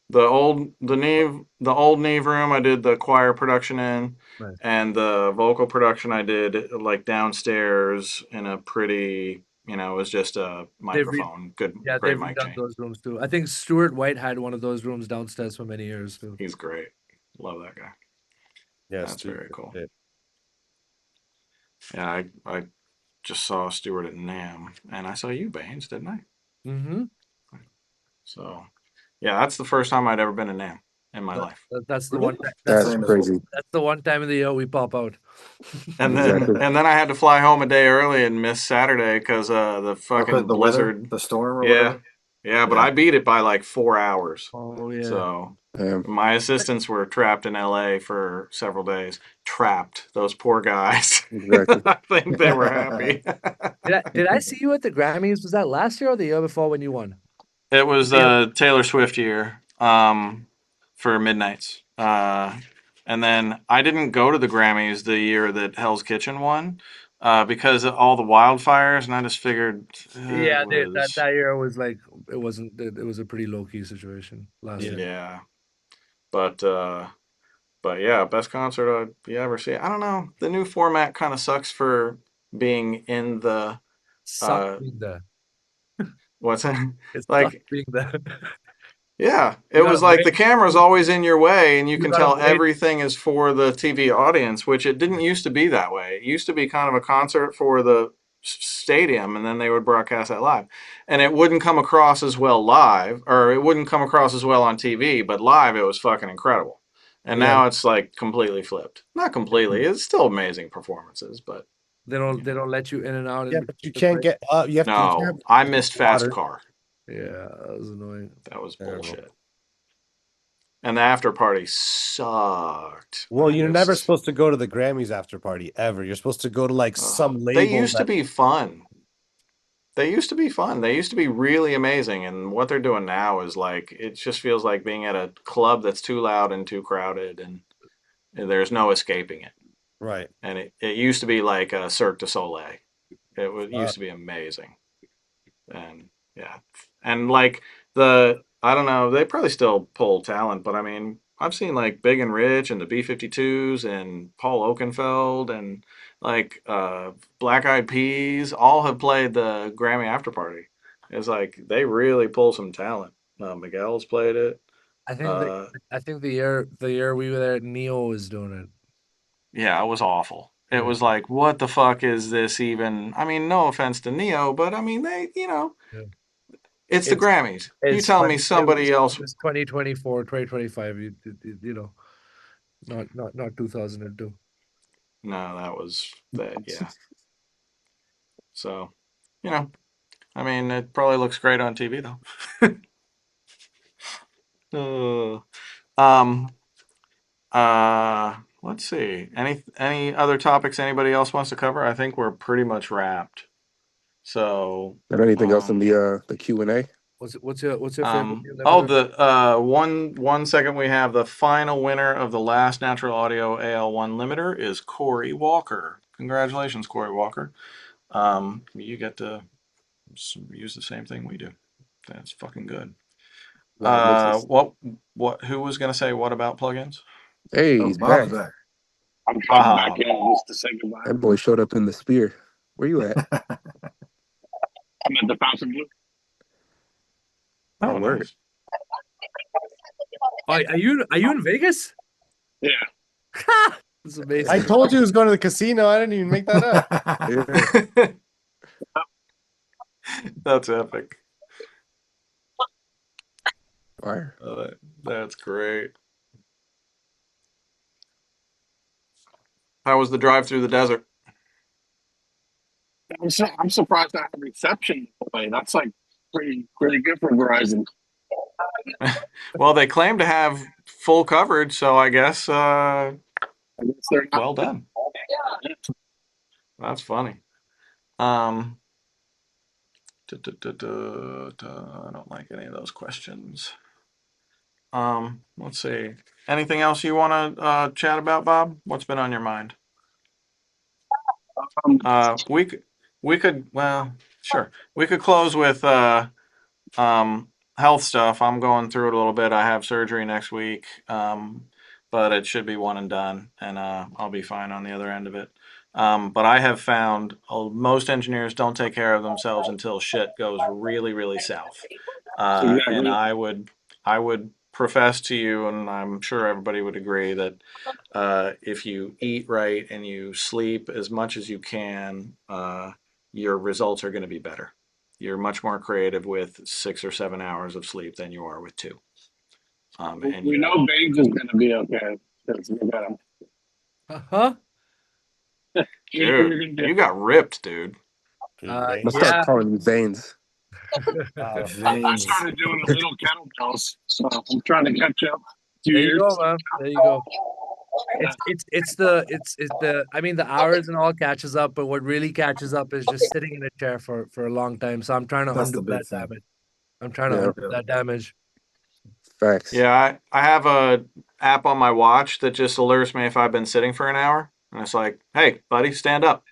The old Neve room I did the choir production in, Nice. and the vocal production I did like downstairs in a pretty, it was just a microphone. Great They've mic redone chain. those rooms too. I think Stuart White had one of those rooms downstairs for many years too. He's great. Love that guy. Yes, That's very cool. Yeah. Yeah, I just saw Stuart at NAMM, and I saw you, Bainz, didn't I? Mm-hmm. So, yeah, that's the first time I'd ever been to NAMM in my life. That's the one. That's crazy. That's the one time of the year we pop out. And Exactly. then I had to fly home a day early and miss Saturday because the fucking The blizzard, weather, the storm, or yeah, whatever. yeah. But I beat it by like 4 hours. Oh yeah. So Yeah. my assistants were trapped in LA for several days. Trapped, those poor guys. Exactly. I think they were happy. Did I see you at the Grammys? Was that last year or the year before when you won? It was the Taylor Swift year for Midnights. And then I didn't go to the Grammys the year that Hell's Kitchen won because of all the wildfires, and I just figured Yeah, that year was like it wasn't. It was a pretty low key situation last year. yeah. But yeah, best concert you ever see. I don't know. The new format kind of sucks for being in the Sucked being there. what's that? It's Like sucked being there. yeah, You it was gotta like the camera's always in your way, and you can gotta tell wait. everything is for the TV audience, which it didn't used to be that way. It used to be kind of a concert for the stadium, and then they would broadcast that live. and it wouldn't come across as well live, or it wouldn't come across as well on TV, but live it was fucking incredible. And Yeah. now it's like completely flipped. Not completely. It's still amazing performances, but They don't let you in and out. Yeah, but you can't get you have to. You no, can't I missed Fast water. Car. Yeah, that was annoying. That was Terrible. bullshit. And the after party sucked. Well, you're never Just- supposed to go to the Grammys after party ever. You're supposed to go to like some label. They used to be fun. They used to be fun. They used to be really amazing. And what they're doing now is like, it just feels like being at a club that's too loud and too crowded, and there's no escaping it. Right. And it used to be like a Cirque du Soleil. It used to be amazing. And yeah. And like I don't know, they probably still pull talent, but I mean, I've seen like Big and Rich and the B-52s and Paul Oakenfold and like Black Eyed Peas all have played the Grammy after party. It's like they really pull some talent. Miguel's played it. I think the year we were there, Neo was doing it. Yeah, it was awful. It was like, what the fuck is this even? I mean, no offense to Neo, but I mean, they, it's the Grammys. You tell me somebody else. It's 2024, 2025. You know, not 2002. No, that was that. Yeah. So, I mean, it probably looks great on TV though. Let's see. Any other topics anybody else wants to cover? I think we're pretty much wrapped. So. Is there anything else in the Q&A? What's your favorite? One second, we have the final winner of the last Naturl Audio AL1 limiter is Corey Walker. Congratulations, Corey Walker. You get to use the same thing we do. That's fucking good. Who was gonna say what about plugins? Hey, he's back. I'm dropping back in just to say goodbye. That boy showed up in the spear. Where you at? I'm at the Fountain Blue. Oh, word. Are you in Vegas? Yeah. That's amazing. I told you he was going to the casino. I didn't even make that up. That's epic. Fire. That's great. How was the drive through the desert? I'm surprised I have reception. That's like pretty good for Verizon. Well, they claim to have full coverage, so I guess they're not. Well done. That's funny. I don't like any of those questions. Let's see. Anything else you want to chat about, Bob? What's been on your mind? We could well, sure. We could close with health stuff. I'm going through it a little bit. I have surgery next week, but it should be one and done, and I'll be fine on the other end of it. But I have found most engineers don't take care of themselves until shit goes really, really south. And I would profess to you, and I'm sure everybody would agree, that if you eat right and you sleep as much as you can, your results are going to be better. You're much more creative with 6 or 7 hours of sleep than you are with 2. And we know Bainz is going to be okay. We got him. Uh-huh. Dude, you got ripped, dude. Let's start calling you Bainz. I started doing the little kettlebells, so I'm trying to catch up. There you go, man. There you go. It's the I mean, the hours and all catches up, but what really catches up is just sitting in a chair for a long time. So I'm trying to undo that damage. I'm trying to undo that damage. Facts. Yeah, I have a app on my watch that just alerts me if I've been sitting for an hour, and it's like, hey, buddy, stand up.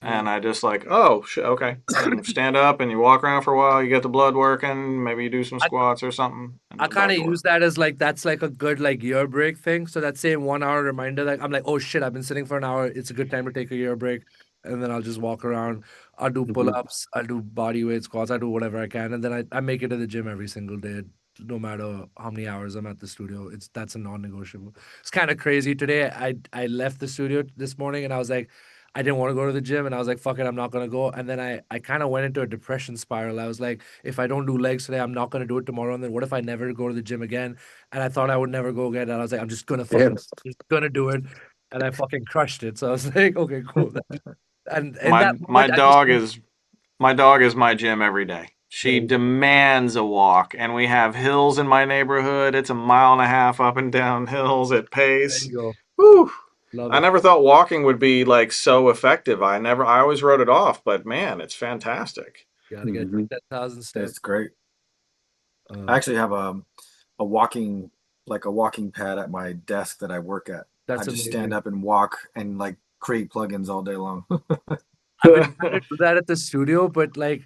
And I just like, oh, shit, okay. And stand up and you walk around for a while, you get the blood working, maybe you do some squats or something. I kind of use that as like, that's like a good like ear break thing. So that same 1 hour reminder, like I'm like, oh shit, I've been sitting for an hour. It's a good time to take a ear break. And then I'll just walk around. I'll do pull-ups. I'll do body weight squats. I do whatever I can. And then I make it to the gym every single day, no matter how many hours I'm at the studio. That's a non-negotiable. It's kind of crazy. Today, I left the studio this morning and I was like, I didn't want to go to the gym, and I was like, fuck it, I'm not gonna go. And then I kind of went into a depression spiral. I was like, if I don't do legs today, I'm not gonna do it tomorrow. And then what if I never go to the gym again? And I thought I would never go again. And I was like, I'm just gonna Damn. just gonna do it. And I fucking crushed it. So I was like, okay, cool. And in My that my moment, I just dog is my dog is my gym every day. She There you go. demands a walk, and we have hills in my neighborhood. It's a mile and a half up and down hills at There pace. you go. Whew. Love I it. never thought walking would be like so effective. I always wrote it off, but man, it's fantastic. Gotta get Mhm. 10,000 steps. It's great. I Uh, actually have a walking pad at my desk that I work at. I That's just amazing. stand up and walk and like create plugins all day long. I've been trying to do that at the studio, but like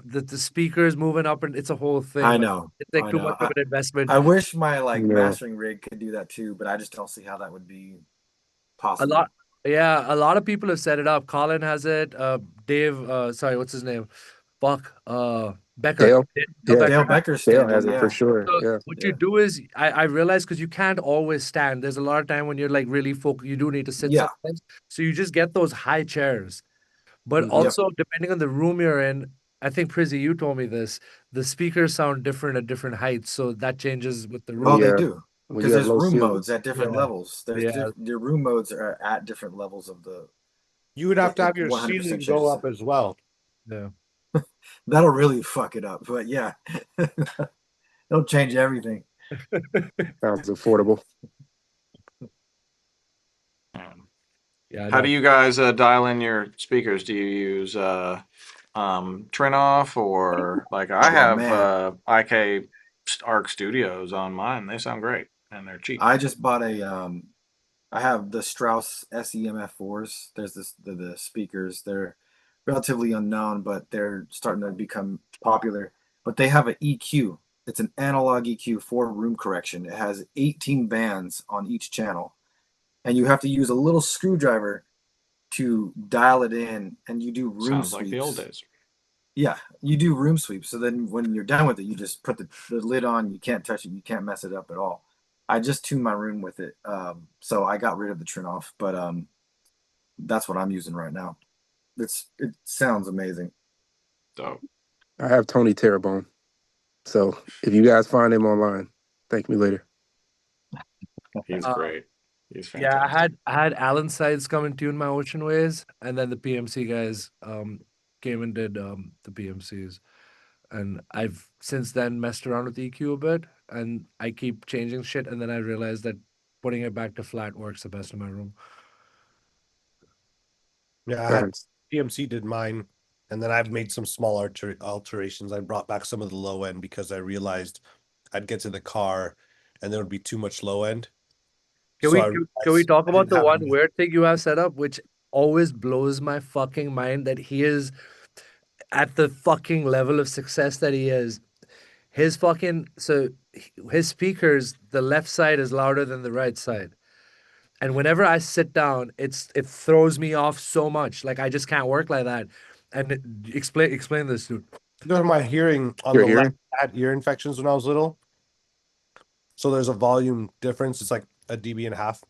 the speakers moving up and it's a whole thing. I Like, know. it's like I too know. much of an investment. I wish my like Yeah. mastering rig could do that too, but I just don't see how that would be A possible. lot, yeah, a lot of people have set it up. Colin has it. Dave, sorry, what's his name? Fuck, Becker. Dale? Dale Yeah. Becker Dale has it. Becker's Dale standing, has it for yeah. sure. So Yeah. what Yeah. you do is, I realize because you can't always stand. There's a lot of time when you're like really focused. You do need to sit Yeah. sometimes. So you just get those high chairs. But Mhm. Yep. also, depending on the room you're in, I think Prizzie, you told me this. The speakers sound different at different heights, so that changes with the Oh, room. they Yeah. do. When Because you have there's low room modes ceilings. at different Yeah, levels. There's yeah. your room modes are at different levels of the. You would have to have your 100% ceiling changes go it. up as well. Yeah. That'll really fuck it up. But yeah, it'll change everything. Sounds affordable. Yeah, I How do know. you guys dial in your speakers? Do you use Trinoff or like I Oh have man, IK Arc Studios on mine. They sound great and they're cheap. I just bought I have the Strauss SEMF4s. There's the speakers. They're relatively unknown, but they're starting to become popular. But they have an EQ. It's an analog EQ for room correction. It has 18 bands on each channel, and you have to use a little screwdriver to dial it in, and you do room Sounds like the old sweeps. days. Yeah, you do room sweeps. So then when you're done with it, you just put the lid on. You can't touch it. You can't mess it up at all. I just tuned my room with it. So I got rid of the Trinoff, but that's what I'm using right now. It sounds amazing. So I have Tony Terrebonne. So if you guys find him online, thank me later. he's Uh, great. He's Yeah, fantastic. I had Alan Sides come and tune my Ocean Ways, and then the PMC guys came and did the PMCs. And I've since then messed around with EQ a bit, and I keep changing shit, and then I realized that putting it back to flat works the best in my room. Yeah, I had Thanks. PMC did mine, and then I've made some small alterations. I brought back some of the low end because I realized I'd get to the car and there would be too much low end. Can So we I can we realized talk I about didn't the have one enough. weird thing you have set up, which always blows my fucking mind that he is at the fucking level of success that he is. His fucking his speakers, the left side is louder than the right side. And whenever I sit down, it throws me off so much. Like I just can't work like that. And explain this, dude. Because my hearing on Your the left, hearing? I had ear infections when I was little. So there's a volume difference. It's like a dB and a half.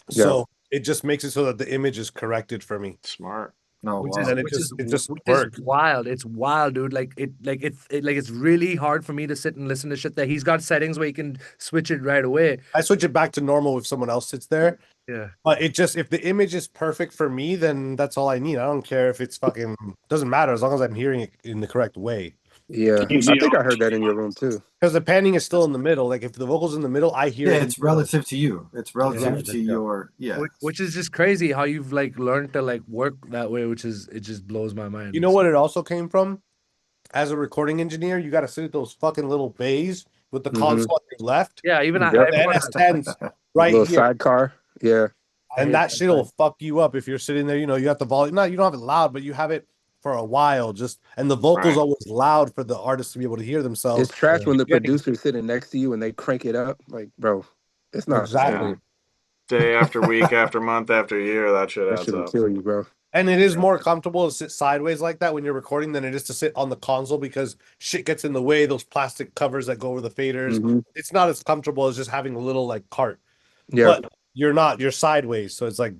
Yeah. So it just makes it so that the image is corrected for me. Smart. Oh Which wow. is And it which just is it just which works. is wild. It's wild, dude. Like it's really hard for me to sit and listen to shit that he's got settings where you can switch it right away. I switch it back to normal if someone else sits there. Yeah. But it just if the image is perfect for me, then that's all I need. I don't care if it's fucking doesn't matter as long as I'm hearing it in the correct way. Yeah. I think I heard that in your room too. Because the panning is still in the middle. Like if the vocal's in the middle, I hear Yeah, it. it's relative to you. It's relative Yeah. to your Which is just crazy how you've like learned to like work that way, which is it just blows my mind. You know what it also came from? As a recording engineer, you got to sit at those fucking little bays with the Mhm. console on your left. Yeah, even Yep. The everyone has- NS10's right Little here. sidecar. Yeah. I And hate that that shit will side. fuck you up if you're sitting there. You know, you got the volume. No, you don't have it loud, but you have it for a while. Just and the vocal's Right. always loud for the artist to be able to hear themselves. It's trash when the Yeah. producer's sitting next to you and they crank it up. Like, bro, it's not Exactly. Yeah. Day after week after month after year, that shit That adds shit'll up. kill you, bro. And it is more comfortable to sit sideways like that when you're recording than it is to sit on the console because shit gets in the way. Those plastic covers that go over the faders. Mhm. It's not as comfortable as just having a little like cart. Yeah. But you're sideways, so it's like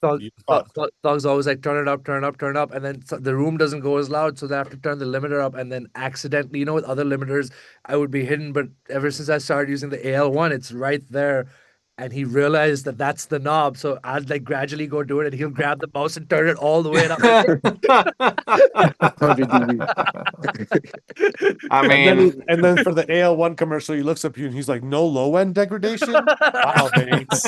Thug, You Thug, fucked. Thug's always like turn it up, turn it up, turn it up, and then the room doesn't go as loud, so they have to turn the limiter up, and then accidentally, you know, with other limiters, I would be hidden, but ever since I started using the AL1, it's right there. And he realized that that's the knob, so I'd like gradually go do it, and he'll grab the mouse and turn it all the way, and I'm like, 100 dB. I And mean, then for the AL1 commercial, he looks up at you and he's like, "No low end degradation." Wow, Bainz.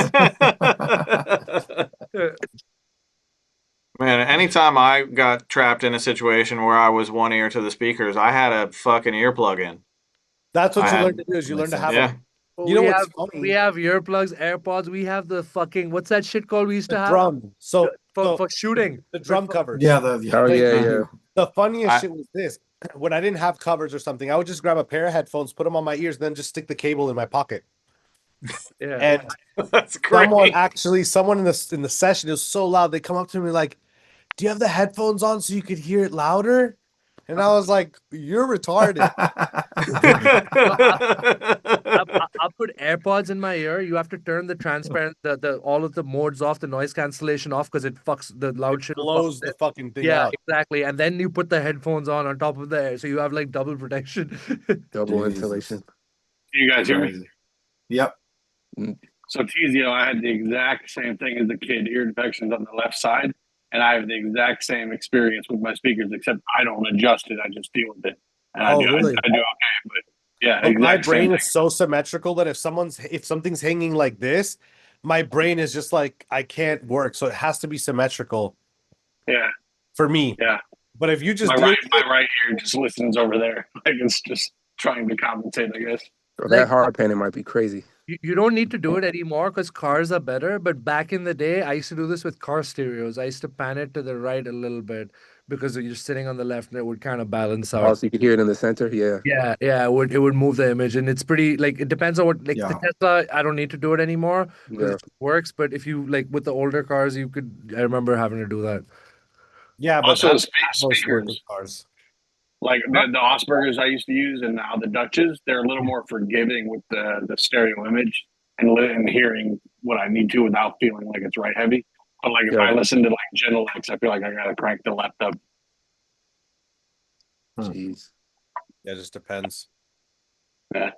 man, anytime I got trapped in a situation where I was one ear to the speakers, I had a fucking earplug in. That's what I you learn had, to do is you learn Makes to have yeah. a. You know what's we funny? have earplugs, AirPods, we have the fucking what's that shit called we used The to have drum. So for shooting. the drum covers. Yeah, Oh, Like, yeah, Mhm. yeah. the funniest I- shit was this. When I didn't have covers or something, I would just grab a pair of headphones, put them on my ears, then just stick the cable in my pocket. Yeah. And That's great. someone in the session, it was so loud, they come up to me like, "Do you have the headphones on so you could hear it louder?" And I was like, "You're retarded." I'll put AirPods in my ear. You have to turn the transparent, the all of the modes off, the noise cancellation off, because it fucks the loud shit. will fuck Blows with the it. fucking thing Yeah, out. exactly. And then you put the headphones on top of the air, so you have like double protection. Double Jesus. insulation. Can you guys hear me? Crazy. Yep. So Teezio, I had the exact same thing as a kid, ear infections on the left side, and I have the exact same experience with my speakers, except I don't adjust it; I just deal with it, and I Oh, do really? I do okay. But yeah, But my exact same brain thing. is so symmetrical that if something's hanging like this, my brain is just like I can't work. So it has to be symmetrical Yeah, for me. yeah. But if you just My deal right with it, my right ear just listens over there, like it's just trying to compensate, I guess. Bro, Like- that hard panning might be crazy. You don't need to do it anymore because cars are better. But back in the day, I used to do this with car stereos. I used to pan it to the right a little bit because you're sitting on the left, and it would kind of balance out. Oh, so you could hear it in the center? Yeah. Yeah, it would move the image, and it's pretty like it depends on what like the Yeah. Tesla. I don't need to do it anymore because Yeah. it works. But if you like with the older cars, you could. I remember having to do that. yeah, but Also, that's Atmos work speakers. with cars. Like the Aspergers I used to use and now the Dutches, they're a little more forgiving with the stereo image and hearing what I need to without feeling like it's right heavy. But like if Yeah. I listen to like Genelex, I feel like I gotta crank the left up. Jeez. Yeah, it just depends. Yeah.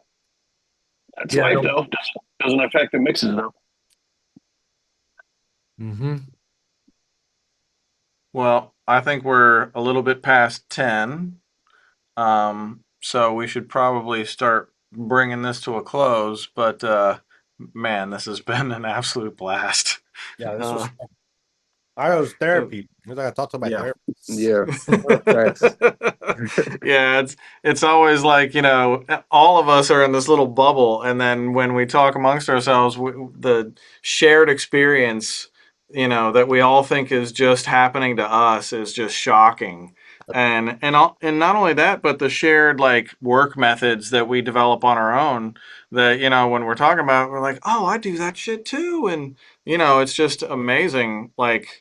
That's Yeah, life no- though. Doesn't affect the mixes though. Mm-hmm. Well, I think we're a little bit past 10. So we should probably start bringing this to a close. But man, this has been an absolute blast. Yeah, this was. I was therapy. I gotta talk to my Yeah. therapist. Yeah. Facts. Yeah, it's always like, you know, all of us are in this little bubble, and then when we talk amongst ourselves, the shared experience, you know, that we all think is just happening to us is just shocking. And not only that, but the shared like work methods that we develop on our own, that, you know, when we're talking about, we're like, oh, I do that shit too. And, you know, it's just amazing, like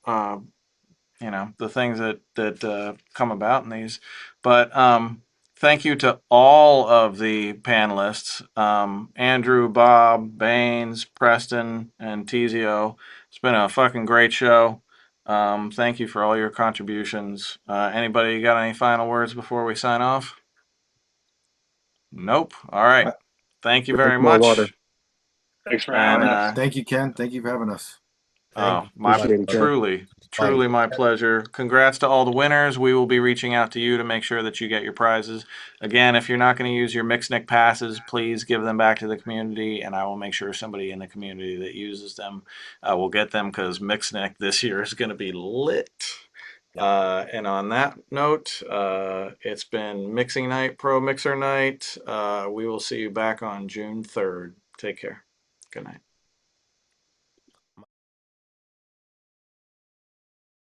you know, the things that come about in these. But thank you to all of the panelists, Andrew, Bob, Bainz, Preston, and Teezio. It's been a fucking great show. Thank you for all your contributions. Anybody got any final words before we sign off? Nope. All right. Thank you very Drink more much. water. Thanks for And having us. Thank you, Ken. Thank you for having us. oh, my Appreciate it, Ken. truly my pleasure. Congrats to all the winners. We will be reaching out to you to make sure that you get your prizes. Again, if you're not going to use your Mixnick passes, please give them back to the community, and I will make sure somebody in the community that uses them will get them, because Mixnick this year is going to be lit. And on that note, it's been Mixing Night, Pro Mixer Night. We will see you back on June 3rd. Take care. Good night.